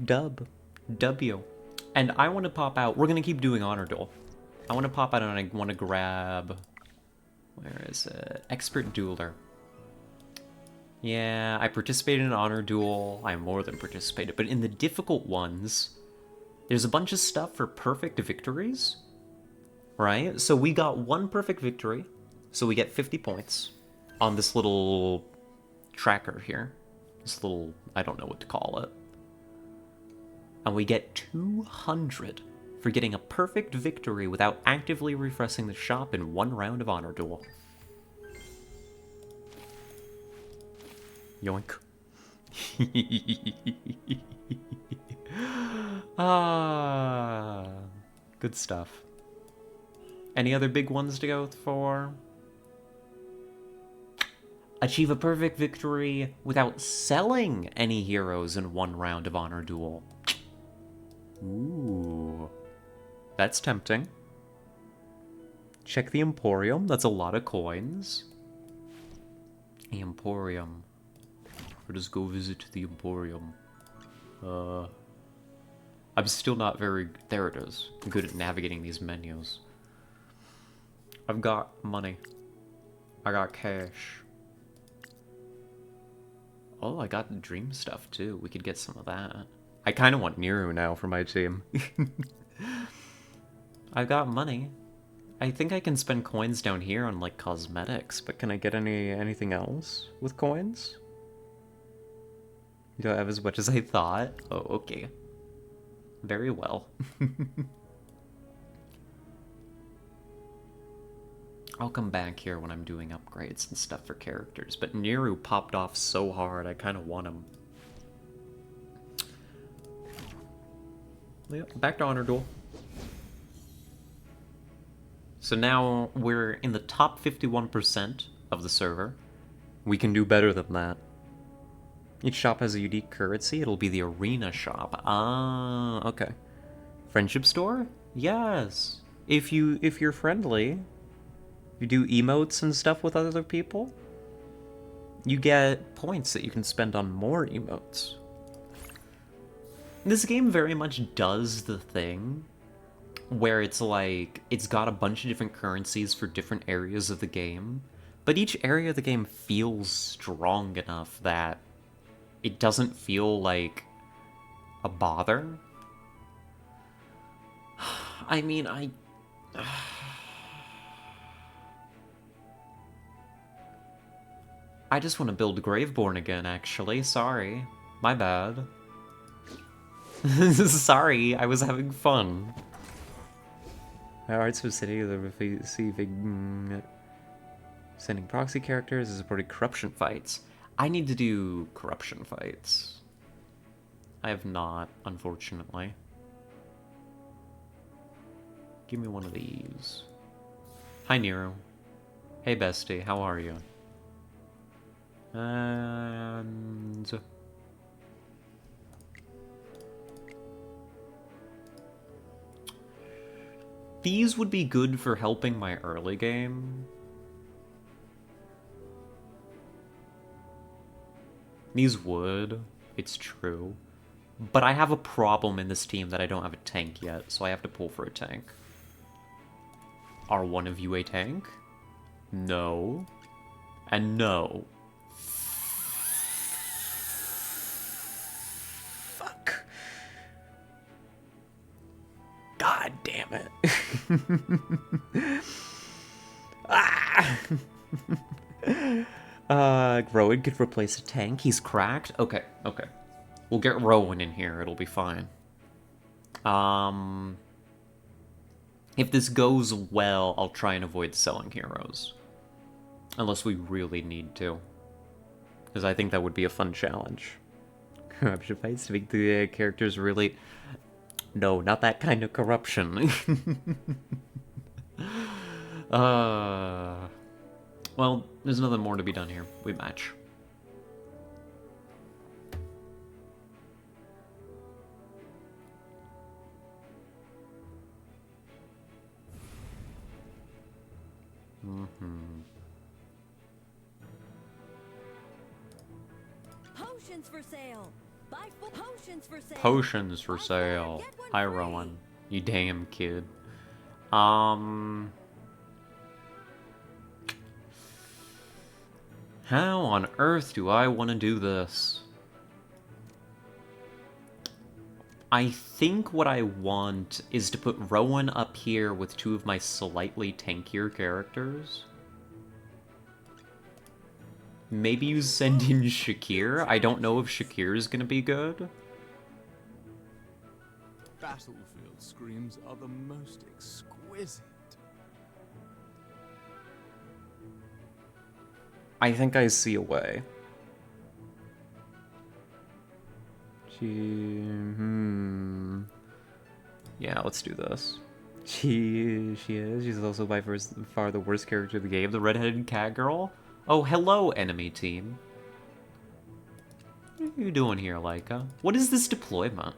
W. And I want to pop out. We're going to keep doing Honor Duel. I want to pop out and I want to grab... Where is it? Expert Dueler. Yeah, I participated in Honor Duel. I more than participated. But in the difficult ones, there's a bunch of stuff for perfect victories. Right? So we got one perfect victory. So we get 50 points on this little tracker here. This little, I don't know what to call it. And we get 200 for getting a perfect victory without actively refreshing the shop in one round of Honor Duel. Yoink. Ah, good stuff. Any other big ones to go for? Achieve a perfect victory without selling any heroes in one round of Honor Duel. Ooh. That's tempting. Check the Emporium. That's a lot of coins. The Emporium. Let us go visit the Emporium. I'm still not very... There it is. I'm good at navigating these menus. I've got money. I got cash. Oh, I got dream stuff too. We could get some of that. I kind of want Nero now for my team. I've got money. I think I can spend coins down here on like cosmetics, but can I get anything else with coins? You don't have as much as I thought? Oh, okay. Very well. I'll come back here when I'm doing upgrades and stuff for characters, but Nero popped off so hard, I kind of want him. Yeah, back to Honor Duel. So now we're in the top 51% of the server. We can do better than that. Each shop has a unique currency. It'll be the arena shop. Ah, okay. Friendship store? Yes. If you're friendly, you do emotes and stuff with other people, you get points that you can spend on more emotes. This game very much does the thing where it's like, it's got a bunch of different currencies for different areas of the game, but each area of the game feels strong enough that it doesn't feel like a bother. I mean, I just want to build Graveborn again, actually. Sorry. My bad. Sorry, I was having fun. My arts of city, the receiving... Sending proxy characters, supporting corruption fights. I need to do corruption fights. I have not, unfortunately. Give me one of these. Hi, Nero. Hey, bestie. How are you? And... these would be good for helping my early game. These would. It's true. But I have a problem in this team that I don't have a tank yet, so I have to pull for a tank. Are one of you a tank? No. And no. Fuck. God damn it. Ah! Rowan could replace a tank. He's cracked? Okay, okay. We'll get Rowan in here. It'll be fine. If this goes well, I'll try and avoid selling heroes. Unless we really need to. Because I think that would be a fun challenge. Corruption fights to make the characters really... No, not that kind of corruption. Well, there's nothing more to be done here. We match. Potions for sale. Buy full potions for sale. Potions for Buy four, sale. get one Hi, free. Rowan. You damn kid. How on earth do I want to do this? I think what I want is to put Rowan up here with two of my slightly tankier characters. Maybe you send in Shakir? I don't know if Shakir is gonna be good. Battlefield screams are the most exquisite. I think I see a way. Yeah, let's do this. She is. She's also by far the worst character of the game. The redheaded cat girl? Oh, hello, enemy team. What are you doing here, Laika? What is this deployment?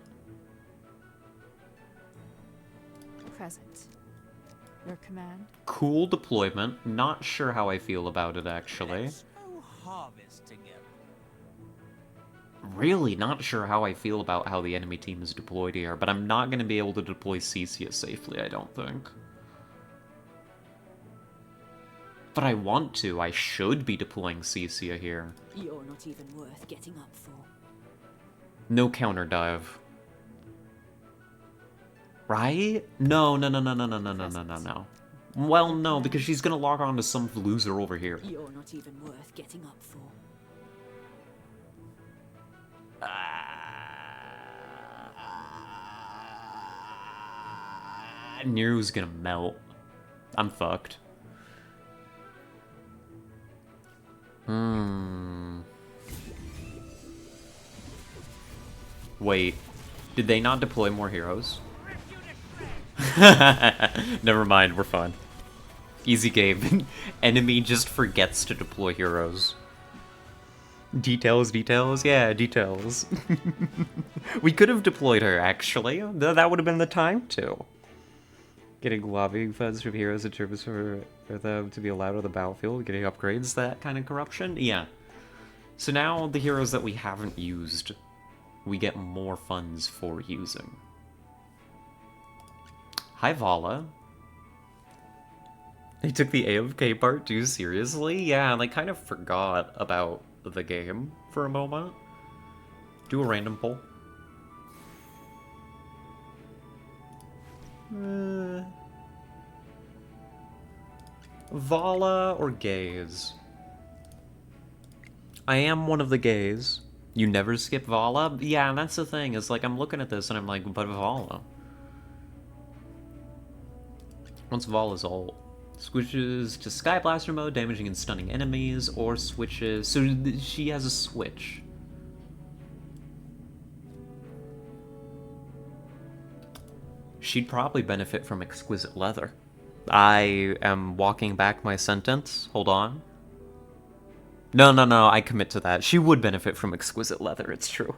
Present. Your command? Cool deployment. Not sure how I feel about it, actually. Let's go harvest together. Really not sure how I feel about how the enemy team is deployed here, but I'm not going to be able to deploy Cecia safely, I don't think. But I want to. I should be deploying Cecia here. You're not even worth getting up for. No counter dive. Right? No. Well, no, because she's gonna log on to some loser over here. You're not even worth getting up for. Nero's gonna melt. I'm fucked. Wait. Did they not deploy more heroes? Never mind, we're fine. Easy game. Enemy just forgets to deploy heroes. Details, yeah, details. We could have deployed her, actually. That would have been the time to. Getting lobbying funds from heroes in terms for them to be allowed on the battlefield, getting upgrades, that kind of corruption? Yeah. So now the heroes that we haven't used, we get more funds for using. Hi, Vala. They took the AFK part too seriously? Yeah, and I kind of forgot about the game for a moment. Do a random poll. Vala or gays? I am one of the gays. You never skip Vala? Yeah, that's the thing. Is like I'm looking at this and I'm like, but Vala. Once Vala's ult, switches to Sky Blaster mode, damaging and stunning enemies, or switches. So she has a switch. She'd probably benefit from exquisite leather. I am walking back my sentence. Hold on. No, no, no, I commit to that. She would benefit from exquisite leather, it's true.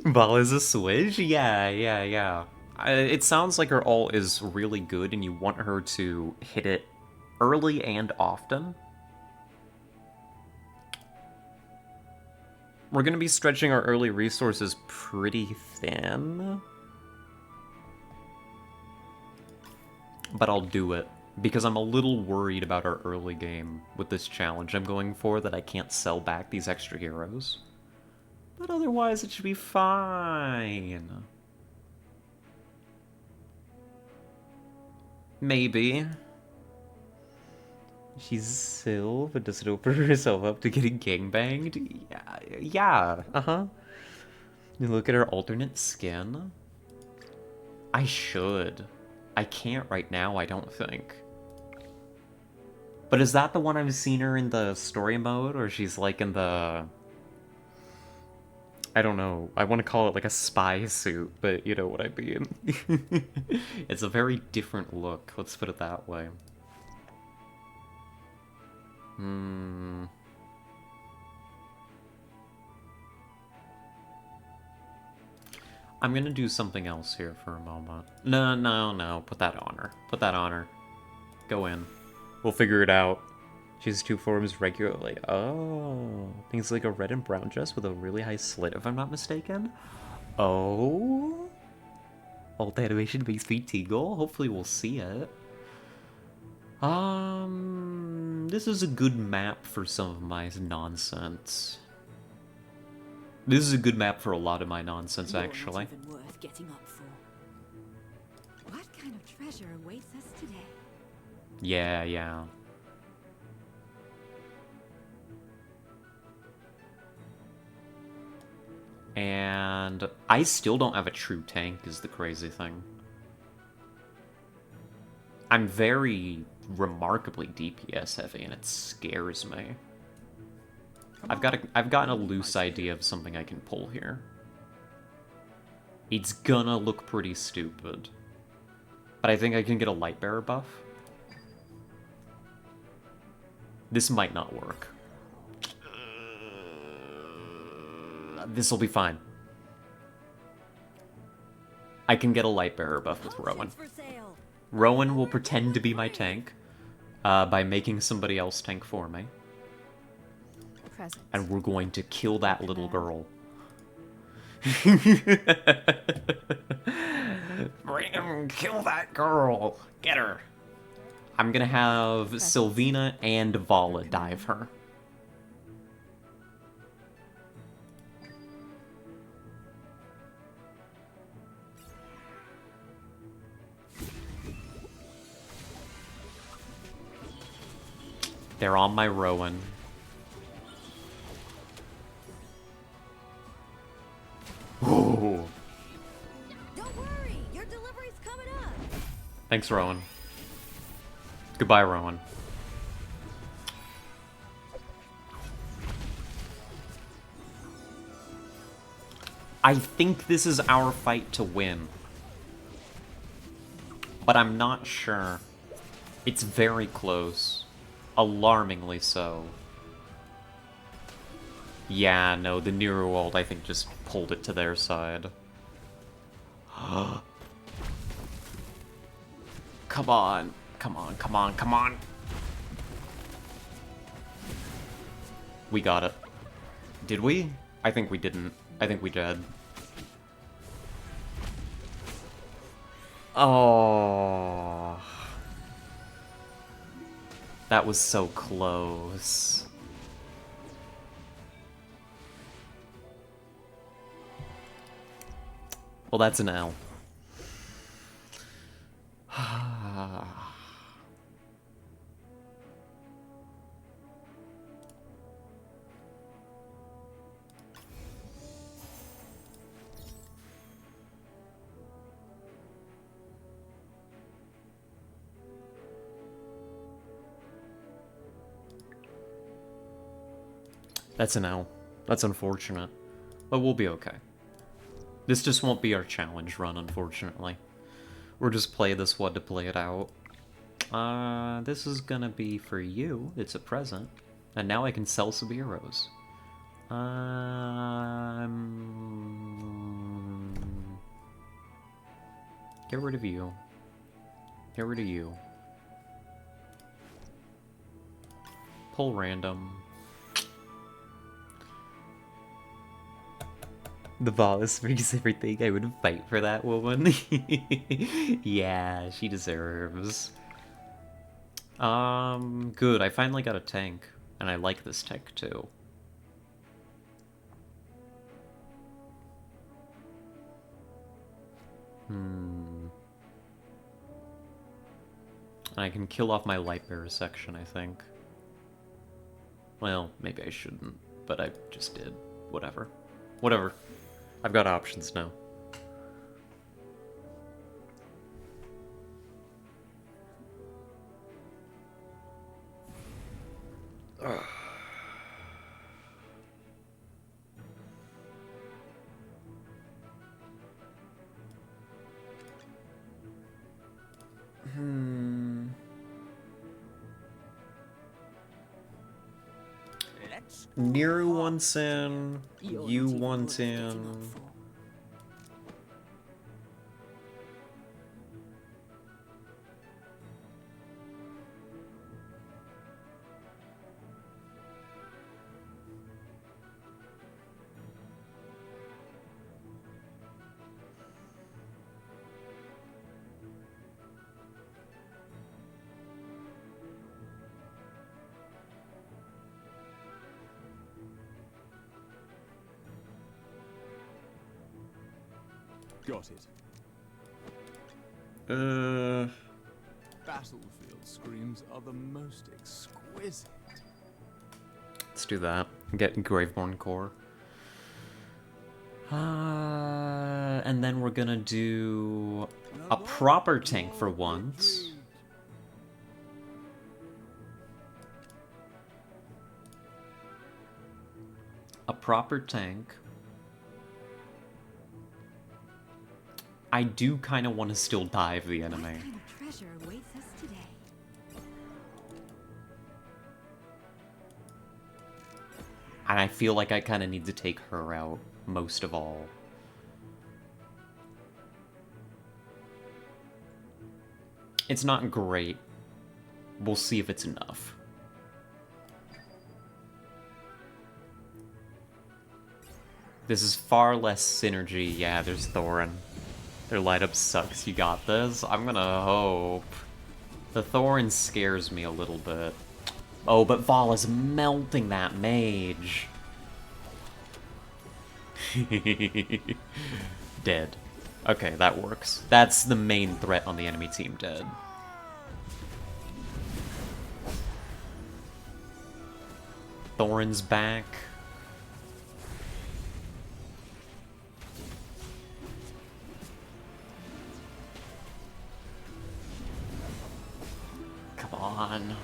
Ball is a switch? Yeah, yeah, yeah. It sounds like her ult is really good and you want her to hit it early and often. We're gonna be stretching our early resources pretty thin. But I'll do it. Because I'm a little worried about our early game with this challenge I'm going for, that I can't sell back these extra heroes. But otherwise, it should be fine. Maybe. She's Sylv, but does it open herself up to getting gangbanged? Yeah, yeah, uh-huh. You look at her alternate skin. I should. I can't right now, I don't think. But is that the one I've seen her in the story mode, or she's like in the... I don't know, I want to call it like a spy suit, but you know what I mean. It's a very different look, let's put it that way. Hmm... I'm gonna do something else here for a moment. No, no, no, put that on her. Put that on her. Go in. We'll figure it out. She has 2 forms regularly. Oh, things like a red and brown dress with a really high slit, if I'm not mistaken. Oh, alt animation makes me tingle. Hopefully we'll see it. This is a good map for some of my nonsense. This is a good map for a lot of my nonsense, You're actually. not even worth getting up for. What kind of treasure awaits us today? Yeah, yeah. And I still don't have a true tank, is the crazy thing. I'm very remarkably DPS heavy, and it scares me. I've gotten a loose idea of something I can pull here. It's gonna look pretty stupid. But I think I can get a light bearer buff. This might not work. This'll be fine. I can get a light bearer buff with Rowan. Rowan will pretend to be my tank by making somebody else tank for me. Present. And we're going to kill that little girl. Bring him, kill that girl. Get her. I'm gonna have Sylvina and Vala dive her. They're on my Rowan. Ooh. Don't worry, your delivery's coming up. Thanks, Rowan. Goodbye, Rowan. I think this is our fight to win. But I'm not sure. It's very close. Alarmingly so. Yeah, no, the Nero ult, I think, just pulled it to their side. Come on. Come on, come on, come on. We got it. Did we? I think we didn't. I think we did. Oh. That was so close. Well, that's an L. That's an L. That's unfortunate. But we'll be okay. This just won't be our challenge run, unfortunately. We'll just play this one to play it out. This is gonna be for you. It's a present. And now I can sell some heroes. Get rid of you. Get rid of you. Pull random. The Valis brings everything. I would fight for that woman. Yeah, she deserves. Good. I finally got a tank. And I like this tank too. I can kill off my Lightbearer section, I think. Well, maybe I shouldn't, but I just did. Whatever. Whatever. I've got options now. Let's Niru wants in. You're You not even want worth getting in. up for. Got it. Battlefield screams are the most exquisite. Let's do that. Get Graveborn Core. And then we're gonna do a proper tank for once. A proper tank. I do kind of want to still dive the enemy. What kind of treasure awaits us today? And I feel like I kind of need to take her out most of all. It's not great. We'll see if it's enough. This is far less synergy. Yeah, there's Thorin. Their light up sucks. You got this? I'm gonna hope. The Thorin scares me a little bit. Oh, but Val is melting that mage. Dead. Okay, that works. That's the main threat on the enemy team, dead. Thorin's back. Come on.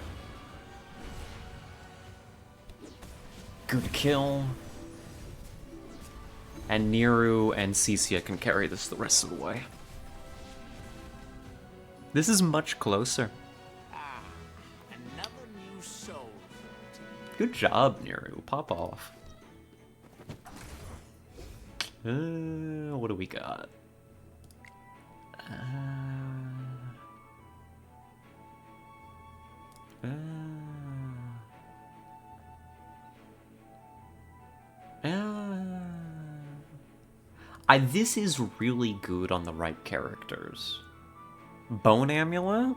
Good kill. And Niru and Cisia can carry this the rest of the way. This is much closer. Ah, another new soul. Good job, Niru. Pop off. What do we got? This is really good on the right characters. Bone Amulet?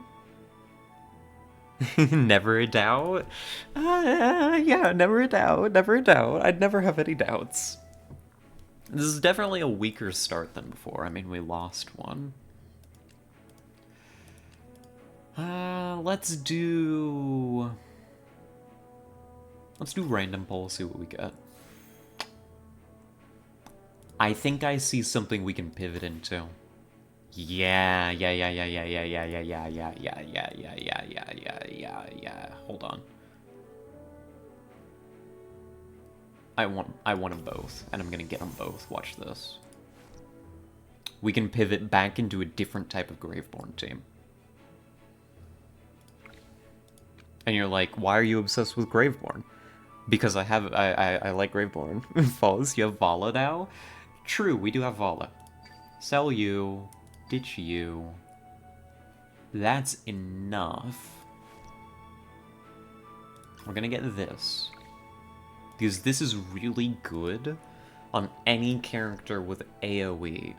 Never a doubt? Yeah, never a doubt, never a doubt. I'd never have any doubts. This is definitely a weaker start than before. I mean, we lost one. Let's do random poll, see what we get. I think I see something we can pivot into. Yeah. Hold on. I want them both, and I'm gonna get them both. Watch this. we can pivot back into a different type of Graveborn team. And you're like, why are you obsessed with Graveborn? Because I like Graveborn. False, you have Vala now? True, we do have Vala. Sell you. Ditch you. That's enough. We're gonna get this. Because this is really good on any character with AoE.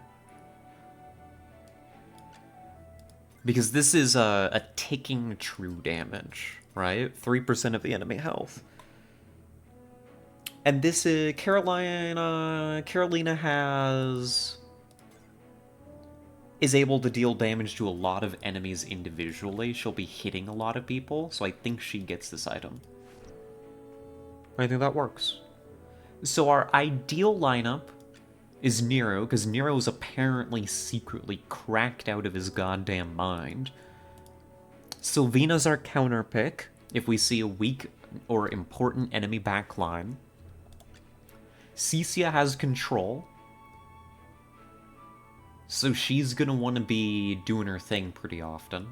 Because this is a ticking true damage, right? 3% of the enemy health. And this is Carolina is able to deal damage to a lot of enemies individually. She'll be hitting a lot of people, so I think she gets this item. I think that works. So our ideal lineup is Nero, because Nero is apparently secretly cracked out of his goddamn mind. Sylvina's our counter pick if we see a weak or important enemy backline. Cecia has control, so she's gonna want to be doing her thing pretty often.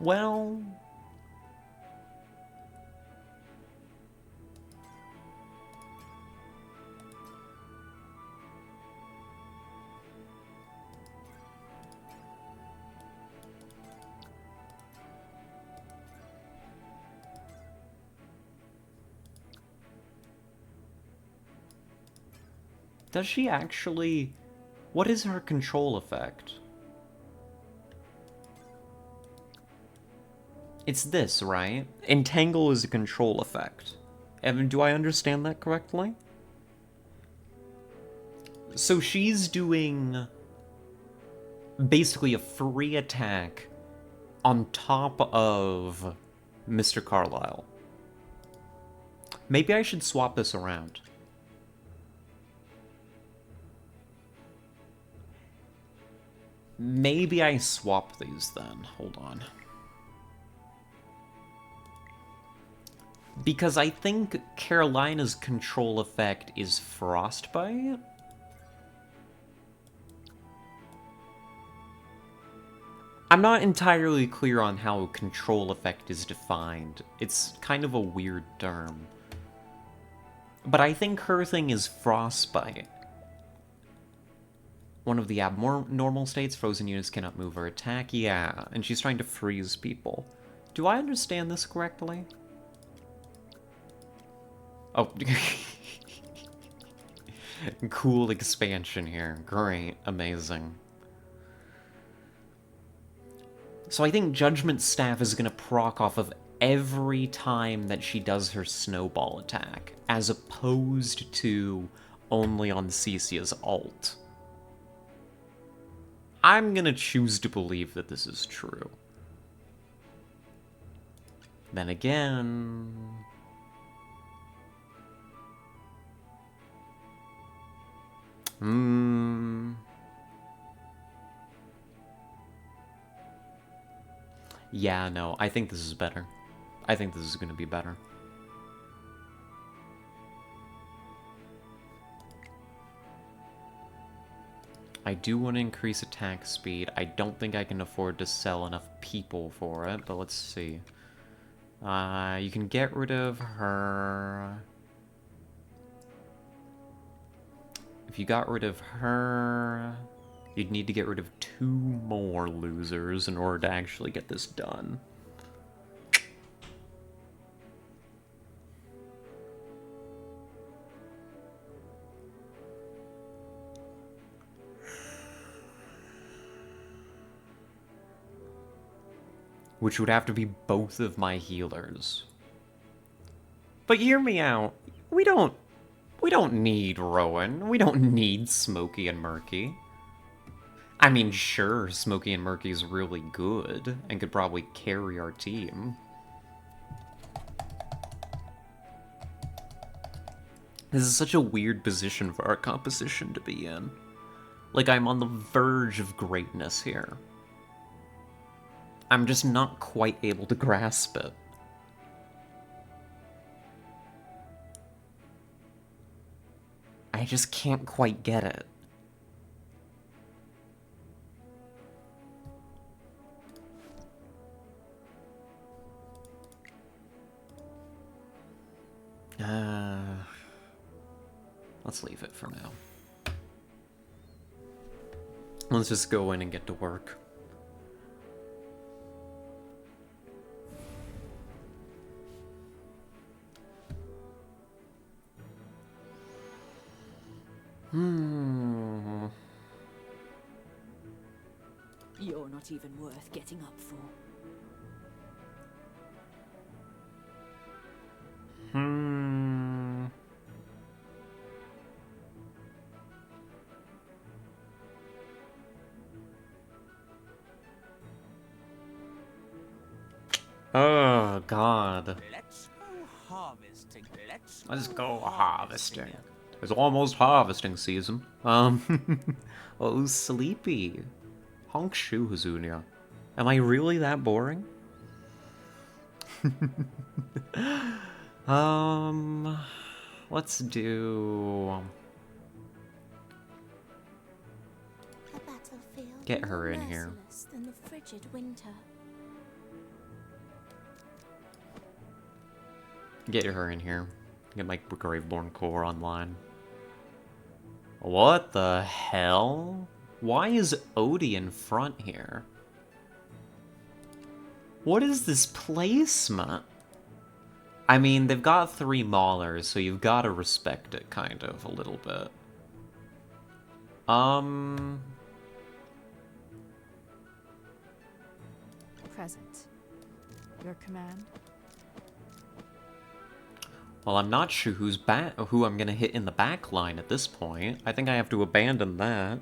Well... does she actually... What is her control effect? It's this, right? Entangle is a control effect. Evan, do I understand that correctly? So she's doing... basically a free attack on top of Mr. Carlyle. Maybe I should swap this around. Maybe I swap these then. Hold on. Because I think Carolina's control effect is Frostbite? I'm not entirely clear on how control effect is defined. It's kind of a weird term. But I think her thing is Frostbite. One of the abnormal states, frozen units cannot move or attack. Yeah, and she's trying to freeze people. Do I understand this correctly? Oh. Cool expansion here. Great. Amazing. So I think Judgment Staff is going to proc off of every time that she does her snowball attack, as opposed to only on Cecia's ult. I'm gonna choose to believe that this is true. Then again... Yeah, no, I think this is better. I think this is gonna be better. I do want to increase attack speed. I don't think I can afford to sell enough people for it, but let's see. You can get rid of her. If you got rid of her, you'd need to get rid of 2 more losers in order to actually get this done. Which would have to be both of my healers. But hear me out. We don't need Rowan. We don't need Smokey and Murky. I mean, sure, Smokey and Murky is really good and could probably carry our team. This is such a weird position for our composition to be in. Like, I'm on the verge of greatness here. I'm just not quite able to grasp it. I just can't quite get it. Let's leave it for now. Let's just go in and get to work. You're not even worth getting up for. Oh, God. Let's go harvesting. Let's go harvesting. It's almost harvesting season. Oh, sleepy. Honk shoe, Hazunia. Am I really that boring? Let's do... A battlefield Get her more in here. merciless than the frigid winter. Get her in here. Get my Graveborn core online. What the hell? Why is Odie in front here? What is this placement? I mean, they've got 3 Maulers, so you've got to respect it, kind of, a little bit. Present. Your command? Well, I'm not sure who I'm gonna hit in the back line at this point. I think I have to abandon that.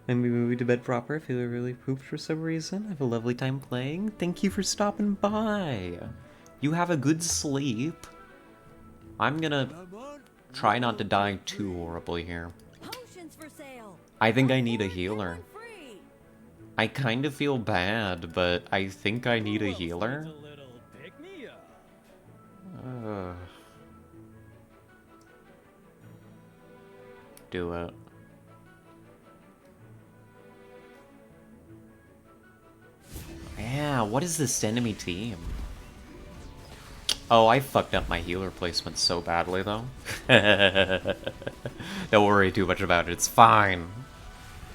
And we moved to bed proper. I feel really pooped for some reason. Have a lovely time playing. Thank you for stopping by. You have a good sleep. I'm gonna try not to die too horribly here. Potions for sale. I think I need a healer. One free. I kind of feel bad, but I think I need a healer. Do it. Yeah, what is this enemy team? Oh, I fucked up my healer placement so badly, though. Don't worry too much about it, it's fine.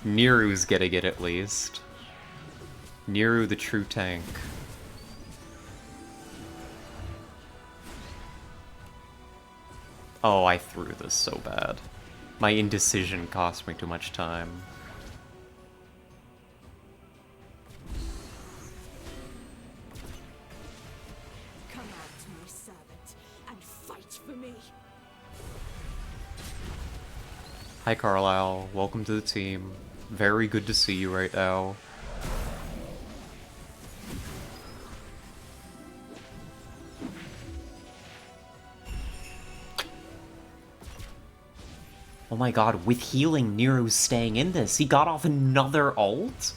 Niru's getting it at least. Niru the true tank. Oh, I threw this so bad. My indecision cost me too much time. Come out, my servant, and fight for me. Hi Carlisle, welcome to the team. Very good to see you right now. Oh my god, with healing, Nero's staying in this. He got off another ult?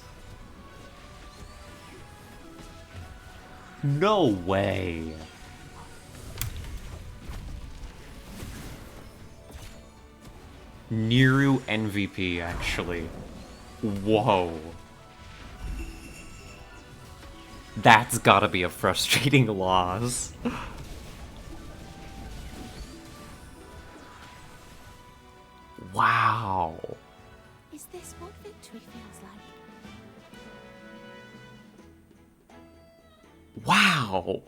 No way. Nero MVP, actually. Whoa. That's gotta be a frustrating loss. Wow. Is this what victory feels like? Wow.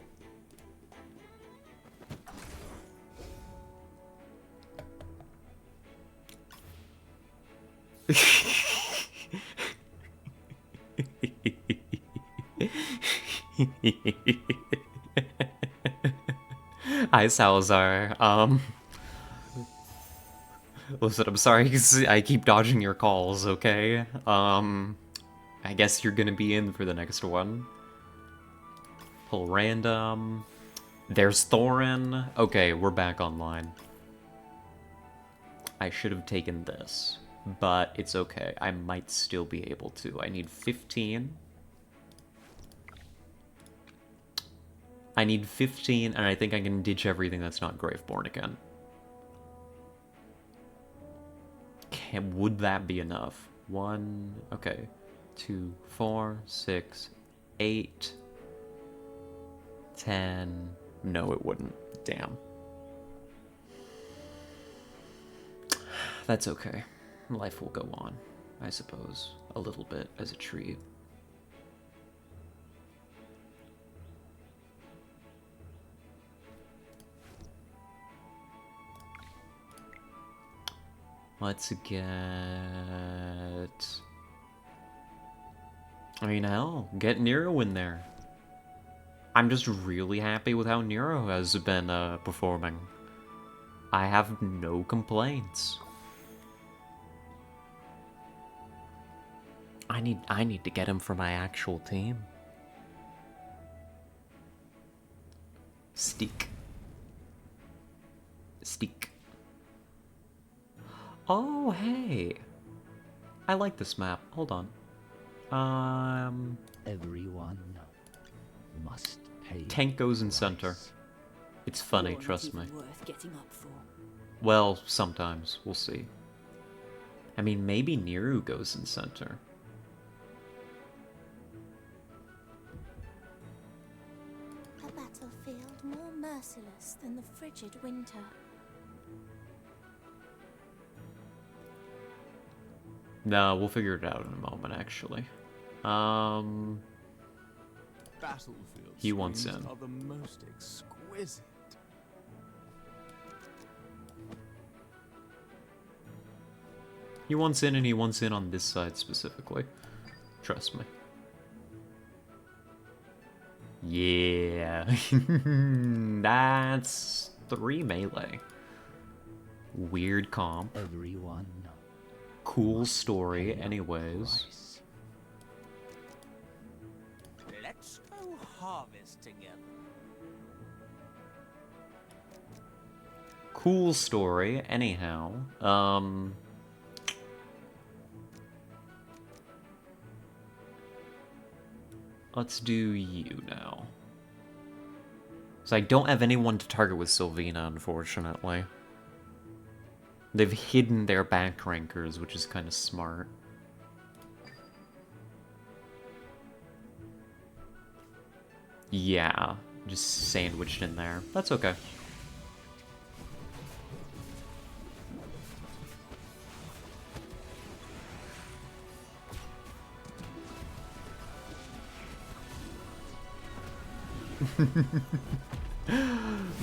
Hi, Salazar. Listen, I'm sorry I keep dodging your calls, okay? I guess you're gonna be in for the next one. Pull random. There's Thorin. Okay, we're back online. I should have taken this, but it's okay. I might still be able to. I need 15. I need 15, and I think I can ditch everything that's not Graveborn again. Would that be enough? 1, okay. 2, 4, 6, 8, 10. No, it wouldn't. Damn. That's okay. Life will go on, I suppose, a little bit as a treat. Let's get... I mean, hell, get Nero in there. I'm just really happy with how Nero has been performing. I have no complaints. I need to get him for my actual team. Steak. Oh, hey. I like this map. Hold on. Everyone must pay. Tank goes in center. price. It's funny, You're not trust me. even worth getting up for. Well, sometimes. We'll see. I mean, maybe Niru goes in center. A battlefield more merciless than the frigid winter. No, we'll figure it out in a moment, actually. Battlefield He wants screens in. are the most exquisite. He wants in, and he wants in on this side specifically. Trust me. Yeah. That's 3 melee. Weird comp. Everyone. Cool must story, pay a anyways. price. Let's go harvest together. Cool story, anyhow. Let's do you now. So I don't have anyone to target with Sylvina, unfortunately. They've hidden their back rankers, which is kind of smart. Yeah, just sandwiched in there. That's okay.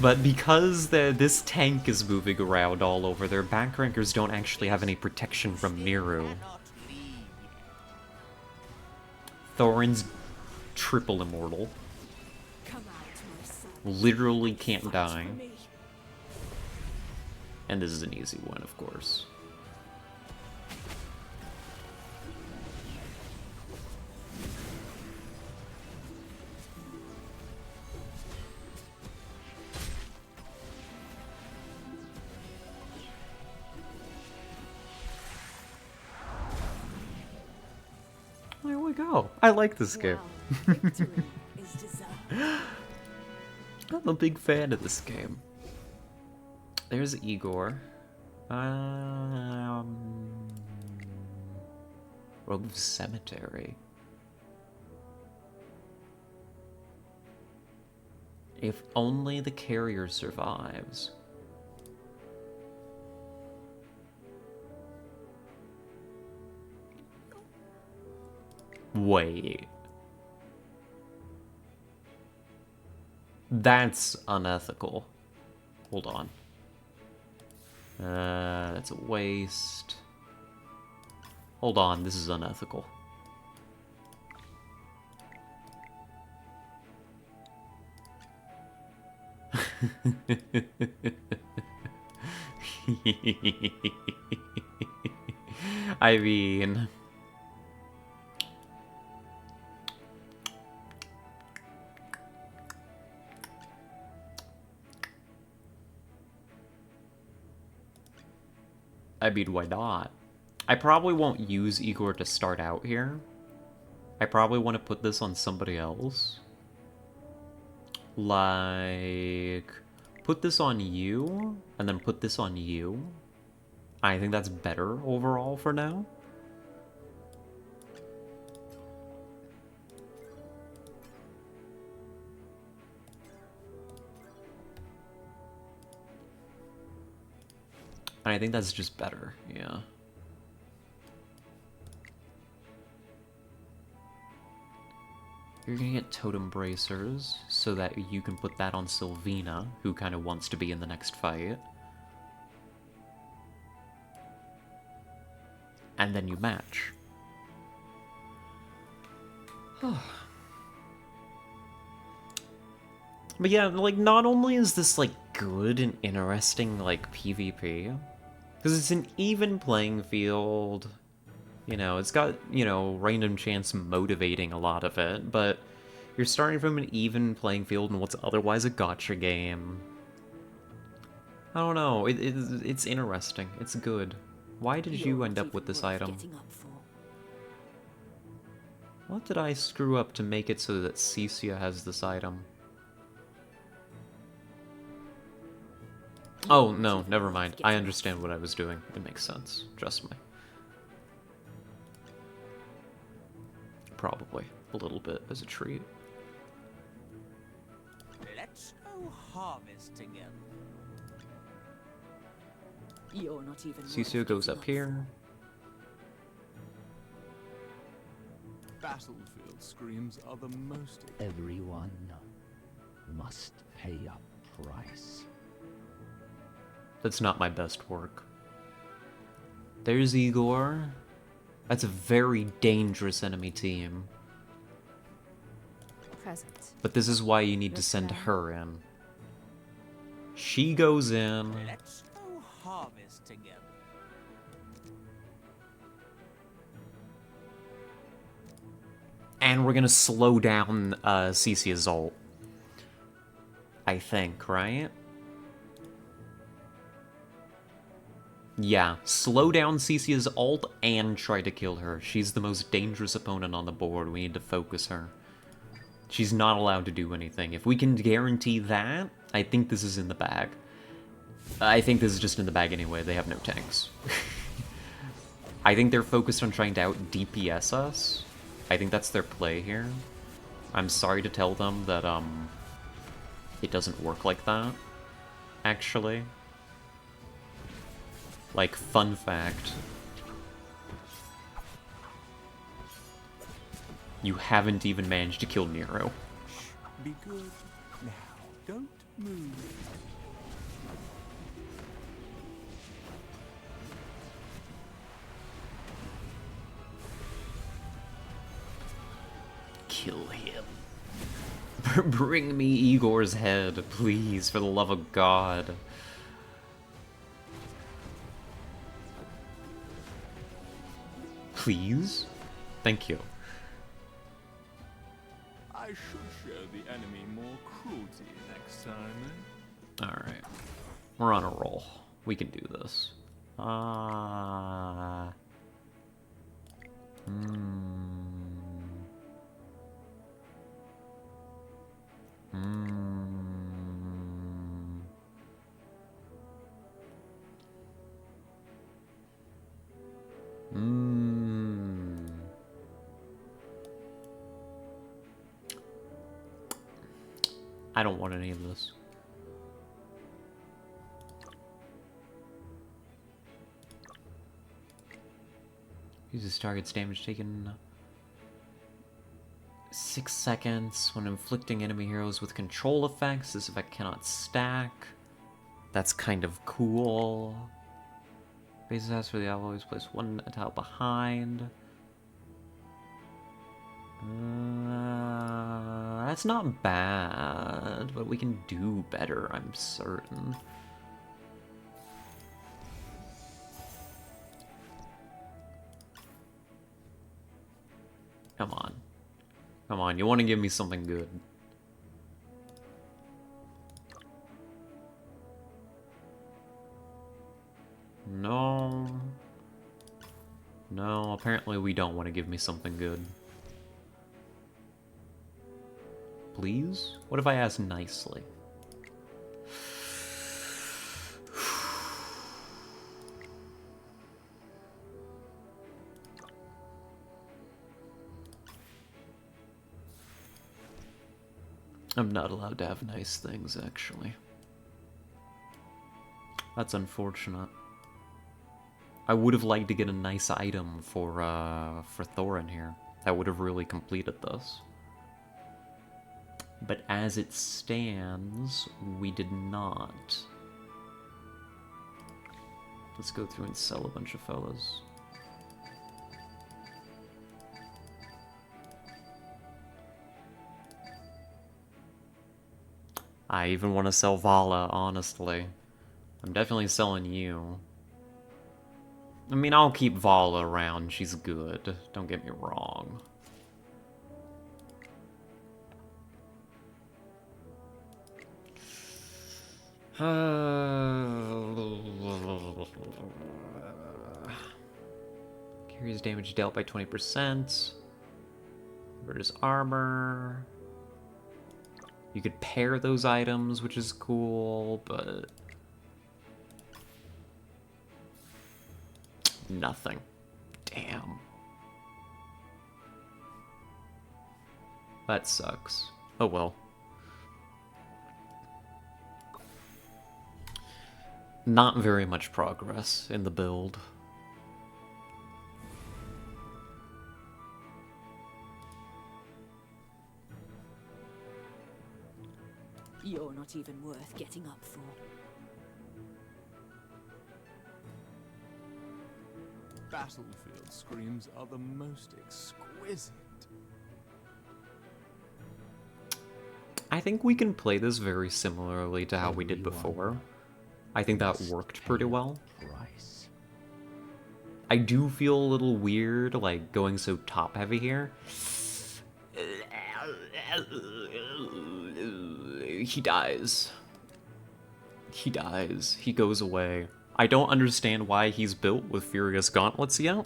But because this tank is moving around all over, their back rankers don't actually have any protection from Niru. Cannot leave yet. Thorin's triple immortal. Come out, my son. Literally can't Fight die. for me. And this is an easy one, of course. There we go. I like this game. Well, victory is deserved. I'm a big fan of this game. There's Igor. Rogue of Cemetery. If only the carrier survives. Wait. That's unethical. Hold on. That's a waste. Hold on, this is unethical. I mean... why not? I probably won't use Igor to start out here. I probably want to put this on somebody else. Like... put this on you, and then put this on you. I think that's better overall for now. And I think that's just better, yeah. You're gonna get Totem Bracers, so that you can put that on Sylvina, who kind of wants to be in the next fight. And then you match. But yeah, like, not only is this, like, good and interesting, like, PvP, because it's an even playing field, you know, it's got, you know, random chance motivating a lot of it, but you're starting from an even playing field in what's otherwise a gacha game. I don't know, it's interesting, it's good. Why did you end up with this item? What did I screw up to make it so that Cecia has this item? Oh, no, never mind. I understand what I was doing. It makes sense. Trust me. Probably. A little bit as a treat. Let's go harvest together. You're not even Cecia goes up here. Battlefield screams are the most... Everyone must pay a price. That's not my best work. There's Igor. That's a very dangerous enemy team. Present. But this is why you need to send her in. She goes in. Let's go harvest together. And we're gonna slow down Cecia's ult. I think, right? Yeah, slow down Cecia's ult and try to kill her. She's the most dangerous opponent on the board. We need to focus her. She's not allowed to do anything. If we can guarantee that, I think this is in the bag. I think this is just in the bag anyway. They have no tanks. I think they're focused on trying to out DPS us. I think that's their play here. I'm sorry to tell them that, it doesn't work like that, actually. Like, fun fact. You haven't even managed to kill Nero. Be good. Now, don't move. Kill him. Bring me Igor's head, please, for the love of God. Please? Thank you. I should show the enemy more cruelty next time, eh? Alright. We're on a roll. We can do this. Hmm. I don't want any of this. Uses target's damage taken 6 seconds when inflicting enemy heroes with control effects. This effect cannot stack. That's kind of cool. Basis has for the alloys, place one tile behind. That's not bad, but we can do better, I'm certain. Come on. Come on, you want to give me something good. No. No, apparently we don't want to give me something good. Please? What if I ask nicely? I'm not allowed to have nice things, actually. That's unfortunate. I would have liked to get a nice item for Thorin here. That would have really completed this. But as it stands, we did not. Let's go through and sell a bunch of fellas. I even want to sell Vala, honestly. I'm definitely selling you. I mean, I'll keep Vala around. She's good. Don't get me wrong. Carries damage dealt by 20%. Where's armor? You could pair those items, which is cool, but... nothing. Damn. That sucks. Oh well. Not very much progress in the build. You're not even worth getting up for. Battlefield screams are the most exquisite. I think we can play this very similarly to how we did before. I think that worked pretty well. Price. I do feel a little weird, like, going so top-heavy here. He dies. He dies. He goes away. I don't understand why he's built with Furious Gauntlets yet.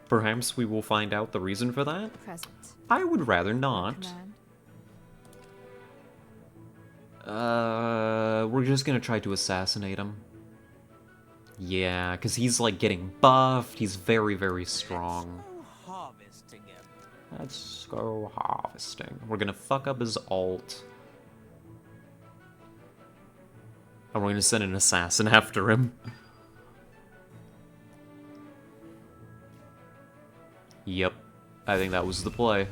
Perhaps we will find out the reason for that. Present. I would rather not. Command. We're just gonna try to assassinate him. Yeah, because he's, like, getting buffed. He's very, very strong. Let's go harvest together. Let's go harvesting. We're gonna fuck up his ult. And we're gonna send an assassin after him. Yep. I think that was the play.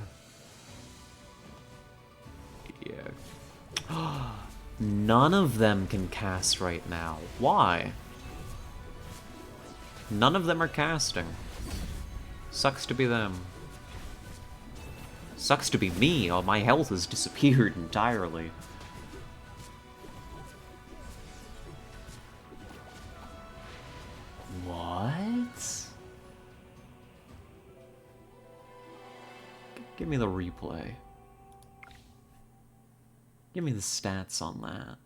Yeah. None of them can cast right now. Why? None of them are casting. Sucks to be them. Sucks to be me. All my health has disappeared entirely. What? Give me the replay. Give me the stats on that.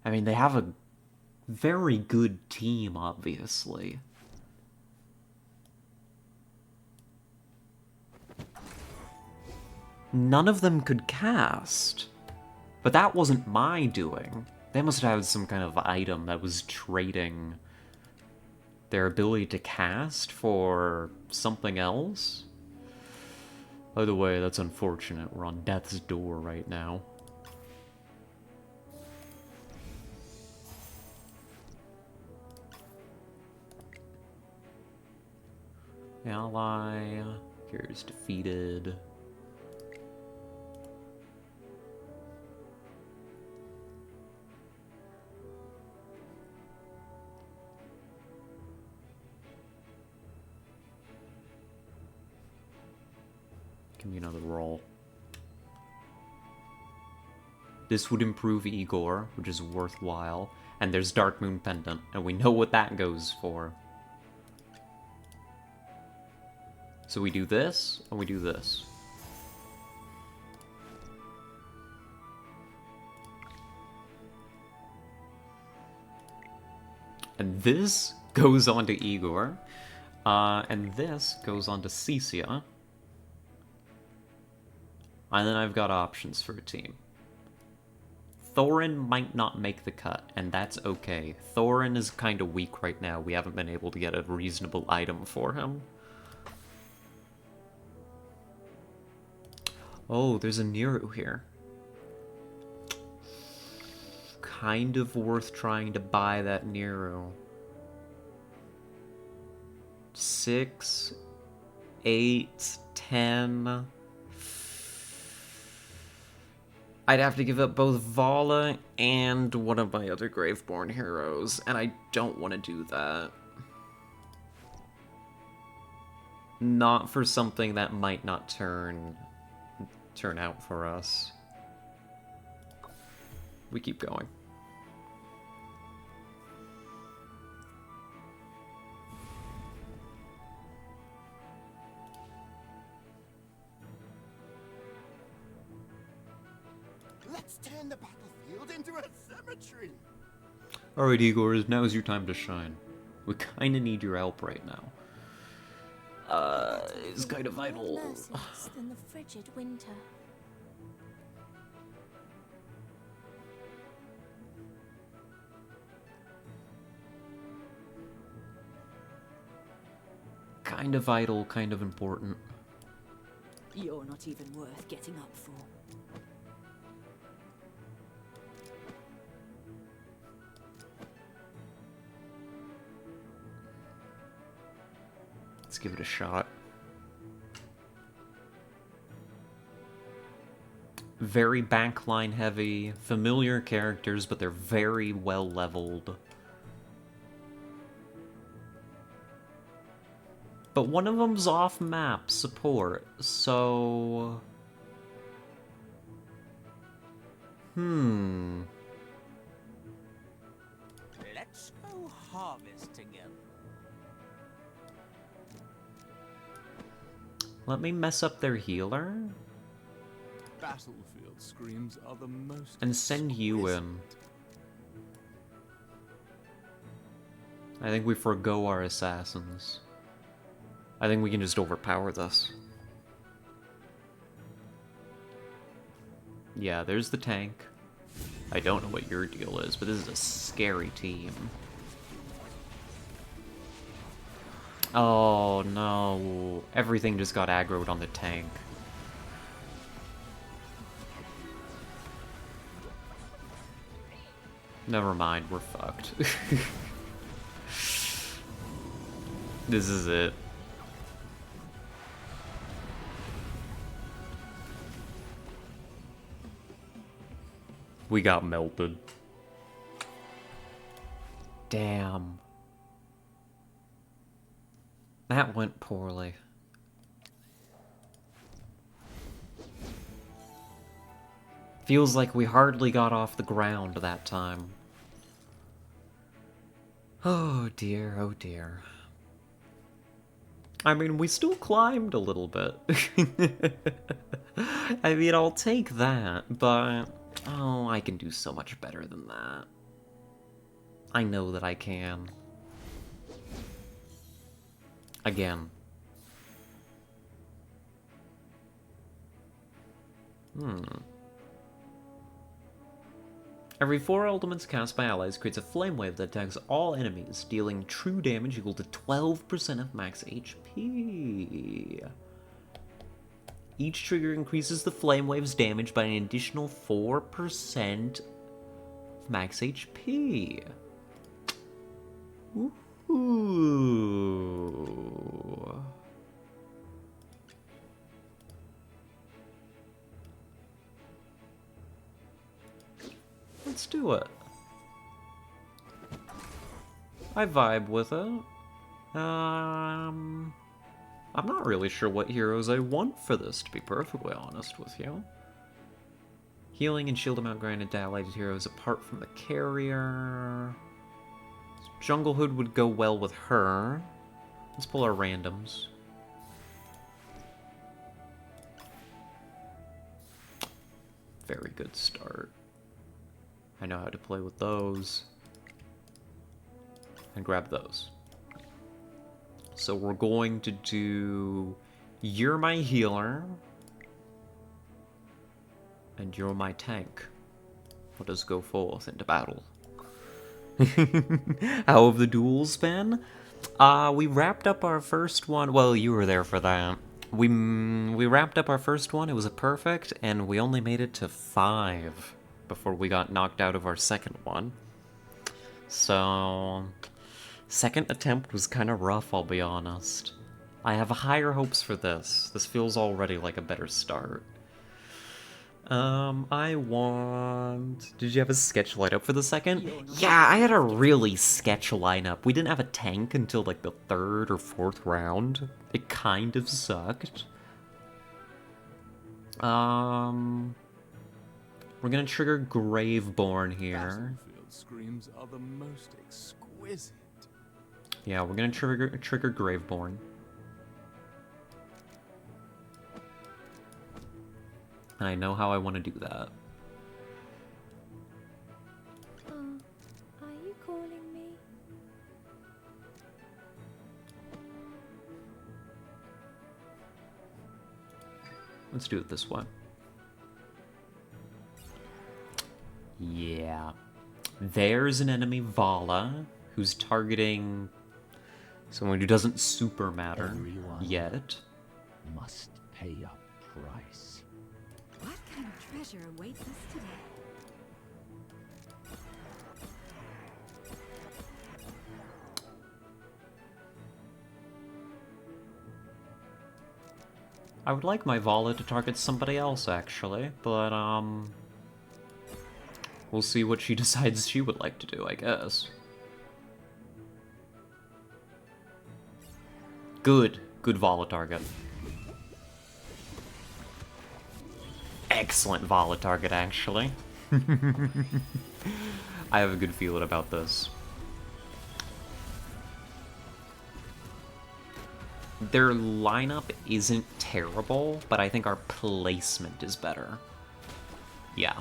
I mean, they have a very good team, obviously. None of them could cast. But that wasn't my doing. They must have had some kind of item that was trading their ability to cast for something else. By the way, that's unfortunate. We're on death's door right now. Ally. Here's defeated. Give me another roll. This would improve Igor, which is worthwhile. And there's Dark Moon Pendant, and we know what that goes for. So we do this, and we do this. And this goes on to Igor. And this goes on to Cecia. And then I've got options for a team. Thorin might not make the cut, and that's okay. Thorin is kind of weak right now. We haven't been able to get a reasonable item for him. Oh, there's a Nero here. kind of worth trying to buy that Nero. 6, 8, 10. I'd have to give up both Vala and one of my other Graveborn heroes, and I don't want to do that. Not for something that might not turn out for us. We keep going. Let's turn the battlefield into a cemetery. Alright, Igor, now's your time to shine. We kinda need your help right now. It's kind of More vital. merciless than the frigid winter. Kind of vital, kind of important. You're not even worth getting up for. Let's give it a shot. Very backline heavy, familiar characters, but they're very well leveled. But one of them's off map support, so... Let's go harvest together. Let me mess up their healer Battlefield screams are the most and send you in. I think we forgo our assassins. I think we can just overpower this. Yeah, there's the tank. I don't know what your deal is, but this is a scary team. Oh no, everything just got aggroed on the tank. Never mind, we're fucked. This is it. We got melted. Damn. That went poorly. Feels like we hardly got off the ground that time. Oh dear, oh dear. I mean, we still climbed a little bit. I mean, I'll take that, but... Oh, I can do so much better than that. I know that I can. Again. Every 4 elements cast by allies creates a flame wave that attacks all enemies, dealing true damage equal to 12% of max HP. Each trigger increases the flame wave's damage by an additional 4% of max HP. Ooh. Let's do it. I vibe with it. I'm not really sure what heroes I want for this, to be perfectly honest with you. Healing and shield amount granted to allied heroes apart from the carrier. Jungle Hood would go well with her. Let's pull our randoms. Very good start. I know how to play with those. And grab those. So we're going to do... You're my healer. And you're my tank. Let us go forth into battle. How have the duels been? We wrapped up our first one. Well, you were there for that. We wrapped up our first one. It was a perfect, and we only made it to 5. before we got knocked out of our second one. So, second attempt was kind of rough, I'll be honest. I have higher hopes for this. This feels already like a better start. I want... Did you have a sketch lineup for the second? Yeah, I had a really sketch lineup. We didn't have a tank until like the third or fourth round. It kind of sucked. We're gonna trigger Graveborn here. Battlefield screams are the most exquisite. Yeah, we're gonna trigger Graveborn. And I know how I want to do that. Are you calling me? Let's do it this way. Yeah. There's an enemy, Vala, who's targeting someone who doesn't super matter Everyone yet. must pay a price. What kind of treasure awaits us today? I would like my Vala to target somebody else, actually, but, we'll see what she decides she would like to do, I guess. Good. Good Vala target. Excellent Vala target, actually. I have a good feeling about this. Their lineup isn't terrible, but I think our placement is better. Yeah.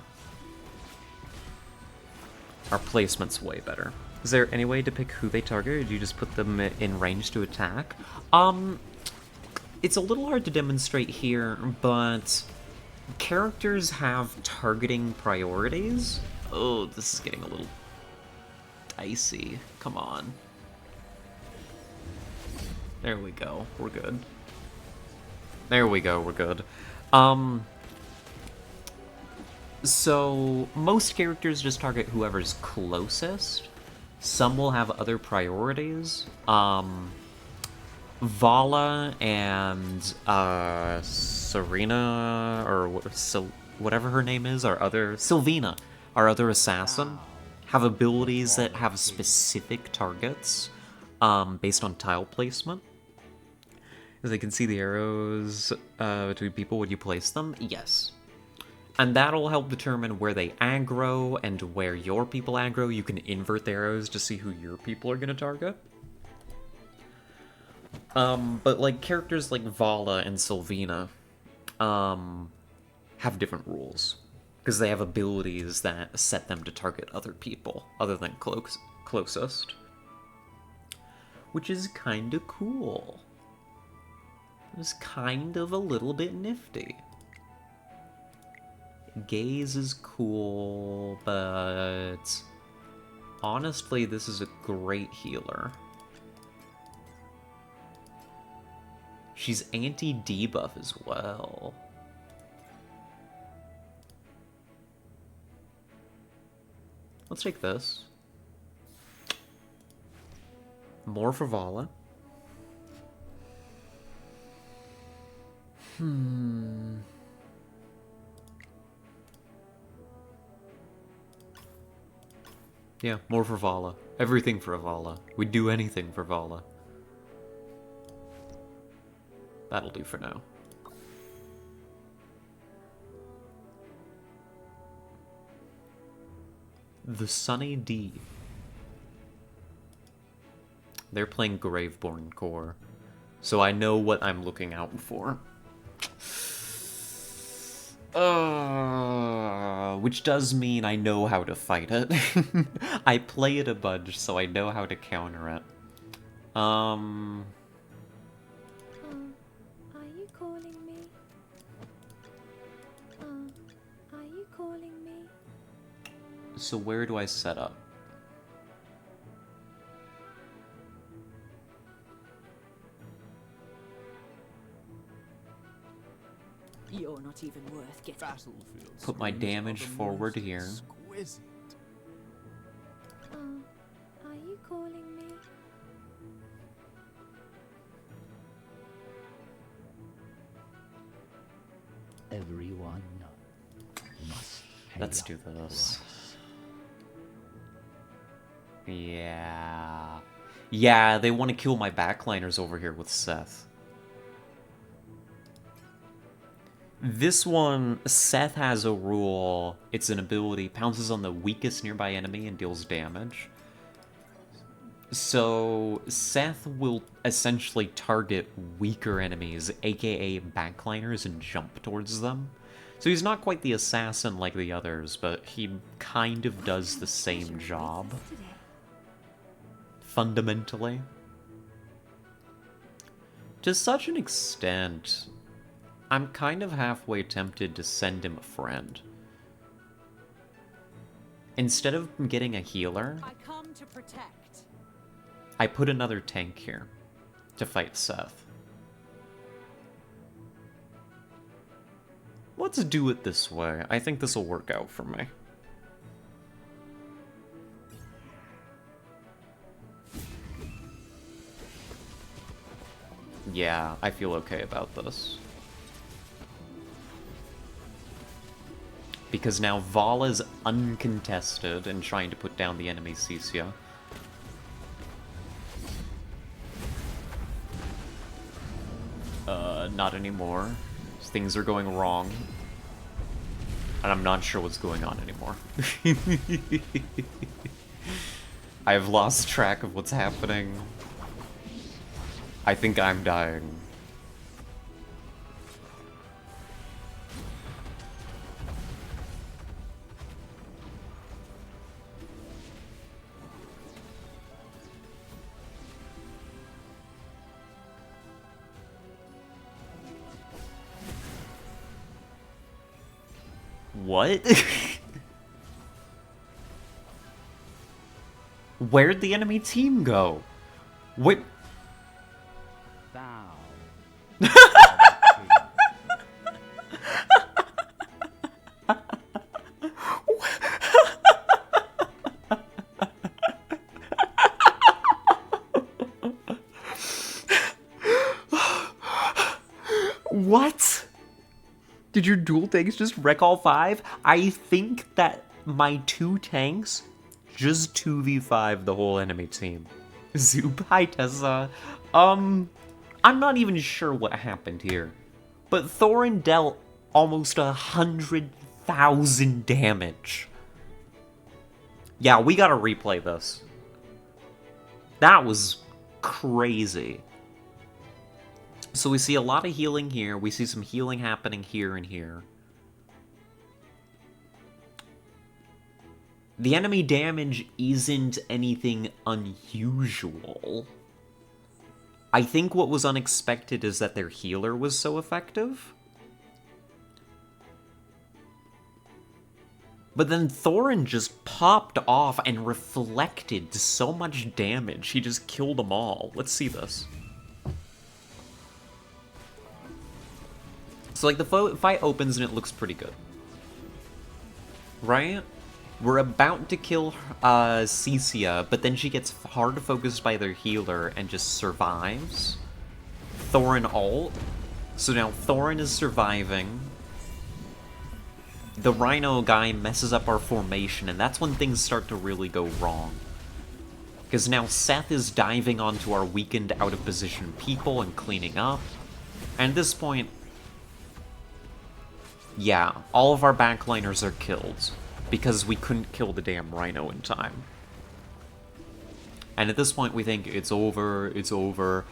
Our placement's way better. Is there any way to pick who they target, or do you just put them in range to attack? It's a little hard to demonstrate here, but characters have targeting priorities. Oh, this is getting a little dicey. Come on. There we go. We're good. There we go. We're good. So most characters just target whoever's closest. Some will have other priorities. Vala and Serena, or whatever her name is, Sylvina, our other assassin, have abilities that have specific targets based on tile placement. As I can see the arrows between people when you place them? Yes. And that'll help determine where they aggro and where your people aggro. You can invert the arrows to see who your people are going to target. But like characters like Vala and Sylvina have different rules. Because they have abilities that set them to target other people, other than closest. Which is kind of cool. It's kind of a little bit nifty. Gaze is cool, but honestly, this is a great healer. She's anti-debuff as well. Let's take this. More for Vala. Yeah, more for Vala. Everything for Vala. We'd do anything for Vala. That'll do for now. The Sunny D. They're playing Graveborn Core, so I know what I'm looking out for. Which does mean I know how to fight it. I play it a bunch, so I know how to counter it. Are you calling me? Are you calling me? So where do I set up? You're not even worth getting. Battlefield Put my screens damage are the forward most here. exquisite. Are you calling me? Everyone must pay Let's a do this. price. Yeah. Yeah, they want to kill my backliners over here with Seth. This one, Seth has a rule. It's an ability, pounces on the weakest nearby enemy and deals damage. So, Seth will essentially target weaker enemies, aka backliners, and jump towards them. So he's not quite the assassin like the others, but he kind of does the same job. Fundamentally. To such an extent, I'm kind of halfway tempted to send him a friend. Instead of getting a healer, I come to protect. I put another tank here to fight Seth. Let's do it this way. I think this will work out for me. Yeah, I feel okay about this. Because now Vala's uncontested and trying to put down the enemy Cisia. Not anymore. Things are going wrong. And I'm not sure what's going on anymore. I have lost track of what's happening. I think I'm dying. What? Where'd the enemy team go? Wait. Bow. What? Did your dual tanks just wreck all 5? I think that my 2 tanks just 2v5 the whole enemy team. Zoop, hi Tessa. I'm not even sure what happened here. But Thorin dealt almost 100,000 damage. Yeah, we gotta replay this. That was crazy. So we see a lot of healing here. We see some healing happening here and here. The enemy damage isn't anything unusual. I think what was unexpected is that their healer was so effective. But then Thorin just popped off and reflected so much damage. He just killed them all. Let's see this. So, like, the fight opens and it looks pretty good. Right? We're about to kill Cisia, but then she gets hard focused by their healer and just survives. Thorin ult. So now Thorin is surviving. The Rhino guy messes up our formation, and that's when things start to really go wrong. Because now Seth is diving onto our weakened, out-of-position people and cleaning up. And at this point, yeah, all of our backliners are killed, because we couldn't kill the damn Rhino in time. And at this point we think, it's over, it's over.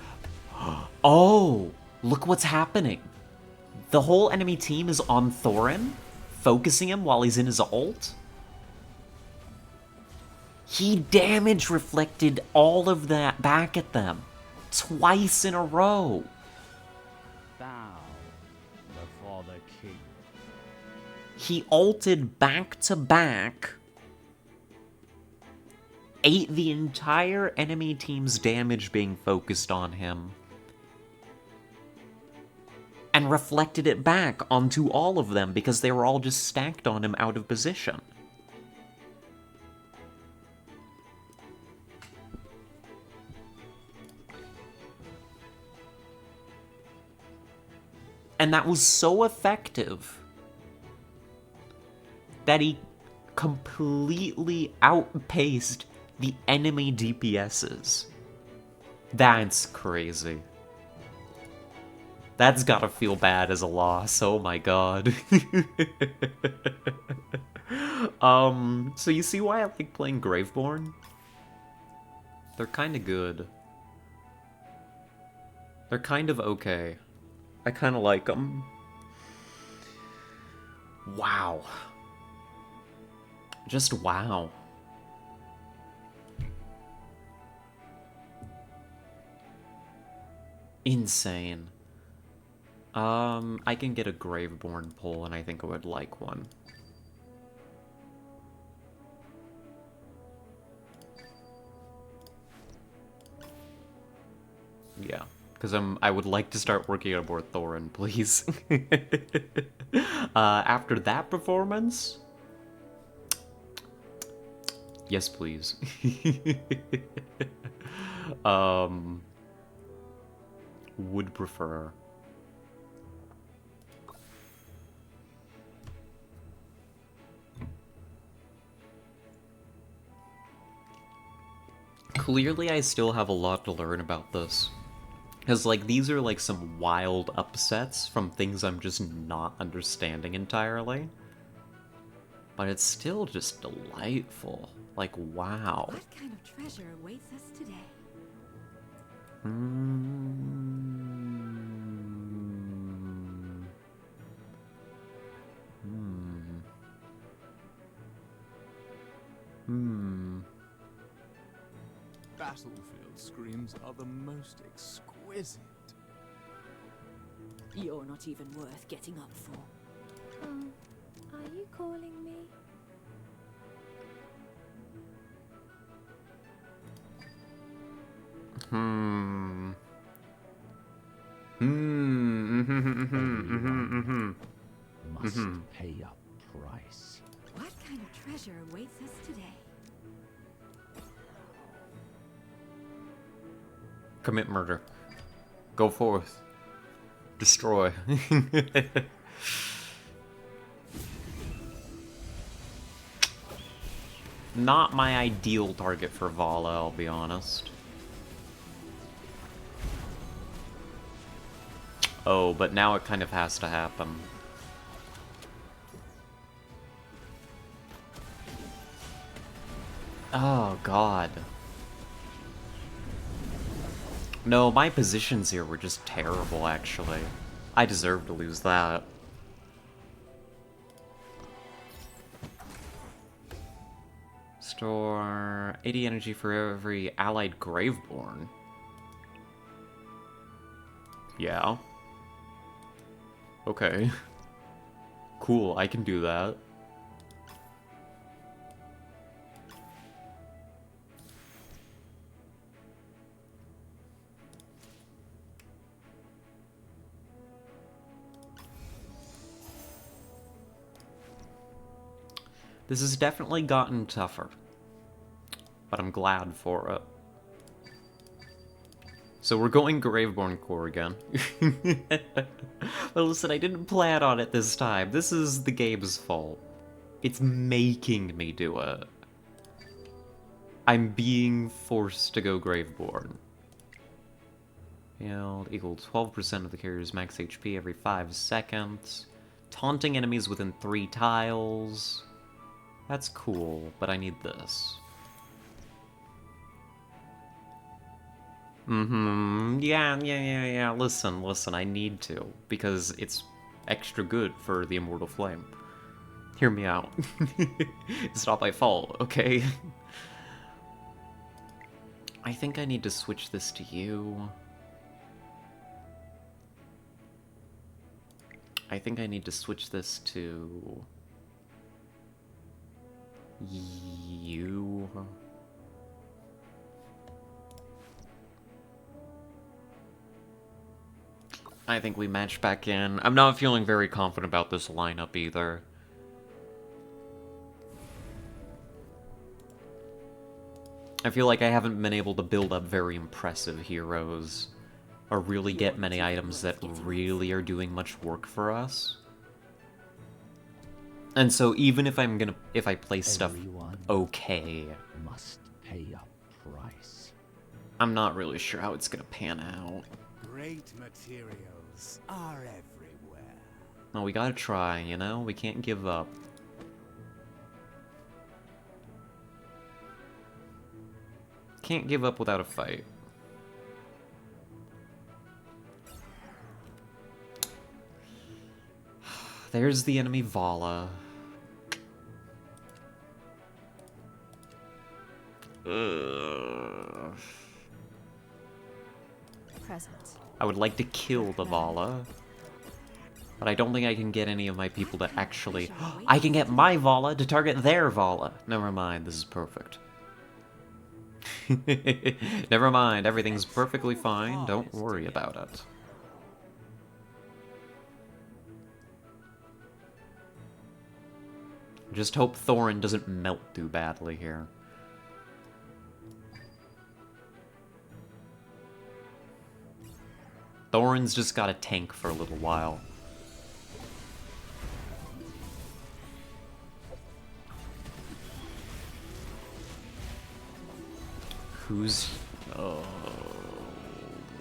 Oh, look what's happening. The whole enemy team is on Thorin, focusing him while he's in his ult. He damage reflected all of that back at them, twice in a row. Bow before the king. He ulted back to back, ate the entire enemy team's damage being focused on him, and reflected it back onto all of them because they were all just stacked on him out of position. And that was so effective that he completely outpaced the enemy DPSs. That's crazy. That's gotta feel bad as a loss, oh my god. So you see why I like playing Graveborn? They're kinda good. They're kind of okay. I kinda like them. Wow. Just wow. Insane. I can get a Graveborn pull, and I think I would like one. Yeah, because I would like to start working on more Thorin, please. After that performance, yes, please. Would prefer. Clearly, I still have a lot to learn about this. Because, like, these are, like, some wild upsets from things I'm just not understanding entirely. But it's still just delightful. Like, wow. What kind of treasure awaits us today? Battlefield screams are the most exquisite. You're not even worth getting up for. Oh, are you calling me? Must pay a price. What kind of treasure awaits us today? Commit murder. Go forth. Destroy. Not my ideal target for Vala, I'll be honest. Oh, but now it kind of has to happen. Oh, God. No, my positions here were just terrible, actually. I deserve to lose that. Store 80 energy for every allied Graveborn. Yeah. Okay. Cool, I can do that. This has definitely gotten tougher, but I'm glad for it. So we're going Graveborn Core again. But listen, I didn't plan on it this time. This is the game's fault. It's making me do it. I'm being forced to go Graveborn. Yield equals 12% of the carrier's max HP every 5 seconds. Taunting enemies within 3 tiles. That's cool, but I need this. Yeah. Listen, I need to, because it's extra good for the Immortal Flame. Hear me out. It's not my fault, okay? I think I need to switch this to you. I think I need to switch this to... you. I think we match back in. I'm not feeling very confident about this lineup either. I feel like I haven't been able to build up very impressive heroes, or really get many items that really are doing much work for us. And so even if if I play stuff Everyone okay, must pay a price. I'm not really sure how it's gonna pan out. Great materials are everywhere. Well, we gotta try, you know? We can't give up. Can't give up without a fight. There's the enemy Vala. Ugh. Present. I would like to kill the Vala, but I don't think I can get any of my people to actually... I can get my Vala to target their Vala! Never mind, this is perfect. Never mind, everything's perfectly fine, don't worry about it. Just hope Thorin doesn't melt too badly here. Thorin's just got a tank for a little while. Who's... Oh...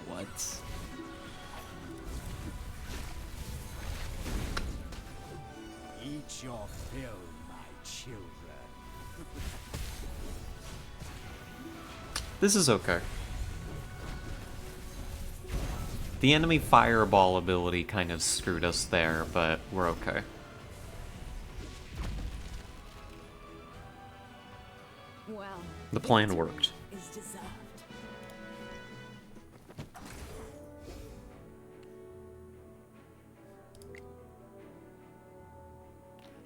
What? Eat your fill, my children. This is okay. The enemy fireball ability kind of screwed us there, but we're okay. Well, The plan victory worked. is deserved.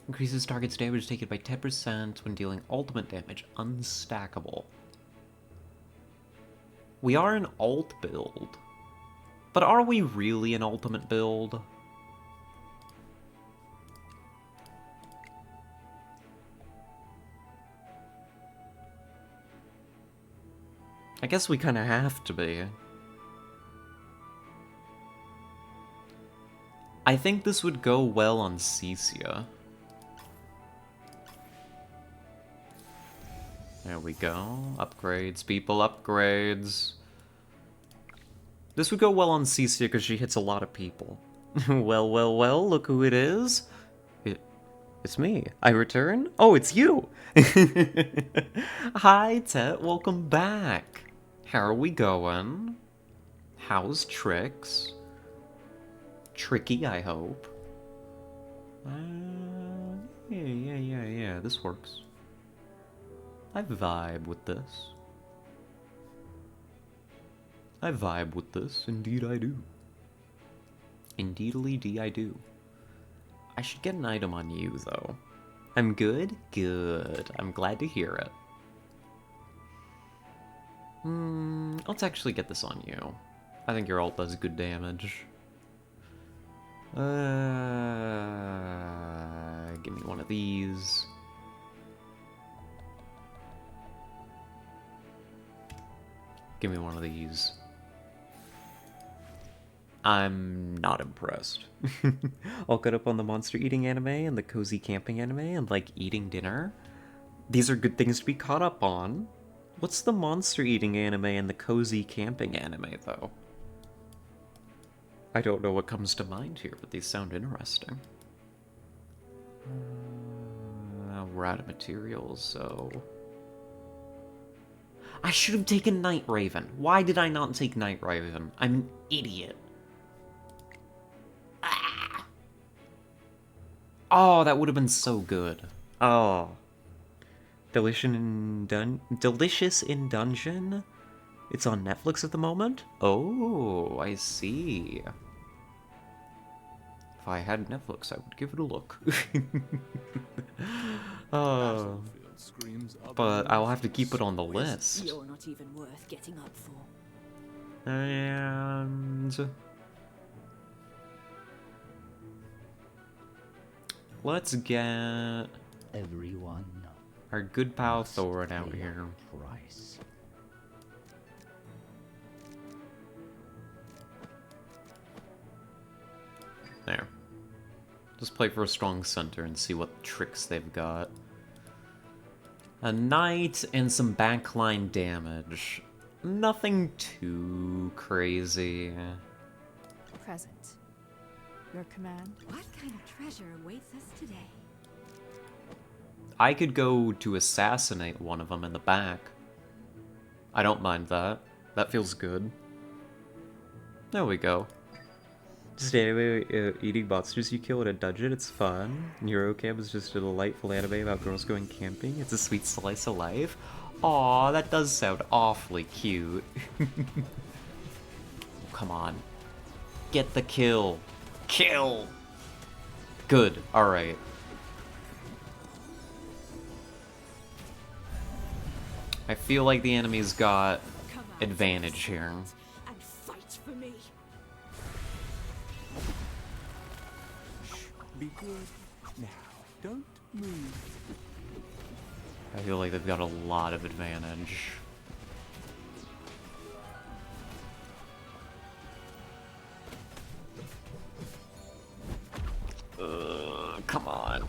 Increases target's damage taken by 10% when dealing ultimate damage. Unstackable. We are an ult build. But are we really an ultimate build? I guess we kind of have to be. I think this would go well on Cecia. There we go. Upgrades, people, upgrades. This would go well on Cecia because she hits a lot of people. Well, well, well, look who it is. It's me. I return? Oh, it's you! Hi, Tet, welcome back. How are we going? How's Tricks? Tricky, I hope. Yeah, this works. I vibe with this. I vibe with this, indeed I do. Indeedly D I do. I should get an item on you, though. I'm good? Good. I'm glad to hear it. Let's actually get this on you. I think your ult does good damage. Give me one of these. Give me one of these. I'm not impressed. I'll get up on the monster eating anime and the cozy camping anime and like eating dinner. These are good things to be caught up on. What's the monster eating anime and the cozy camping anime, though? I don't know what comes to mind here, but these sound interesting. We're out of materials, so... I should have taken Night Raven. Why did I not take Night Raven? I'm an idiot. Ah! Oh, that would have been so good. Oh. Delicious in Dungeon? It's on Netflix at the moment? Oh, I see. If I had Netflix, I would give it a look. Oh. But I'll have to keep it on the list. You're not even worth getting up for. And... let's get Everyone our good pal must Thorin out pay a here. price. There. Just play for a strong center and see what tricks they've got. A knight and some backline damage. Nothing too crazy. Present. Your command? What kind of treasure awaits us today? I could go to assassinate one of them in the back. I don't mind that. That feels good. There we go. Just anime eating monsters you kill in a dungeon, it's fun. Eurocamp is just a delightful anime about girls going camping. It's a sweet slice of life. Aw, that does sound awfully cute. Come on. Get the kill. Kill! Good, alright. I feel like the enemy's got Come out, advantage my here. servant, and fight for me. Be good. Now, don't move. I feel like they've got a lot of advantage. Come on.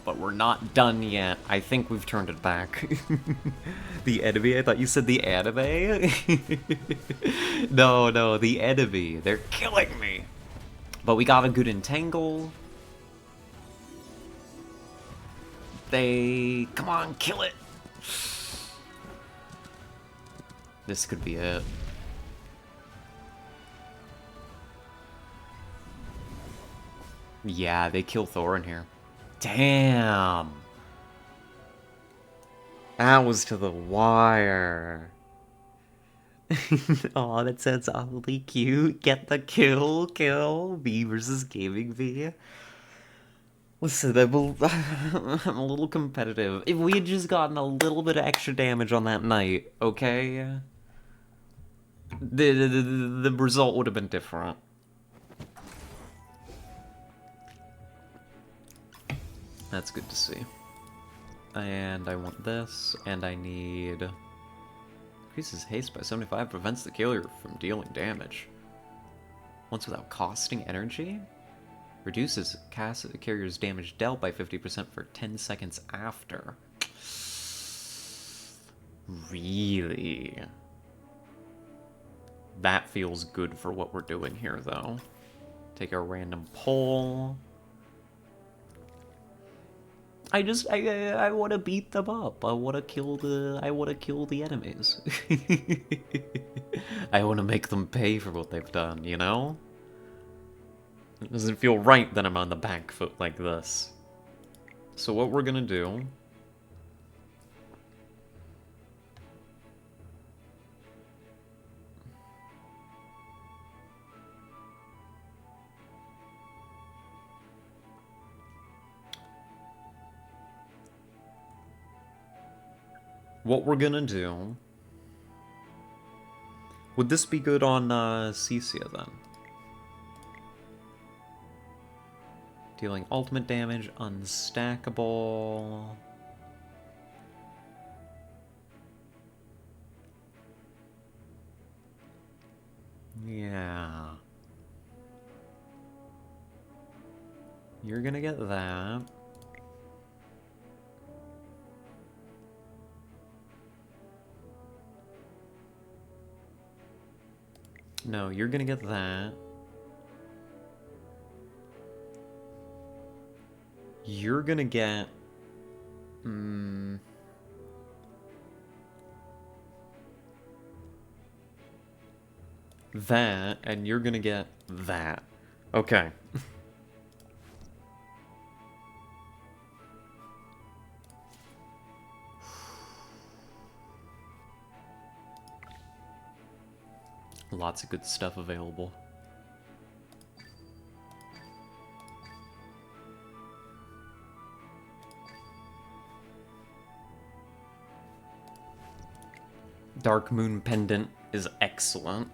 But we're not done yet. I think we've turned it back. The enemy? I thought you said the anime? No, the enemy. They're killing me. But we got a good entangle. Come on, kill it. This could be it. Yeah, they kill Thorin here. Damn! That was to the wire. Aw, that sounds awfully cute. Get the kill. Me versus Gaming V. Listen, I'm a little competitive. If we had just gotten a little bit of extra damage on that night, okay? The result would have been different. That's good to see. And I want this, and I need... Increases haste by 75, prevents the killer from dealing damage. Once without costing energy? Reduces carrier's damage dealt by 50% for 10 seconds after. Really? That feels good for what we're doing here, though. Take a random pull. I want to beat them up. I want to kill the enemies. I want to make them pay for what they've done, you know? It doesn't feel right that I'm on the back foot like this. So what we're gonna do... What we're gonna do... Would this be good on Cecia then? Dealing ultimate damage, unstackable... Yeah... You're gonna get that. No, you're gonna get that. You're gonna get... that, and you're gonna get that. Okay. Lots of good stuff available. Dark Moon Pendant is excellent.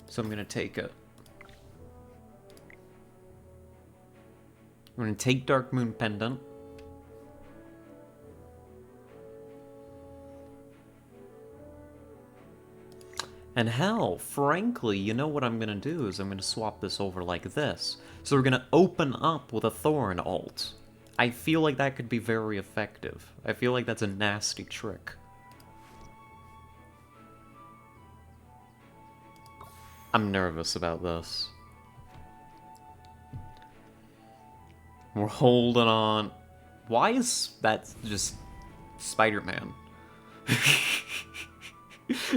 So I'm gonna take it. I'm gonna take Dark Moon Pendant. And hell, frankly, you know what I'm gonna do is I'm gonna swap this over like this. So we're gonna open up with a Thorn ult. I feel like that could be very effective. I feel like that's a nasty trick. I'm nervous about this. We're holding on. Why is that just Spider-Man?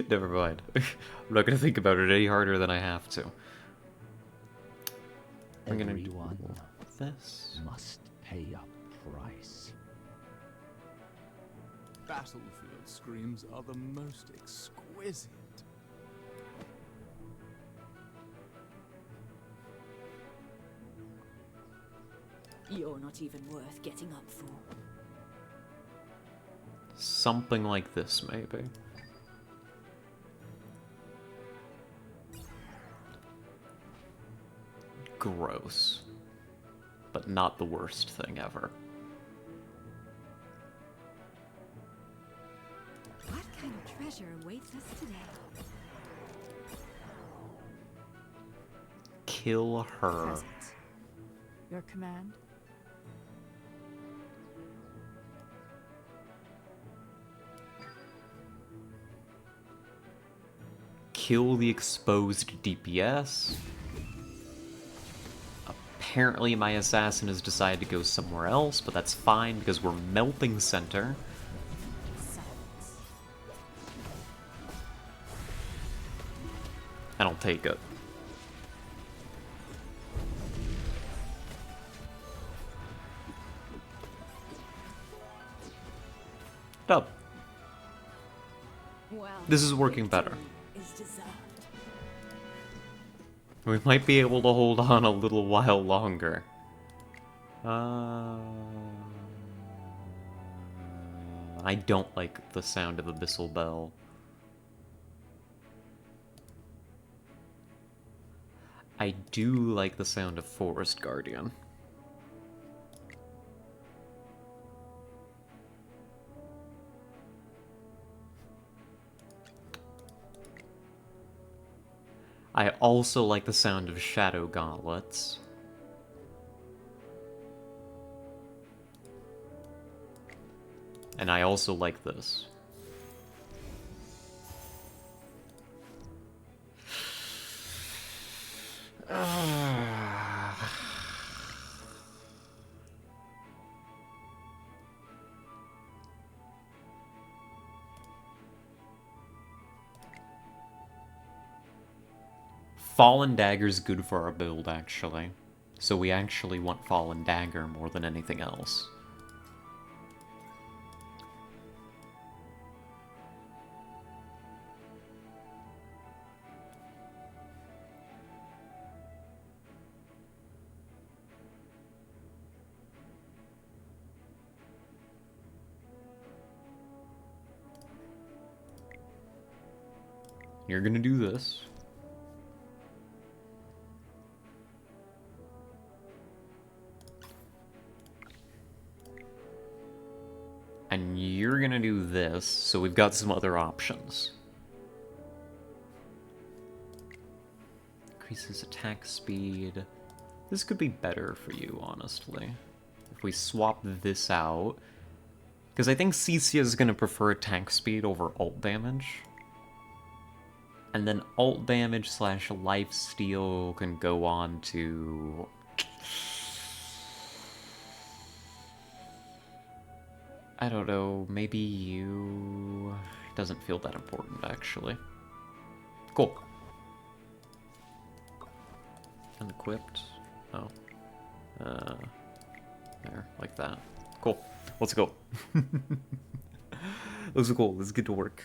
Never mind. I'm not gonna think about it any harder than I have to. I'm gonna do Everyone this. must pay a price. Battlefield screams are the most exquisite. You're not even worth getting up for. Something like this, maybe. Gross. But not the worst thing ever. What kind of treasure awaits us today? Kill her. Present. Your command? Kill the exposed DPS. Apparently my assassin has decided to go somewhere else, but that's fine because we're melting center. Silence. And I'll take it. Dub. Well, This is working better. victory is deserved. We might be able to hold on a little while longer. I don't like the sound of Abyssal Bell. I do like the sound of Forest Guardian. I also like the sound of Shadow Gauntlets. And I also like this. Fallen Dagger's good for our build, actually. So we actually want Fallen Dagger more than anything else. You're gonna do this. And you're gonna do this, so we've got some other options. Increases attack speed. This could be better for you, honestly. If we swap this out. Because I think Cecia is gonna prefer attack speed over ult damage. And then ult damage / lifesteal can go on to... I don't know, maybe you... Doesn't feel that important, actually. Cool. Unequipped. Oh. There, like that. Cool. Let's go. Let's go, let's get to work.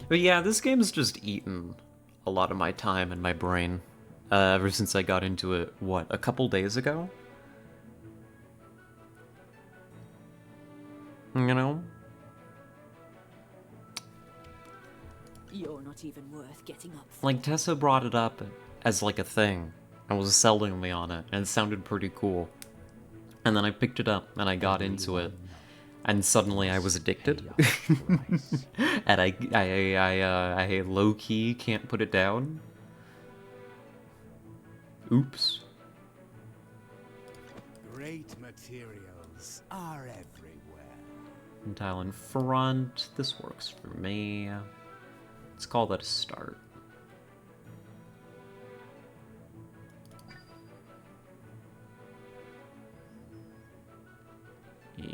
But yeah, this game's just eaten a lot of my time and my brain. Ever since I got into it, what, a couple days ago? You know? You're not even worth getting up for. Like, Tessa brought it up as like a thing, and was selling me on it, and it sounded pretty cool. And then I picked it up, and I got into it, and suddenly I was addicted. And I low-key can't put it down. Oops. Great materials are everywhere. Tile in front. This works for me. Let's call that a start. Yeah.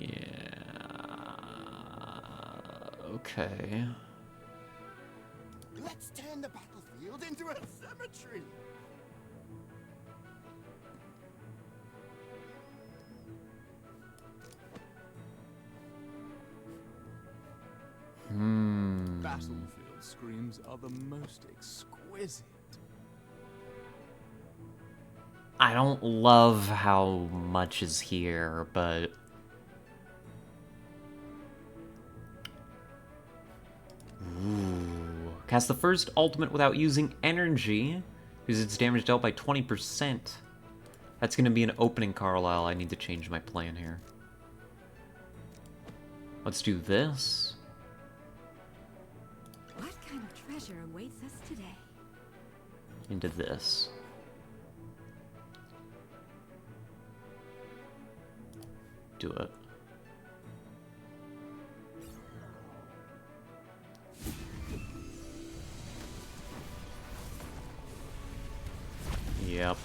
Okay. Let's turn the battlefield into a cemetery. Battlefield screams are the most exquisite. I don't love how much is here, but... Ooh. Cast the first ultimate without using energy. Because its damage dealt by 20%. That's gonna be an opening Carlisle. I need to change my plan here. Let's do this. What kind of treasure awaits us today? Into this. Do it. Yep.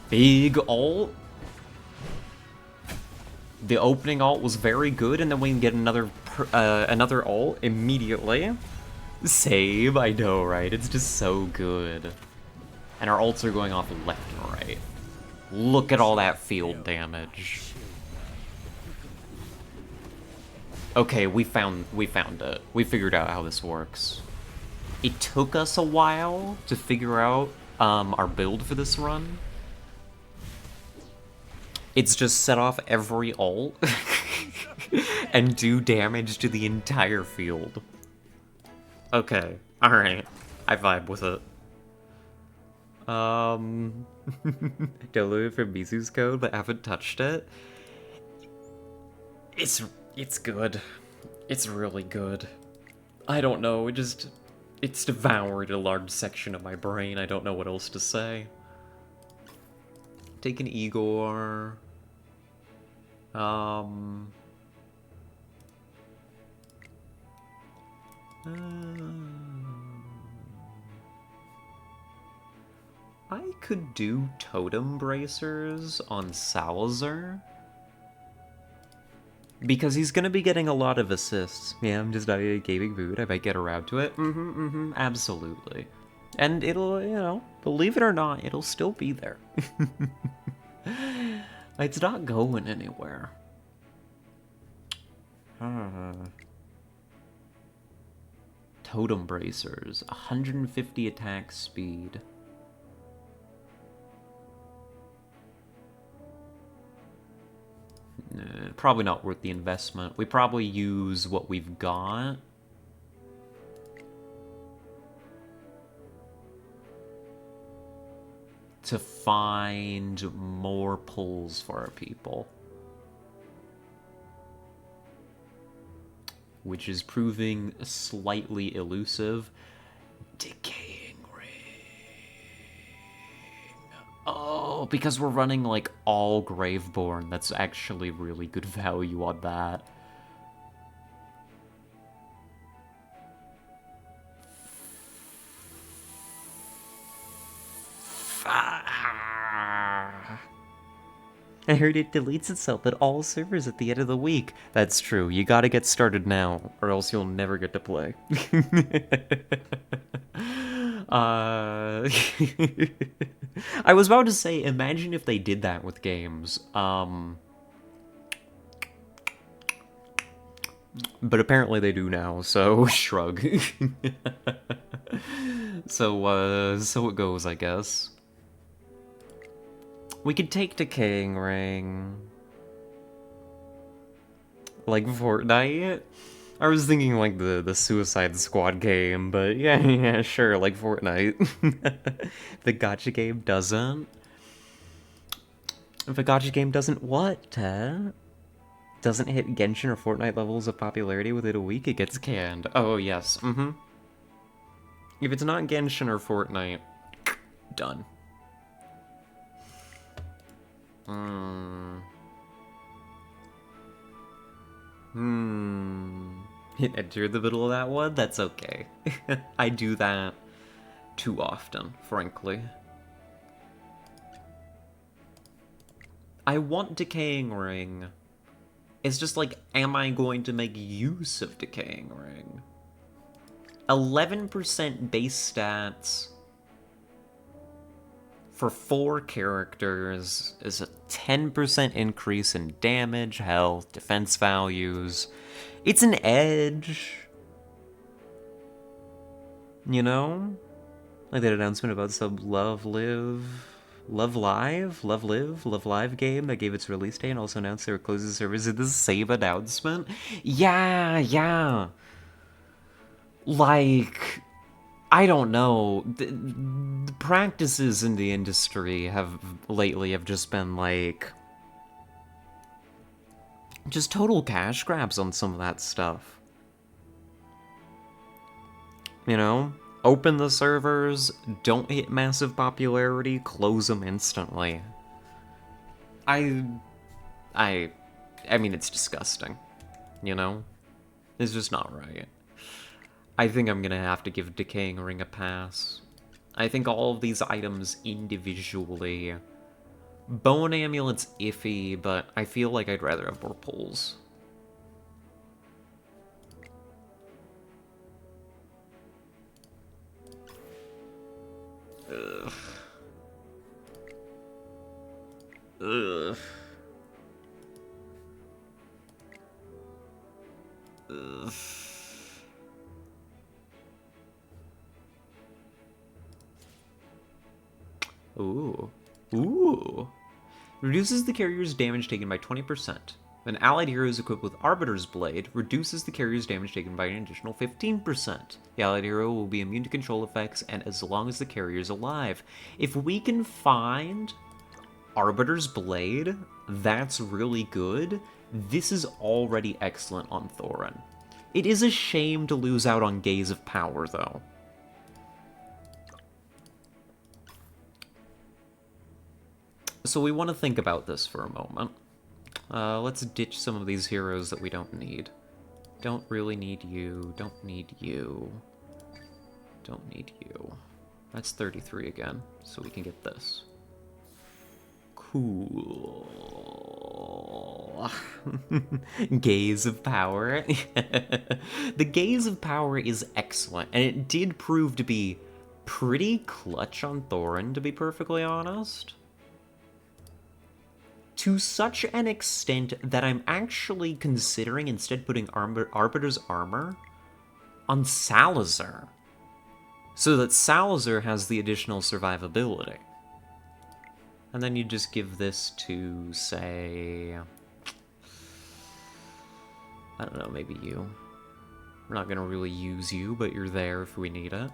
Big ult. The opening ult was very good, and then we can get another ult immediately. Save, I know, right? It's just so good. And our ults are going off left and right. Look at all that field damage. Okay, we found it. We figured out how this works. It took us a while to figure out our build for this run. It's just set off every ult and do damage to the entire field. Okay, alright. I vibe with it. Downloaded from Mizu's code, but haven't touched it. It's good. It's really good. I don't know, it's devoured a large section of my brain. I don't know what else to say. Take an Igor. I could do Totem Bracers on Salazar. Because he's gonna be getting a lot of assists. Yeah, I'm just not in a gaming mood. I might get around to it. Absolutely. And it'll, you know, believe it or not, it'll still be there. It's not going anywhere. Totem Bracers, 150 attack speed. Probably not worth the investment. We probably use what we've got. To find more pulls for our people. Which is proving slightly elusive. Decaying Ring. Oh, because we're running like all Graveborn. That's actually really good value on that. I heard it deletes itself at all servers at the end of the week. That's true. You gotta get started now, or else you'll never get to play. I was about to say, imagine if they did that with games. But apparently they do now, so shrug. So it goes, I guess. We could take Decaying Ring. Like Fortnite? I was thinking like the Suicide Squad game, but yeah, sure, like Fortnite. The gacha game doesn't. If a gacha game doesn't what, Ted? Doesn't hit Genshin or Fortnite levels of popularity within a week, it gets canned. Oh, yes, If it's not Genshin or Fortnite, done. Enter the middle of that one? That's okay. I do that too often, frankly. I want Decaying Ring. It's just like, am I going to make use of Decaying Ring? 11% base stats for 4 characters is a 10% increase in damage, health, defense values. It's an edge. You know? Like that announcement about some Love Live game that gave its release date and also announced they were closing the servers. Is this the same announcement? Yeah. Like, I don't know. The practices in the industry have just been like just total cash grabs on some of that stuff. You know? Open the servers, don't hit massive popularity, close them instantly. I mean, it's disgusting. You know? It's just not right. I think I'm gonna have to give Decaying Ring a pass. I think all of these items individually... Bone Amulet's iffy, but I feel like I'd rather have more pulls. Ugh. Ugh. Ugh. Ooh. Reduces the carrier's damage taken by 20%. An allied hero is equipped with Arbiter's Blade, reduces the carrier's damage taken by an additional 15%. The allied hero will be immune to control effects and as long as the carrier is alive. If we can find Arbiter's Blade, that's really good. This is already excellent on Thorin. It is a shame to lose out on Gaze of Power, though. So we want to think about this for a moment. Let's ditch some of these heroes that we don't need. Don't really need you. Don't need you. Don't need you. That's 33 again, so we can get this. Cool. Gaze of Power. The Gaze of Power is excellent, and it did prove to be pretty clutch on Thorin, to be perfectly honest. To such an extent that I'm actually considering instead putting Arbiter's Armor on Salazar, so that Salazar has the additional survivability. And then you just give this to, say... I don't know, maybe you. We're not gonna really use you, but you're there if we need it.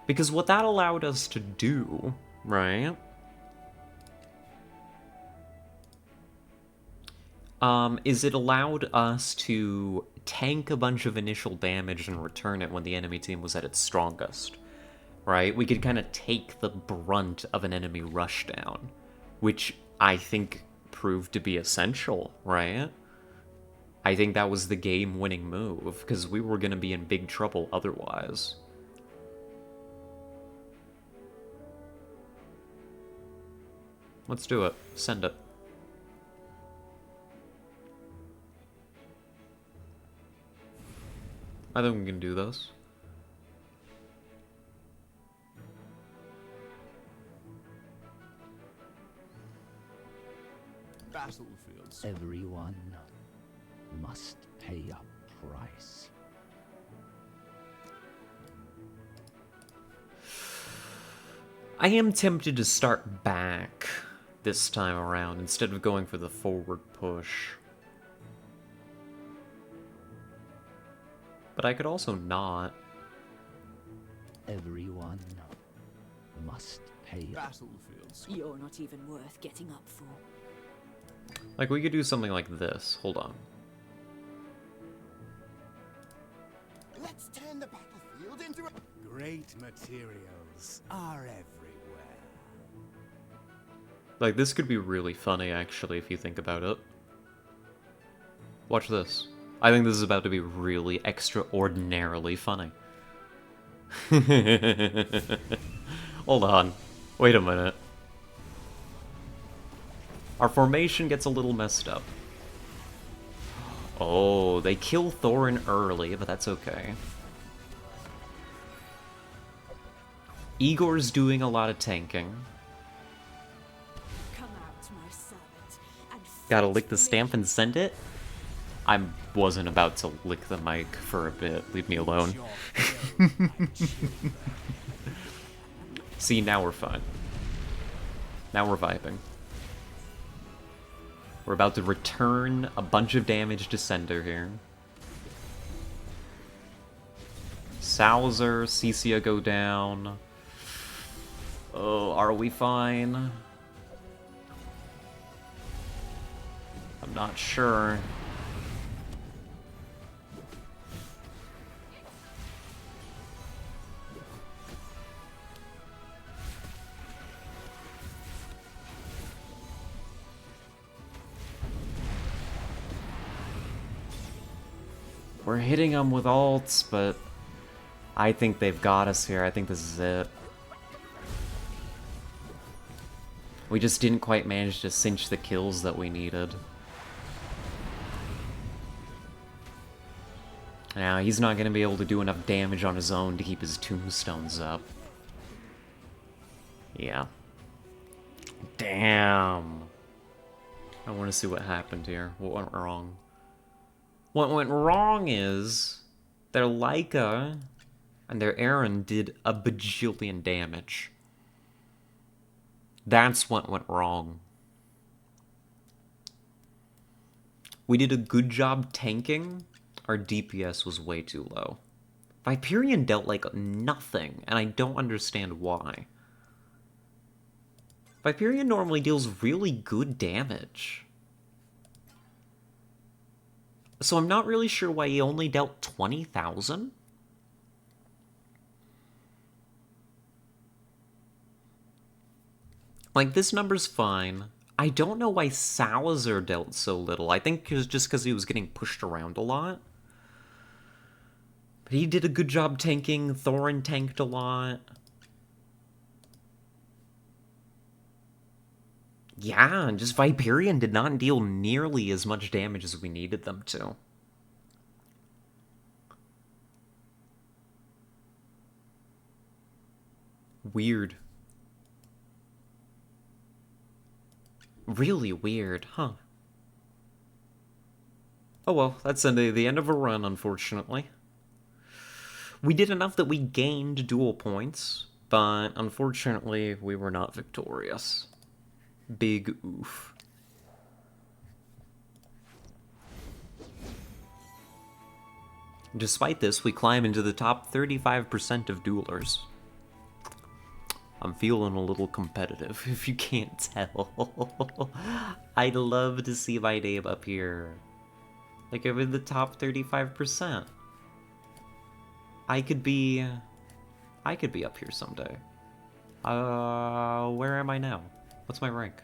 Because what that allowed us to do, right, is it allowed us to tank a bunch of initial damage and return it when the enemy team was at its strongest, right? We could kind of take the brunt of an enemy rushdown, which I think proved to be essential, right? I think that was the game-winning move, because we were going to be in big trouble otherwise. Let's do it. Send it. I think we can do this. Battlefields. Everyone must pay I am tempted to start back this time around instead of going for the forward push. But I could also not. Everyone must pay up. Battlefields. You're not even worth getting up for. Like, we could do something like this. Hold on. Let's turn the battlefield into a... Great materials are everywhere. Like, this could be really funny, actually, if you think about it. Watch this. I think this is about to be really extraordinarily funny. Hold on. Wait a minute. Our formation gets a little messed up. Oh, they kill Thorin early, but that's okay. Igor's doing a lot of tanking. Come out, my servant, and Gotta fight lick the for me. stamp and send it? I wasn't about to lick the mic for a bit. Leave me alone. See, now we're fine. Now we're vibing. We're about to return a bunch of damage to sender here. Salazar, Cecia go down. Oh, are we fine? I'm not sure. We're hitting them with ults, but I think they've got us here. I think this is it. We just didn't quite manage to cinch the kills that we needed. Now, he's not going to be able to do enough damage on his own to keep his tombstones up. Yeah. Damn. I want to see what happened here. What went wrong? What went wrong is their Leica and their Aaron did a bajillion damage. That's what went wrong. We did a good job tanking. Our DPS was way too low. Viperion dealt like nothing, and I don't understand why. Viperion normally deals really good damage. So I'm not really sure why he only dealt 20,000? Like, this number's fine. I don't know why Salazar dealt so little. I think it was just because he was getting pushed around a lot. But he did a good job tanking. Thorin tanked a lot. Yeah, and just Viperion did not deal nearly as much damage as we needed them to. Weird. Really weird, huh? Oh well, that's the end of a run, unfortunately. We did enough that we gained duel points, but unfortunately we were not victorious. Big oof. Despite this, we climb into the top 35% of duelers. I'm feeling a little competitive, if you can't tell. I'd love to see my name up here. Like, I'm in the top 35%. I could be up here someday. Where am I now? What's my rank?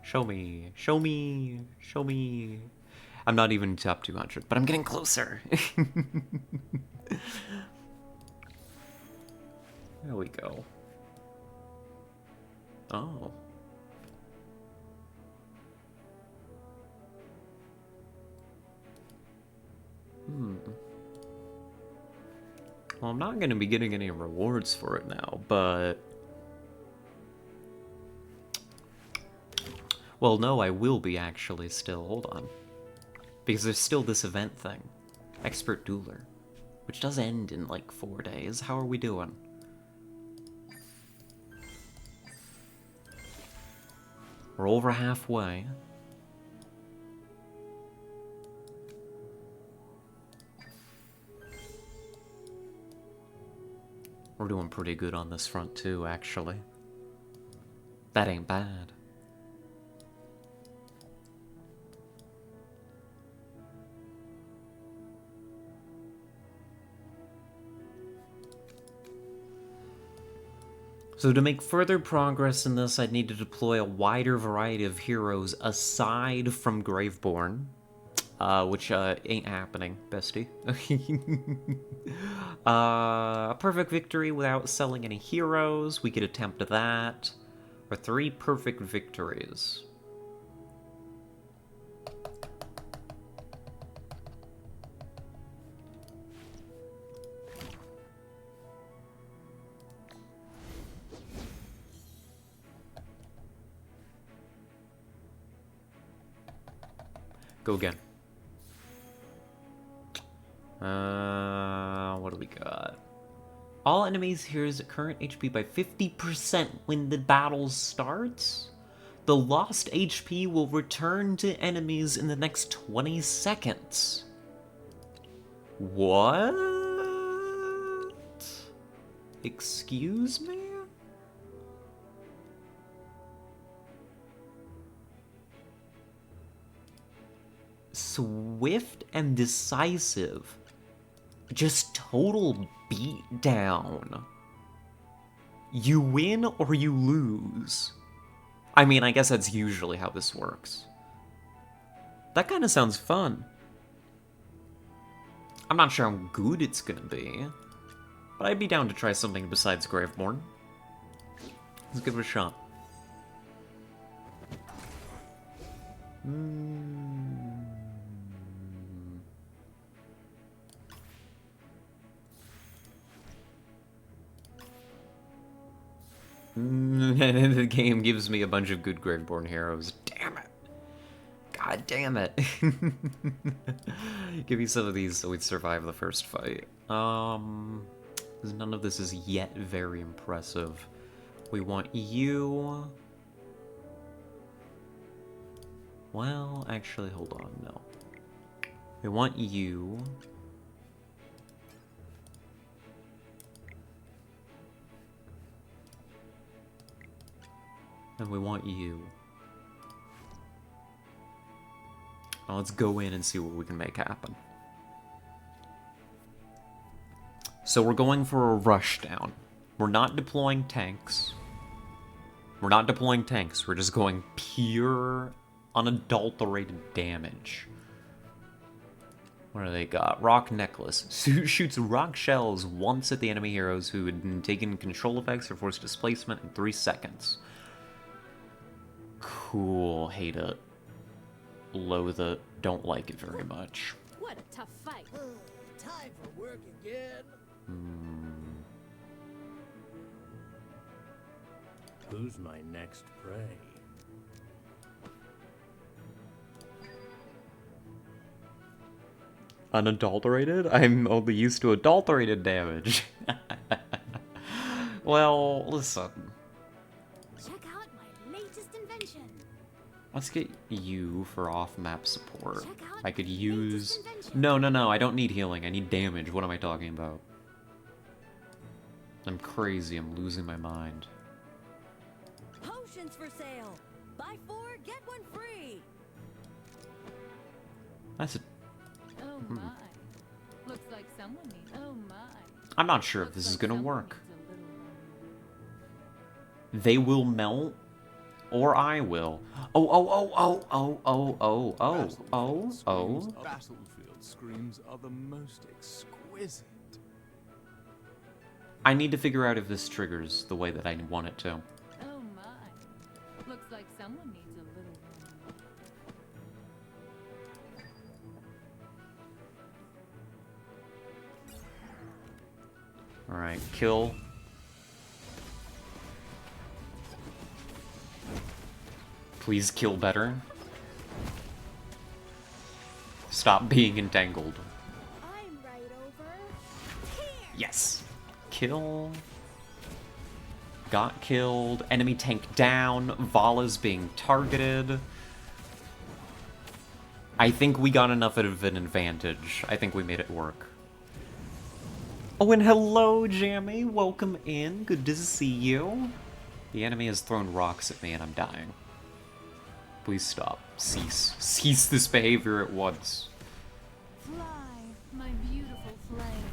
Show me. Show me. Show me. I'm not even top 200, but I'm getting closer. There we go. Oh. Well, I'm not going to be getting any rewards for it now, but... Well, no, I will be actually still. Hold on. Because there's still this event thing. Expert Dueler. Which does end in, like, 4 days. How are we doing? We're over halfway. We're doing pretty good on this front too, actually. That ain't bad. So to make further progress in this, I'd need to deploy a wider variety of heroes aside from Graveborn. Which ain't happening, bestie. A perfect victory without selling any heroes. We could attempt that. Or 3 perfect victories. Go again. What do we got? All enemies here's current HP by 50% when the battle starts. The lost HP will return to enemies in the next 20 seconds. What? Excuse me? Swift and decisive. Just total beatdown. You win or you lose. I mean, I guess that's usually how this works. That kind of sounds fun. I'm not sure how good it's gonna be, but I'd be down to try something besides Graveborn. Let's give it a shot. The game gives me a bunch of good Graveborn heroes. Damn it. God damn it. Give me some of these so we'd survive the first fight. None of this is yet very impressive. We want you. Well, actually, hold on, no. We want you. And we want you. Now let's go in and see what we can make happen. So we're going for a rushdown. We're not deploying tanks. We're not deploying tanks. We're just going pure, unadulterated damage. What do they got? Rock Necklace. Shoots rock shells once at the enemy heroes who had taken control effects or forced displacement in 3 seconds. Cool. Hate it. Loathe it. Don't like it very much. What a tough fight. Time for work again. Who's my next prey? Unadulterated? I'm only used to adulterated damage. Well, listen. Check out my latest invention. Let's get you for off-map support. Check out I could my use... latest invention. No, I don't need healing. I need damage. What am I talking about? I'm crazy. I'm losing my mind. Potions for sale. Buy 4, get 1 free. That's a... Oh my. Looks like someone needs. Oh my. I'm not sure if this is gonna work. They will melt, or I will. Battlefield screams are the most exquisite. I need to figure out if this triggers the way that I want it to. Oh my. Looks like someone needs a little room. Alright, kill. Please kill better. Stop being entangled. I'm right over here. Yes. Kill. got killed. Enemy tank down. Vala's being targeted. I think we got enough of an advantage. I think we made it work. Oh, and hello, Jammy. Welcome in. Good to see you. The enemy has thrown rocks at me and I'm dying. Please stop. Cease. Cease this behavior at once. Fly, my beautiful flame.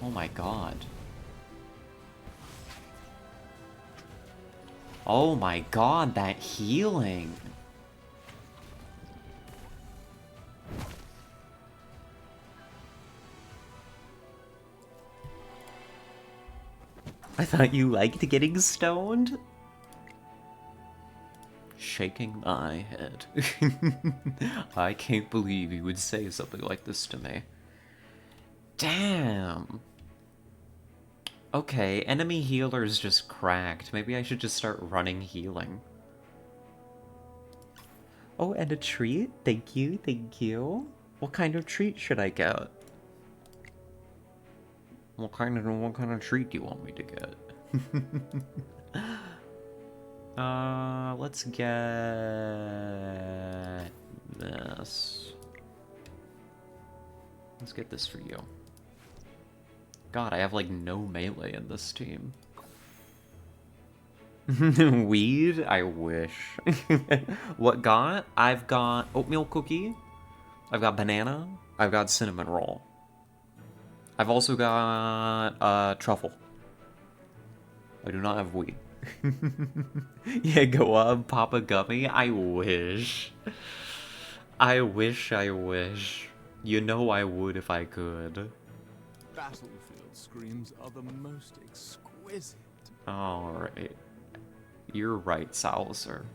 Oh my god. Oh my god, that healing. I thought you liked getting stoned? Shaking my head. I can't believe you would say something like this to me. Damn. Okay, enemy healer's just cracked. Maybe I should just start running healing. Oh, and a treat? Thank you, thank you. What kind of treat should I get? What kind of treat do you want me to get? Let's get this. Let's get this for you. God, I have like no melee in this team. Weed? I wish. What got? I've got oatmeal cookie. I've got banana. I've got cinnamon roll. I've also got truffle. I do not have weed. Yeah, go up, pop a gummy. I wish. I wish, I wish. You know I would if I could. Battlefield screams are the most exquisite. Alright. You're right, Salazar.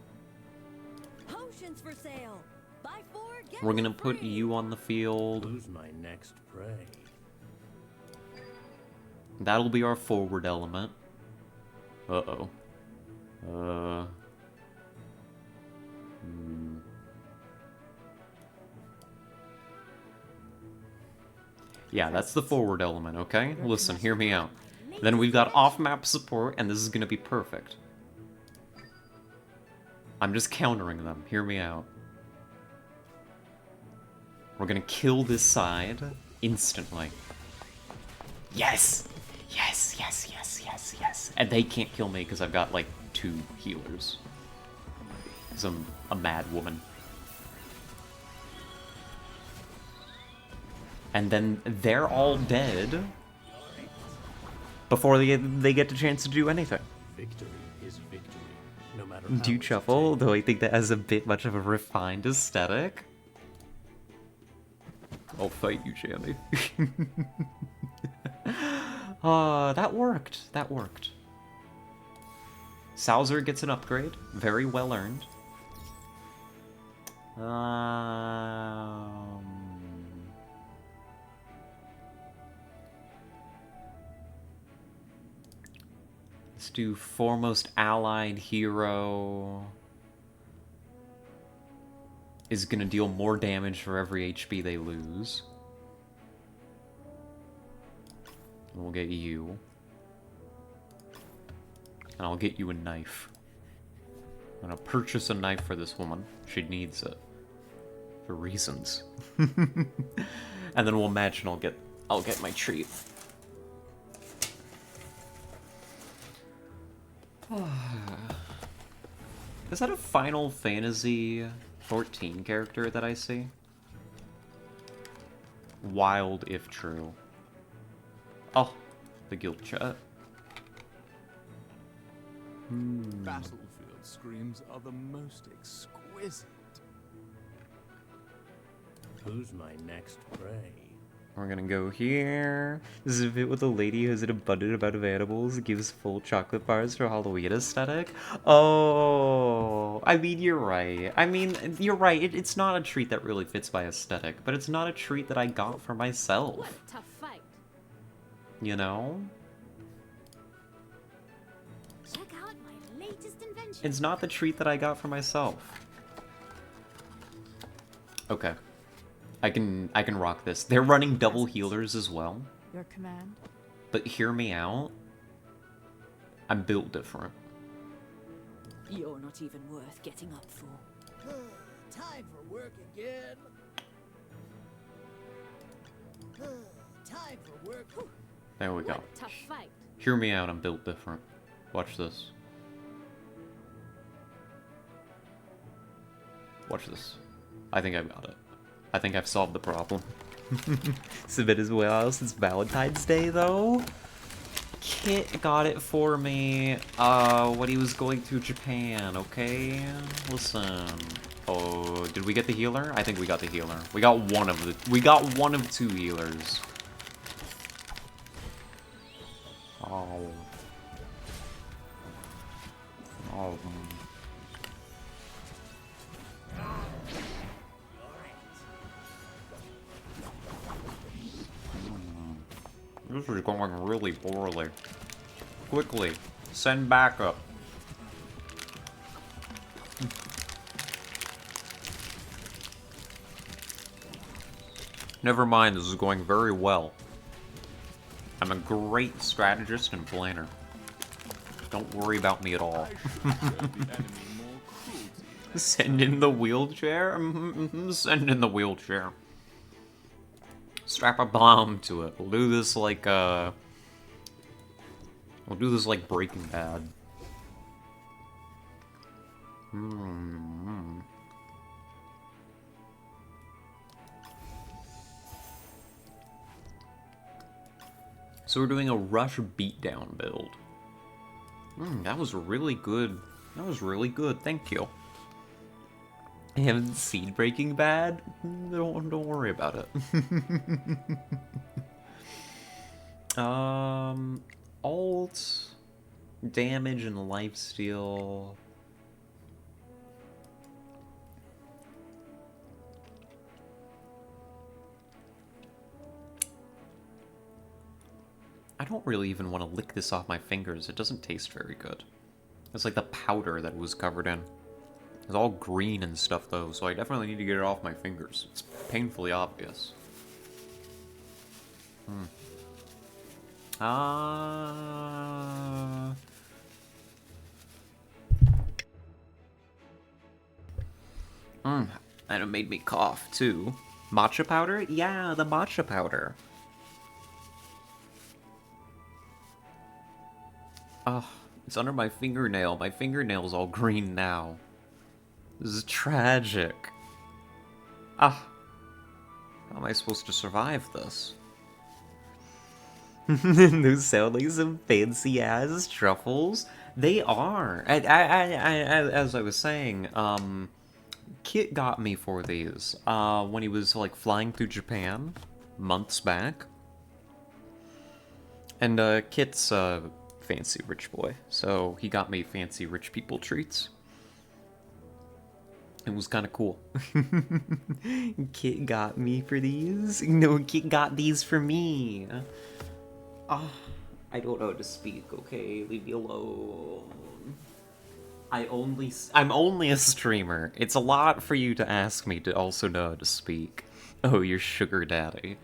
Potions for sale. Buy 4, get We're gonna one put free. you on the field. Who's my next prey? That'll be our forward element. Uh-oh. Yeah, that's the forward element, okay? Listen, hear me out. Then we've got off-map support, and this is gonna be perfect. I'm just countering them. Hear me out. We're gonna kill this side instantly. Yes! Yes, yes, yes, yes, yes. And they can't kill me because I've got, like, 2 healers. Because I'm a mad woman. And then they're all dead before they get the chance to do anything. Victory is victory, no matter Do how it's Shuffle, attained. though I think that has a bit much of a refined aesthetic. I'll fight you, Jammy. That worked. That worked. Salazar gets an upgrade. Very well earned. Let's do Foremost Allied Hero. Is gonna deal more damage for every HP they lose. And we'll get you. And I'll get you a knife. I'm gonna purchase a knife for this woman. She needs it. For reasons. And then we'll match and I'll get my treat. Is that a Final Fantasy 14 character that I see? Wild if true. Oh, the guild chat. Battlefield screams are the most exquisite. Who's my next prey? We're gonna go here. This is a bit with a lady who has an abundant amount of animals, gives full chocolate bars for Halloween aesthetic. Oh, I mean, you're right. I mean, you're right. It's not a treat that really fits my aesthetic, but it's not a treat that I got for myself. What a tough fight. You know? Check out my latest invention. It's not the treat that I got for myself. Okay. I can rock this. They're running double healers as well. Your command. But hear me out. I'm built different. You're not even worth getting up for. Time for work again. Time for work. There we go. What a tough fight. Hear me out, I'm built different. Watch this. Watch this. I think I've got it. I think I've solved the problem. It's been as well since Valentine's Day, though. Kit got it for me, when he was going to Japan, okay? Listen. Oh, did we get the healer? I think we got the healer. We got one of two healers. Oh. Oh. This is going really poorly. Quickly, send backup. Never mind, this is going very well. I'm a great strategist and planner. Don't worry about me at all. Send in the wheelchair? Send in the wheelchair. Strap a bomb to it. We'll do this like, We'll do this like Breaking Bad. So we're doing a rush beatdown build. That was really good. That was really good, thank you. I haven't seen Breaking Bad? Don't worry about it. Alt, damage, and lifesteal. I don't really even want to lick this off my fingers. It doesn't taste very good. It's like the powder that it was covered in. It's all green and stuff, though, so I definitely need to get it off my fingers. It's painfully obvious. And it made me cough, too. Matcha powder? Yeah, the matcha powder. Oh, it's under my fingernail. My fingernail's all green now. This is tragic. How am I supposed to survive this? Those sound like some fancy-ass truffles. They are. As I was saying, Kit got me for these when he was like flying through Japan months back. And Kit's fancy rich boy, so he got me fancy rich people treats. It was kind of cool. Kit got me for these? No, Kit got these for me. I don't know how to speak, okay? Leave me alone. I'm only a streamer. It's a lot for you to ask me to also know how to speak. Oh, your sugar daddy.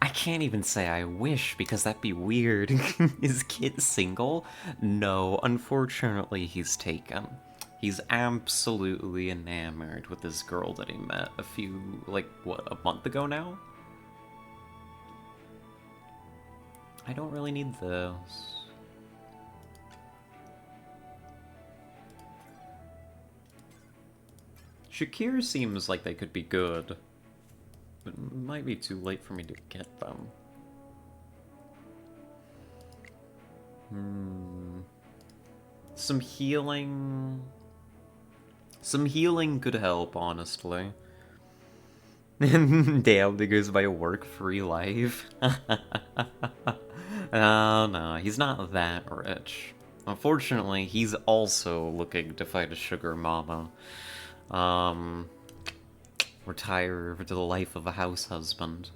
I can't even say I wish, because that'd be weird. Is Kit single? No, unfortunately he's taken. He's absolutely enamored with this girl that he met a month ago now? I don't really need this. Shakir seems like they could be good. But it might be too late for me to get them. Some healing... Some healing could help, honestly. Damn, there goes my work-free life. Oh, no, he's not that rich. Unfortunately, he's also looking to fight a sugar mama. Retire to the life of a house husband.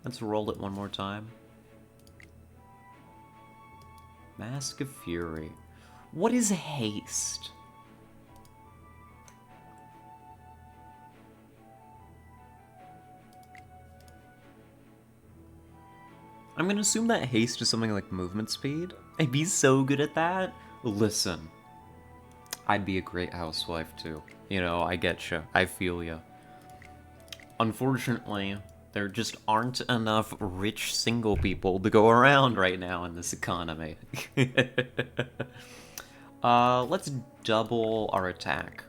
Let's roll it one more time. Mask of Fury. What is haste? I'm gonna assume that haste is something like movement speed. I'd be so good at that. Listen, I'd be a great housewife too. You know, I getcha. I feel ya. Unfortunately, there just aren't enough rich single people to go around right now in this economy. Let's double our attack.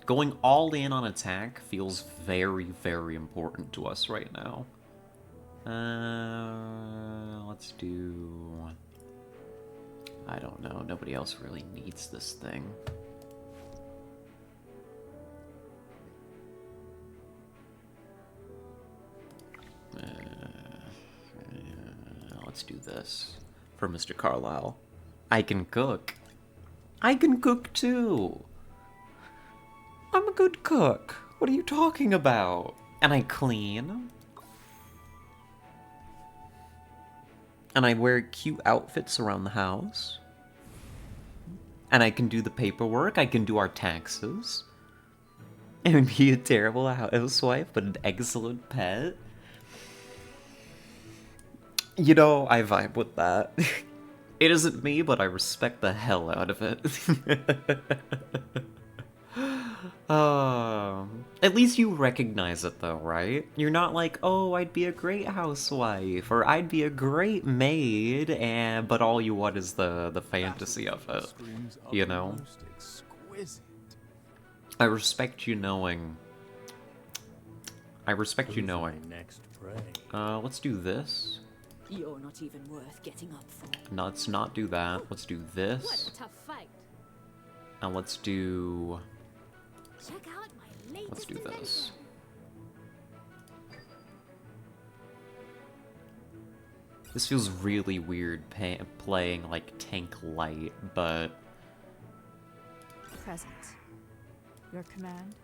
Going all in on attack feels very, very important to us right now. Let's do... I don't know, nobody else really needs this thing. Let's do this for Mr. Carlisle. I can cook. I can cook too. I'm a good cook. What are you talking about? And I clean. And I wear cute outfits around the house. And I can do the paperwork. I can do our taxes. And be a terrible housewife, but an excellent pet. You know, I vibe with that. It isn't me, but I respect the hell out of it. At least you recognize it though, right? You're not like, oh, I'd be a great housewife, or I'd be a great maid, and but all you want is the fantasy of it, you know? I respect you knowing. I respect you knowing. Let's do this. You're not even worth getting up for. No, let's not do that. Let's do this. What a tough fight. And let's do... Check out my latest Let's do this. This feels really weird playing like tank light, but... Present. Your command?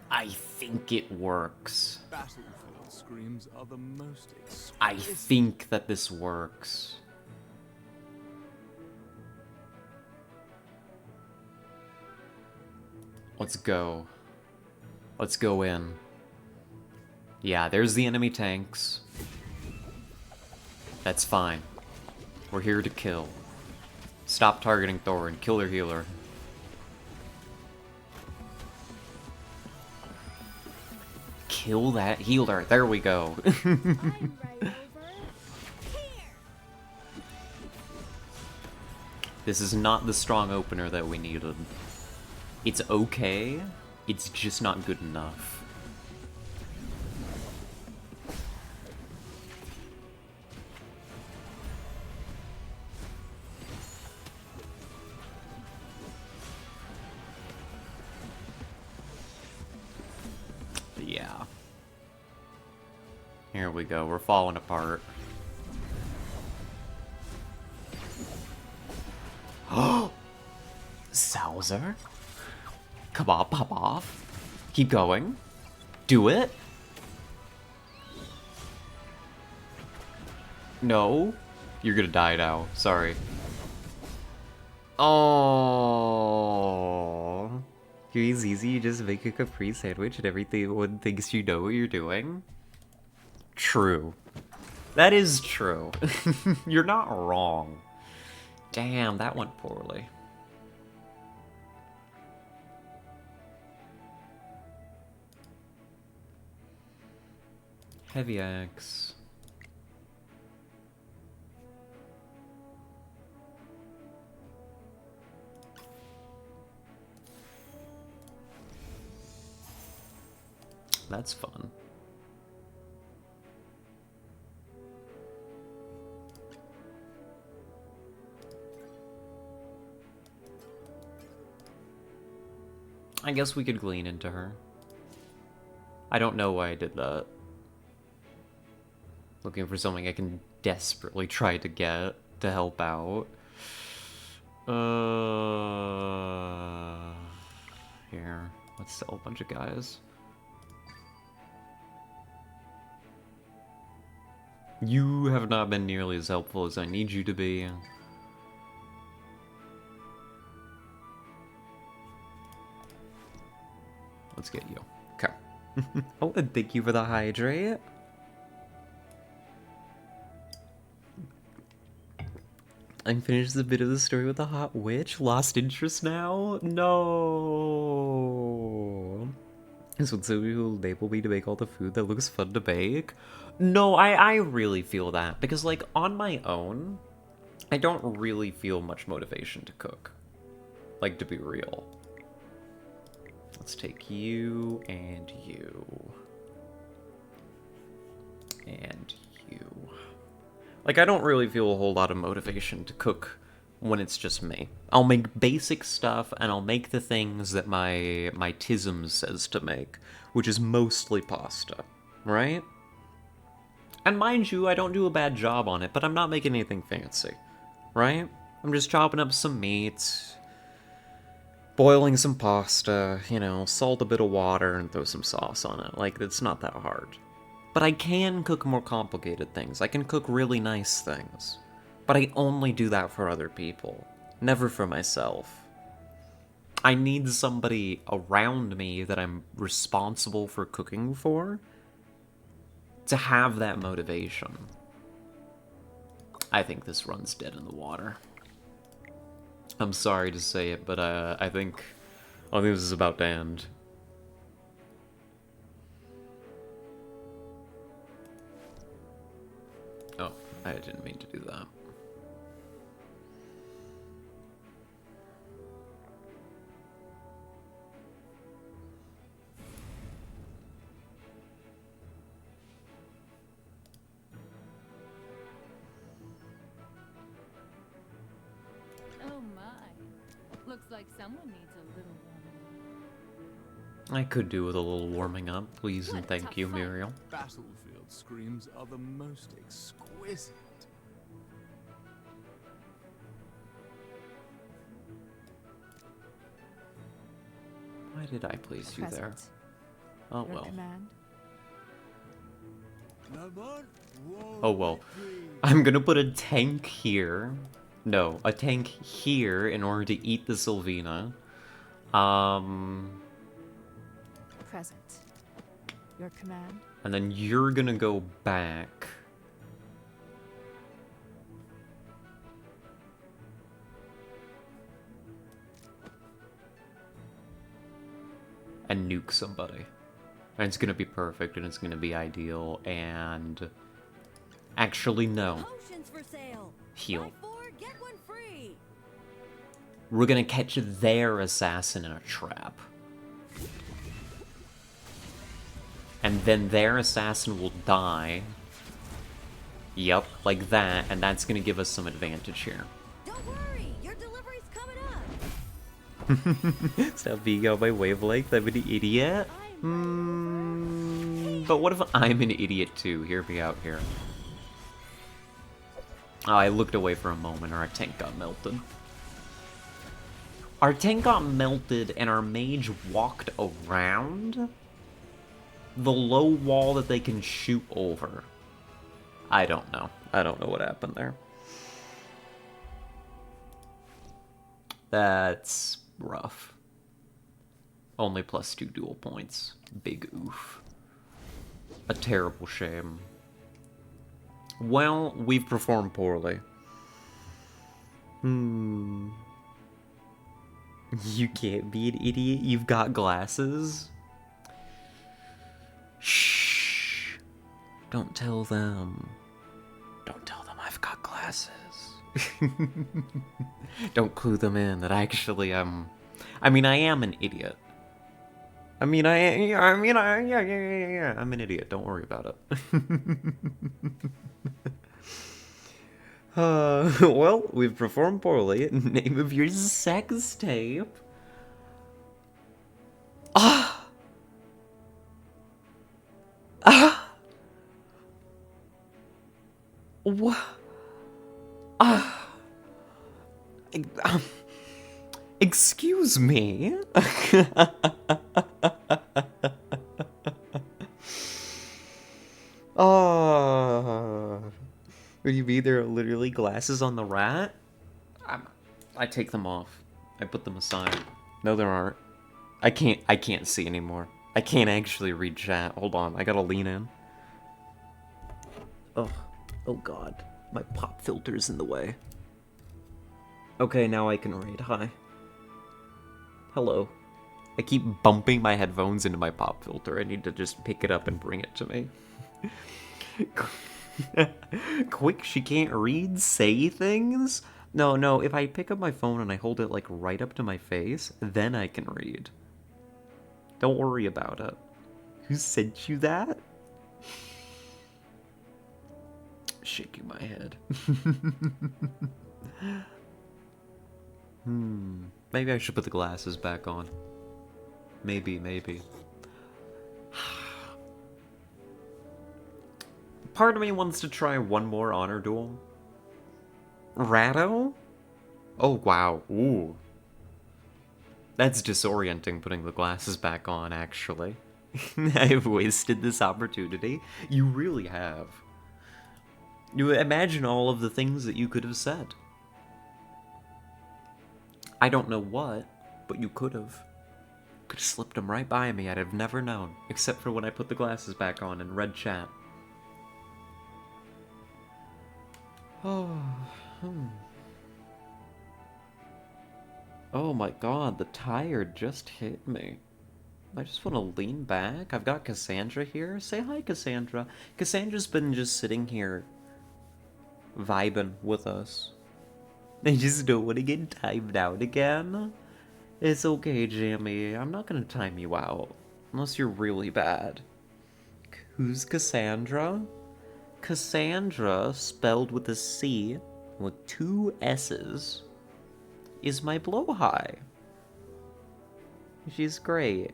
I think it works. Battlefield screams are the most exquisite. I think that this works. Let's go. Let's go in. Yeah, there's the enemy tanks. That's fine. We're here to kill. Stop targeting Thorin. Kill their healer. Kill that healer. There we go. This is not the strong opener that we needed. It's okay. It's just not good enough. Yeah. Here we go. We're falling apart. Oh! Salzer? Come on, pop off. Keep going. Do it. No. You're gonna die now. Sorry. Oh. It's easy, you just make a Capri sandwich and everyone thinks you know what you're doing. True. That is true. You're not wrong. Damn, that went poorly. Heavy axe. That's fun. I guess we could glean into her. I don't know why I did that. Looking for something I can desperately try to get to help out. Here, let's sell a bunch of guys. You have not been nearly as helpful as I need you to be. Let's get you. Okay. Oh, and thank you for the hydrate. I finished the bit of the story with the hot witch. Lost interest now? No. Is what somebody will enable me to make all the food that looks fun to bake? No, I really feel that. Because, like, on my own, I don't really feel much motivation to cook. Like, to be real. Let's take you, and you. And you. Like, I don't really feel a whole lot of motivation to cook when it's just me. I'll make basic stuff, and I'll make the things that my tism says to make, which is mostly pasta, right? And mind you, I don't do a bad job on it, but I'm not making anything fancy, right? I'm just chopping up some meat, boiling some pasta, you know, salt a bit of water, and throw some sauce on it. Like, it's not that hard. But I can cook more complicated things. I can cook really nice things. But I only do that for other people, never for myself. I need somebody around me that I'm responsible for cooking for to have that motivation. I think this run's dead in the water. I'm sorry to say it, but I think this is about to end. Oh, I didn't mean to do that. Oh my. Looks like someone needs a little warming. I could do with a little warming up, please and What a thank tough you, fight. Muriel. Battlefield screams are the most exquisite. Why did I place you there? Present. Oh Your well. command. Oh well. I'm gonna put a tank here. No, a tank here in order to eat the Sylvina. Present. Your command. And then you're gonna go back. And nuke somebody. And it's gonna be perfect, and it's gonna be ideal, and... Actually, no. Potions for sale. Heal. Buy 4, get 1 free. We're gonna catch their assassin in a trap. And then their assassin will die. Yep, like that, and that's gonna give us some advantage here. Don't worry, your delivery's coming up. Stop being on my wavelength, I'm an idiot. But what if I'm an idiot too? Hear me out here. Oh, I looked away for a moment, or our tank got melted. Our tank got melted, and our mage walked around the low wall that they can shoot over. I don't know. I don't know what happened there. That's rough. Only +2 duel points. Big oof. A terrible shame. Well, we've performed poorly. You can't be an idiot. You've got glasses. Shh. Don't tell them. Don't tell them I've got glasses. Don't clue them in that actually I mean, I am an idiot. I'm an idiot. Don't worry about it. Well, we've performed poorly. Name of your sex tape. Ah! Ah! What? Ah! Excuse me? Oh. What do you mean there are literally glasses on the rat? I take them off. I put them aside. No, there aren't. I can't see anymore. I can't actually read chat. Hold on, I gotta lean in. Oh god. My pop filter's in the way. Okay, now I can read. Hi. Hello. I keep bumping my headphones into my pop filter. I need to just pick it up and bring it to me. Quick, she can't read, say things? No, if I pick up my phone and I hold it like right up to my face, then I can read. Don't worry about it. Who sent you that? Shaking my head. Maybe I should put the glasses back on. Maybe. Part of me wants to try one more honor duel. Ratto? Oh, wow. Ooh. That's disorienting putting the glasses back on, actually. I've wasted this opportunity. You really have. You imagine all of the things that you could have said. I don't know what, but you could have. Could have slipped them right by me, I'd have never known. Except for when I put the glasses back on and read chat. Oh, Oh my god, the tired just hit me. I just want to lean back. I've got Cassandra here. Say hi, Cassandra. Cassandra's been just sitting here vibing with us. I just don't want to get timed out again. It's okay, Jamie. I'm not gonna time you out. Unless you're really bad. Who's Cassandra? Cassandra, spelled with a C, with 2 S's, is my blowhigh. She's great.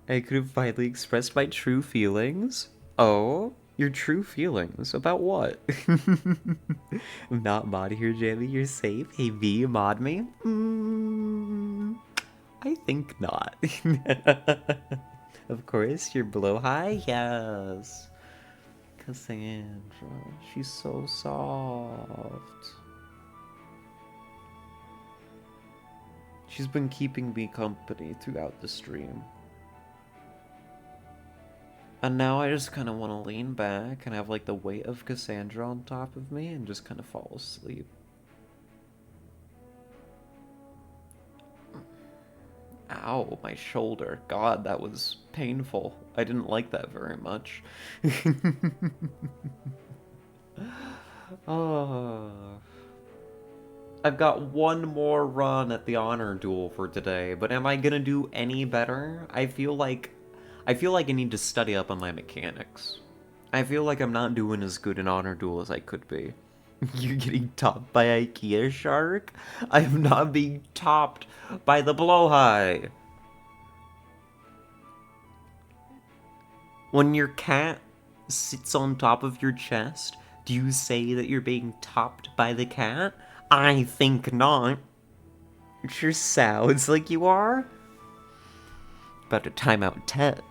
I could have finally expressed my true feelings. Oh, your true feelings? About what? I'm not mod here, Jamie. You're safe. Hey, V, mod me? I think not. Of course, your blowhigh? Yes. Cassandra, she's so soft. She's been keeping me company throughout the stream. And now I just kind of want to lean back and have like the weight of Cassandra on top of me and just kind of fall asleep. Ow, my shoulder. God, that was painful. I didn't like that very much. Oh. I've got one more run at the honor duel for today, but am I gonna do any better? I feel like I need to study up on my mechanics. I feel like I'm not doing as good an honor duel as I could be. You're getting topped by IKEA Shark? I am not being topped by the blowhigh. When your cat sits on top of your chest, do you say that you're being topped by the cat? I think not. It sure sounds like you are. About to time out Ted.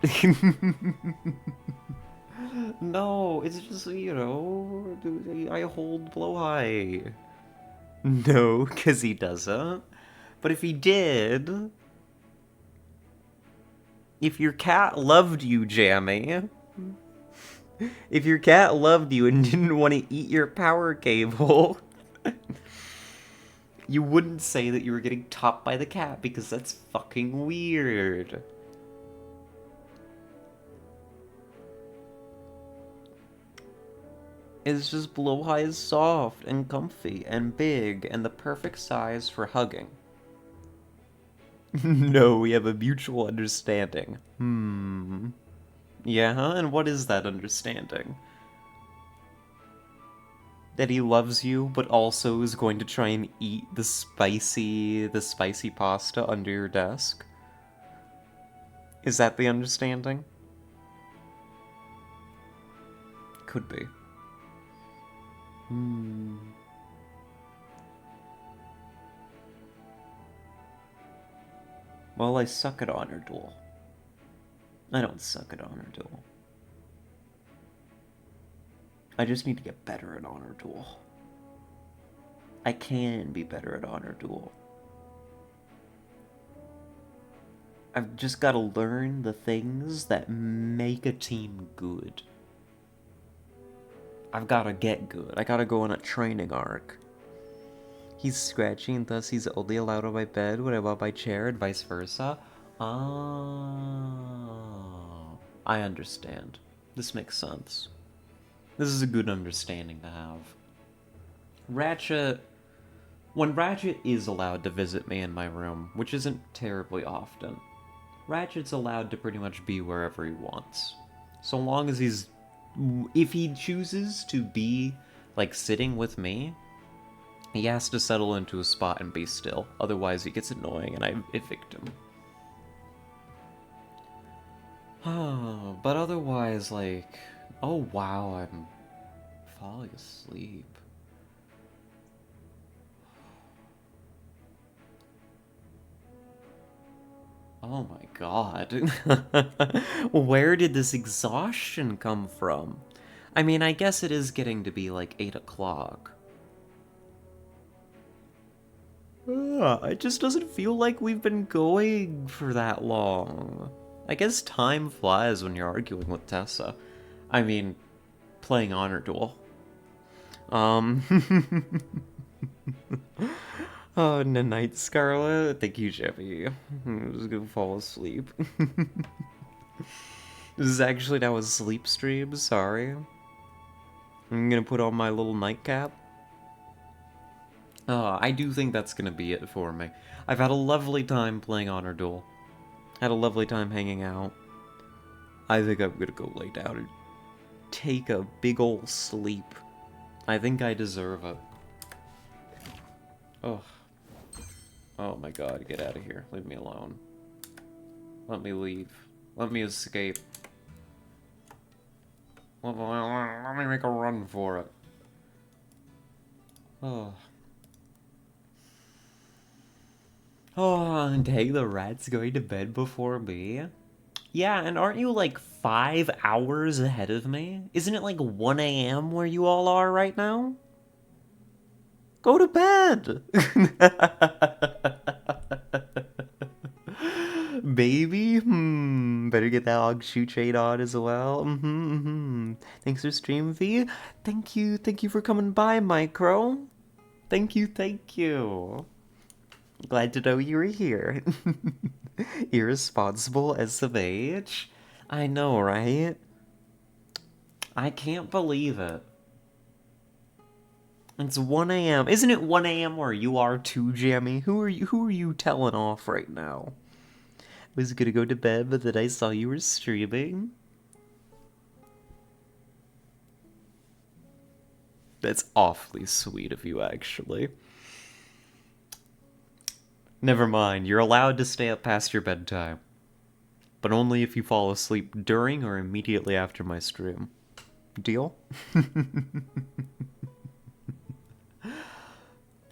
No, it's just, you know, I hold blowhigh. No, because he doesn't. But if he did... If your cat loved you, Jammy... If your cat loved you and didn't want to eat your power cable... You wouldn't say that you were getting topped by the cat, because that's fucking weird. It's just blowhigh is soft and comfy and big and the perfect size for hugging. No, we have a mutual understanding. Yeah, huh? And what is that understanding? That he loves you, but also is going to try and eat the spicy pasta under your desk? Is that the understanding? Could be. Well, I suck at Honor Duel. I don't suck at Honor Duel. I just need to get better at Honor Duel. I can be better at Honor Duel. I've just got to learn the things that make a team good. I've got to get good. I got to go on a training arc. He's scratching, thus he's only allowed on my bed when I'm on my chair, and vice versa. Oh, I understand. This makes sense. This is a good understanding to have. Ratchet... When Ratchet is allowed to visit me in my room, which isn't terribly often, Ratchet's allowed to pretty much be wherever he wants. So long as he's... If he chooses to be, like, sitting with me, he has to settle into a spot and be still. Otherwise he gets annoying and I evict him. But otherwise, like... Oh wow, I'm falling asleep. Oh my god. Where did this exhaustion come from? I mean, I guess it is getting to be like 8 o'clock. It just doesn't feel like we've been going for that long. I guess time flies when you're arguing with Tessa. I mean, playing Honor Duel. Oh, night, Scarlet. Thank you, Jeffy. I'm just gonna fall asleep. This is actually now a sleep stream, sorry. I'm gonna put on my little nightcap. I do think that's gonna be it for me. I've had a lovely time playing Honor Duel. Had a lovely time hanging out. I think I'm gonna go lay down and take a big ol' sleep. I think I deserve it. Oh. Oh my god, get out of here. Leave me alone. Let me leave. Let me escape. Let me make a run for it. Oh. Oh, dang, the rat's going to bed before me? Yeah, and aren't you like 5 hours ahead of me? Isn't it like 1 a.m. where you all are right now? Go to bed! Baby? Better get that Og shoe trade on as well. Thanks for stream fee. Thank you for coming by, Micro. Thank you. Glad to know you were here. Irresponsible SMH? I know, right? I can't believe it. It's 1 a.m. Isn't it 1 a.m. where you are too, Jammy? Who are you telling off right now? I was gonna go to bed, but then I saw you were streaming. That's awfully sweet of you, actually. Never mind, you're allowed to stay up past your bedtime. But only if you fall asleep during or immediately after my stream. Deal?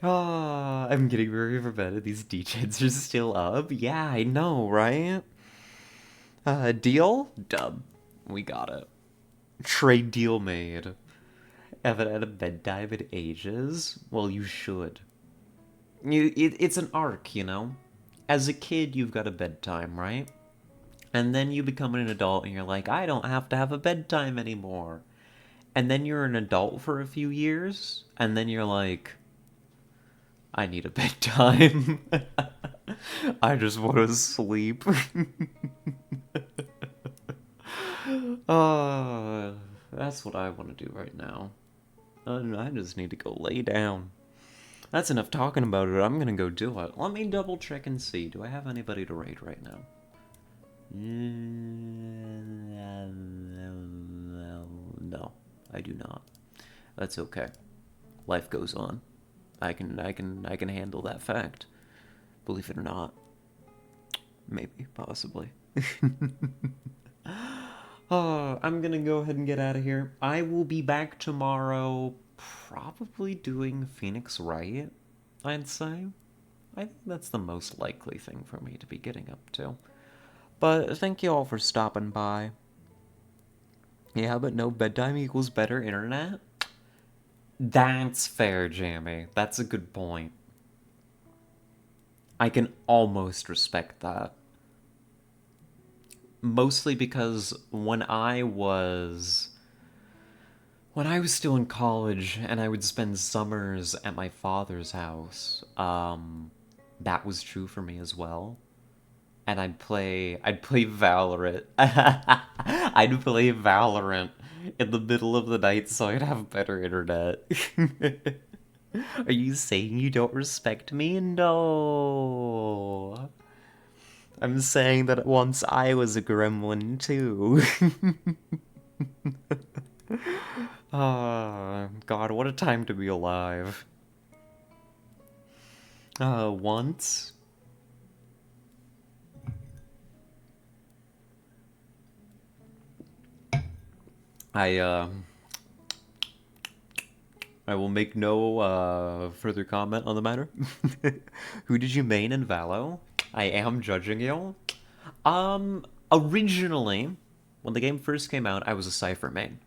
I'm getting ready for bed and these DJs are still up. Yeah, I know, right? Deal? Dub. We got it. Trade deal made. Haven't had a bedtime in ages? Well, you should. It's an arc, you know? As a kid, you've got a bedtime, right? And then you become an adult and you're like, I don't have to have a bedtime anymore. And then you're an adult for a few years, and then you're like, I need a bedtime. I just want to sleep. That's what I want to do right now. I just need to go lay down. That's enough talking about it. I'm gonna go do it. Let me double check and see. Do I have anybody to raid right now? No, I do not. That's okay. Life goes on. I can handle that fact. Believe it or not. Maybe, possibly. I'm gonna go ahead and get out of here. I will be back tomorrow, probably doing Phoenix Wright, I'd say. I think that's the most likely thing for me to be getting up to. But thank you all for stopping by. Yeah, but no bedtime equals better internet? That's fair, Jamie. That's a good point. I can almost respect that. Mostly because when I was When I was still in college and I would spend summers at my father's house, that was true for me as well. And I'd play Valorant. I'd play Valorant in the middle of the night so I'd have better internet. Are you saying you don't respect me? No. I'm saying that once I was a gremlin too. Ah, God, what a time to be alive. Once. I, I will make no, further comment on the matter. Who did you main in Valo? I am judging you. Originally, when the game first came out, I was a Cypher main.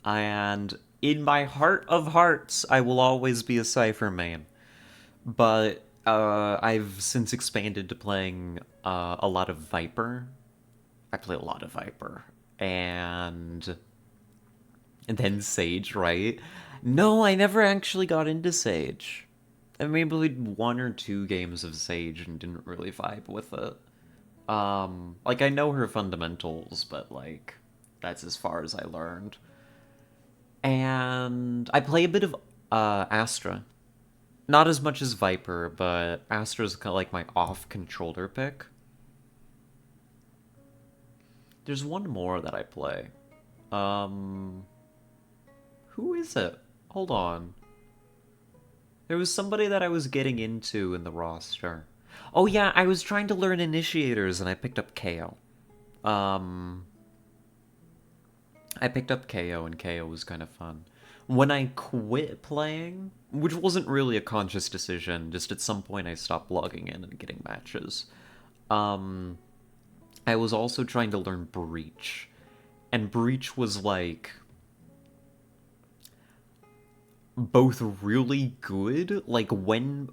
And in my heart of hearts, I will always be a Cypher main. But I've since expanded to playing a lot of Viper. I play a lot of Viper. And then Sage, right? No, I never actually got into Sage. I maybe played 1 or 2 games of Sage and didn't really vibe with it. Like, I know her fundamentals, but, like, that's as far as I learned. And I play a bit of Astra. Not as much as Viper, but Astra's kind of like my off-controller pick. There's one more that I play. Who is it? Hold on. There was somebody that I was getting into in the roster. Oh yeah, I was trying to learn initiators and I picked up KO. I picked up KO and KO was kind of fun. When I quit playing, which wasn't really a conscious decision, just at some point I stopped logging in and getting matches. I was also trying to learn Breach. And Breach was like both really good, like when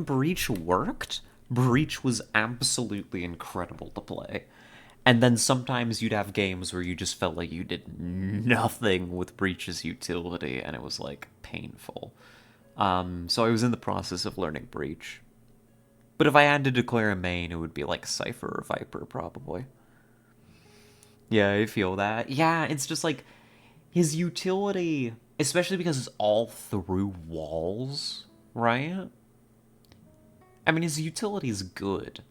Breach worked, Breach was absolutely incredible to play. And then sometimes you'd have games where you just felt like you did nothing with Breach's utility, and it was, like, painful. So I was in the process of learning Breach. But if I had to declare a main, it would be, like, Cypher or Viper, probably. Yeah, I feel that. Yeah, it's just, like, his utility, especially because it's all through walls, right? I mean, his utility is good.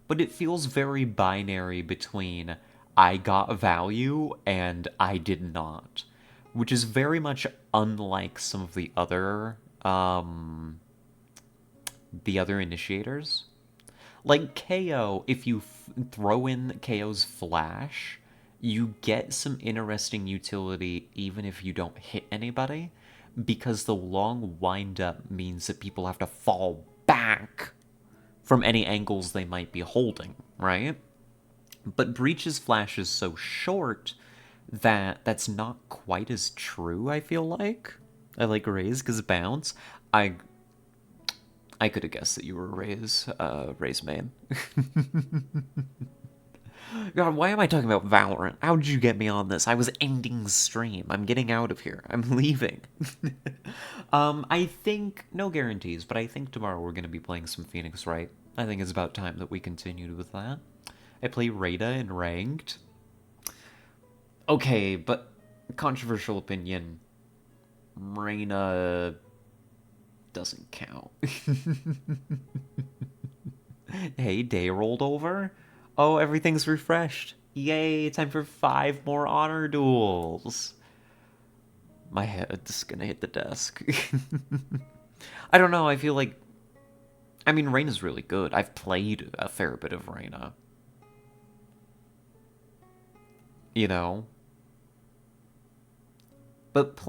But it feels very binary between I got value and I did not, which is very much unlike some of the other initiators. Like KO, if you throw in KO's flash, you get some interesting utility even if you don't hit anybody, because the long wind-up means that people have to fall back from any angles they might be holding, right? But Breach's flash is so short that that's not quite as true, I feel like. I like Raze because bounce. I could have guessed that you were Raze main. God, why am I talking about Valorant? How did you get me on this? I was ending stream. I'm getting out of here. I'm leaving. I think, no guarantees, but I think tomorrow we're going to be playing some Phoenix Wright. I think it's about time that we continued with that. I play Rada in Ranked. Okay, but controversial opinion. Reyna doesn't count. Hey, day rolled over? Oh, everything's refreshed. Yay, time for 5 more honor duels. My head's gonna hit the desk. I don't know, I feel like... I mean, Reyna's really good. I've played a fair bit of Reyna. You know? But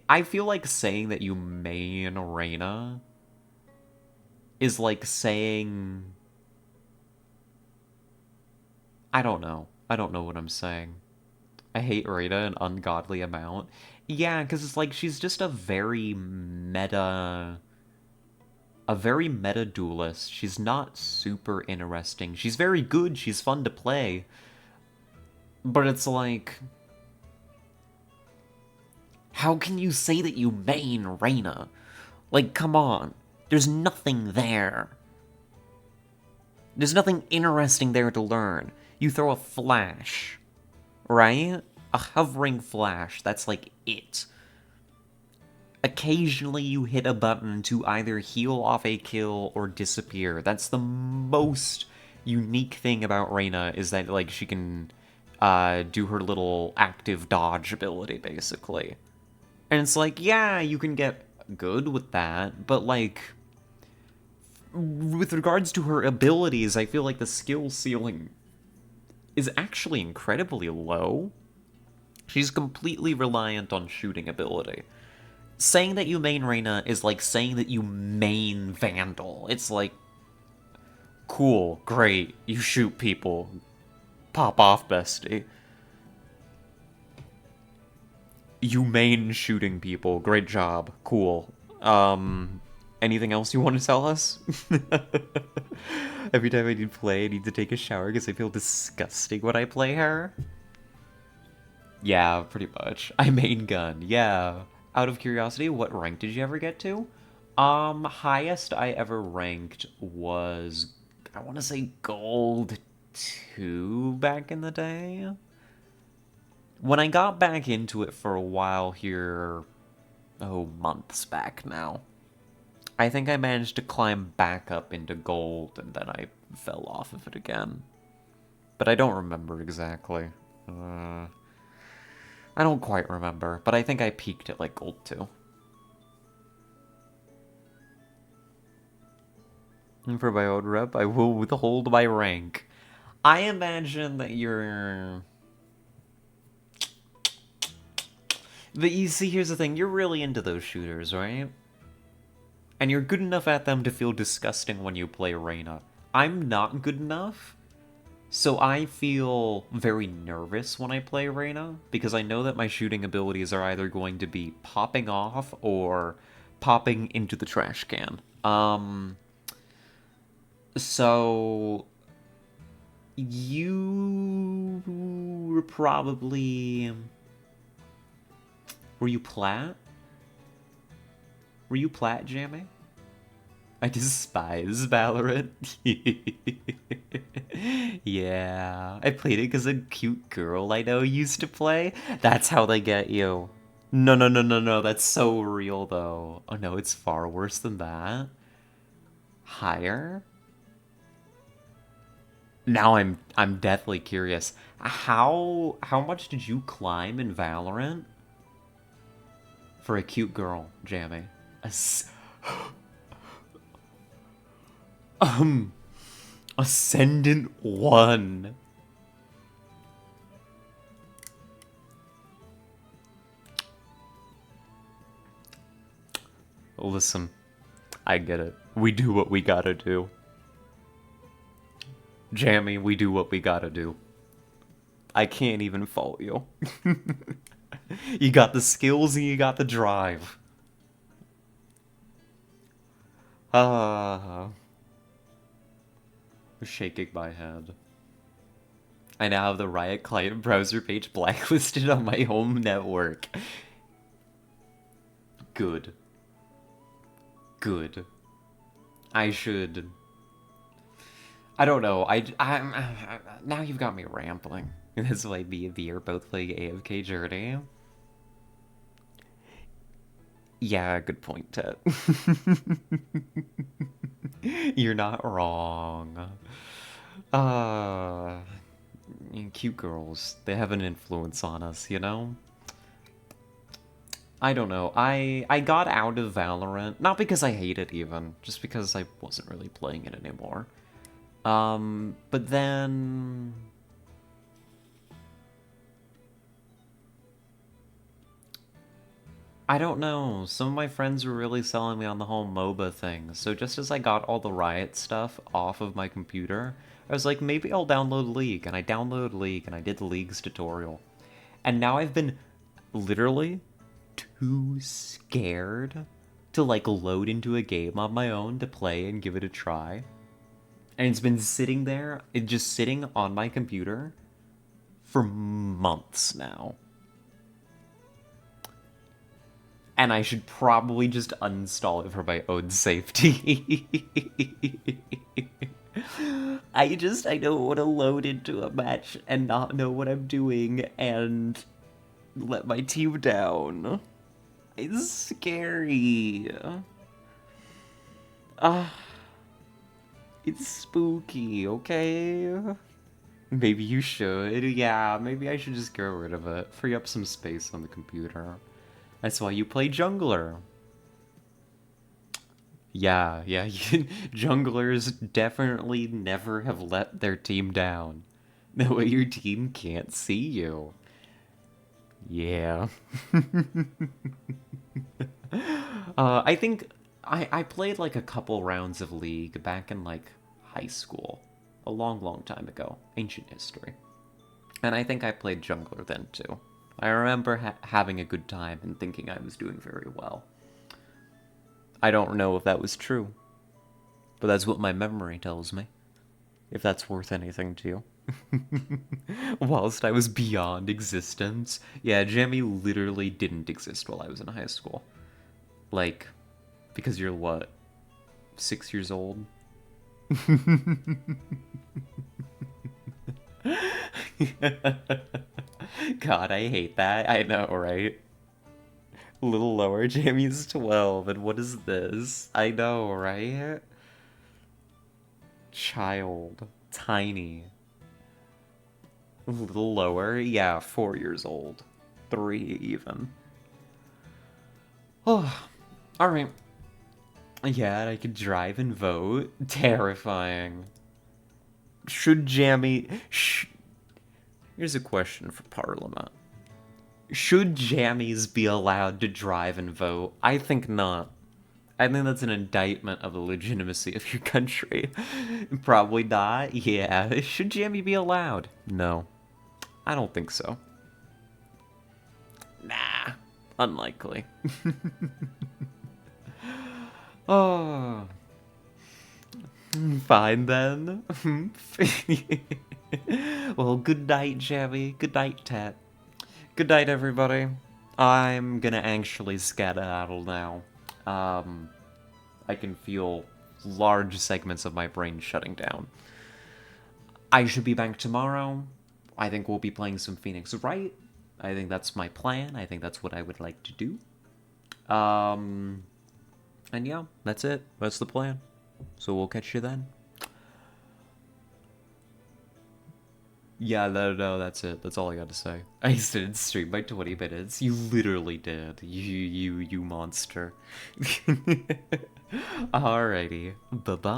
I feel like saying that you main Reyna is like saying... I don't know. I don't know what I'm saying. I hate Reyna an ungodly amount. Yeah, because it's like she's just a very meta duelist. She's not super interesting. She's very good, she's fun to play. But it's like... How can you say that you main Reyna? Like, come on. There's nothing there. There's nothing interesting there to learn. You throw a flash, right? A hovering flash, that's like it. Occasionally you hit a button to either heal off a kill or disappear. That's the most unique thing about Reyna, is that, like, she can do her little active dodge ability, basically. And it's like, yeah, you can get good with that, but, like, with regards to her abilities, I feel like the skill ceiling is actually incredibly low. She's completely reliant on shooting ability. Saying that you main Reyna is like saying that you main Vandal. It's like, cool, great, you shoot people. Pop off, bestie. You main shooting people. Great job. Cool. Anything else you want to tell us? Every time I need play, I need to take a shower because I feel disgusting when I play her. Yeah, pretty much. I main gun, yeah. Out of curiosity, what rank did you ever get to? Highest I ever ranked was, I want to say gold 2 back in the day. When I got back into it for a while here, months back now, I think I managed to climb back up into gold, and then I fell off of it again. But I don't remember exactly. I don't quite remember, but I think I peaked at, like, gold 2. And for my own rep, I will withhold my rank. I imagine that you're... But you see, here's the thing, you're really into those shooters, right? And you're good enough at them to feel disgusting when you play Reyna. I'm not good enough, so I feel very nervous when I play Reyna, because I know that my shooting abilities are either going to be popping off or popping into the trash can. So you were probably... Were you plat? Were you plat, Jamie? I despise Valorant. Yeah, I played it because a cute girl I know used to play. That's how they get you. No, no, no, no, no, that's so real, though. Oh, no, it's far worse than that. Higher? Now I'm deathly curious. How much did you climb in Valorant for a cute girl, Jamie? Ascendant 1. Listen, I get it. We do what we gotta do. Jammy, we do what we gotta do. I can't even fault you. You got the skills and you got the drive. Shaking my head. I now have the Riot client browser page blacklisted on my home network. Good. Good. I should... I don't know. Now you've got me rambling. That's why me and V are both playing AFK Journey. Yeah, good point, Ted. You're not wrong. Cute girls, they have an influence on us, you know? I don't know. I got out of Valorant, not because I hate it even, just because I wasn't really playing it anymore. But then... I don't know, some of my friends were really selling me on the whole MOBA thing, so just as I got all the Riot stuff off of my computer, I was like, maybe I'll download League, and I downloaded League, and I did the League's tutorial. And now I've been literally too scared to, like, load into a game on my own to play and give it a try. And it's been sitting there, just sitting on my computer for months now. And I should probably just uninstall it for my own safety. I don't want to load into a match and not know what I'm doing and let my team down. It's scary. It's spooky, okay? Maybe you should. Yeah, maybe I should just get rid of it. Free up some space on the computer. That's why you play jungler. Yeah, junglers definitely never have let their team down. That way your team can't see you. Yeah. I think I played like a couple rounds of League back in like high school. A long time ago. Ancient history. And I think I played jungler then too. I remember having a good time and thinking I was doing very well. I don't know if that was true, but that's what my memory tells me. If that's worth anything to you. Whilst I was beyond existence. Yeah, Jammy literally didn't exist while I was in high school. Like, because you're what? 6 years old? God, I hate that. I know, right? A little lower, Jammy's 12, and what is this? I know, right? Child. Tiny. A little lower? Yeah, 4 years old. 3 even. Oh, alright. Yeah, I could drive and vote. Terrifying. Should Jammy... Here's a question for Parliament. Should jammies be allowed to drive and vote? I think not. I think that's an indictment of the legitimacy of your country. Probably not. Yeah. Should jammy be allowed? No. I don't think so. Nah. Unlikely. Oh. Fine then. Well, good night, Jammy. Good night, Tat. Good night, everybody. I'm gonna actually skedaddle now. I can feel large segments of my brain shutting down. I should be back tomorrow. I think we'll be playing some Phoenix Wright. I think that's my plan. I think that's what I would like to do. And yeah, that's it. That's the plan. So we'll catch you then. Yeah, no, that's it. That's all I got to say. I didn't stream by 20 minutes. You literally did. You monster. Alrighty. Bye-bye.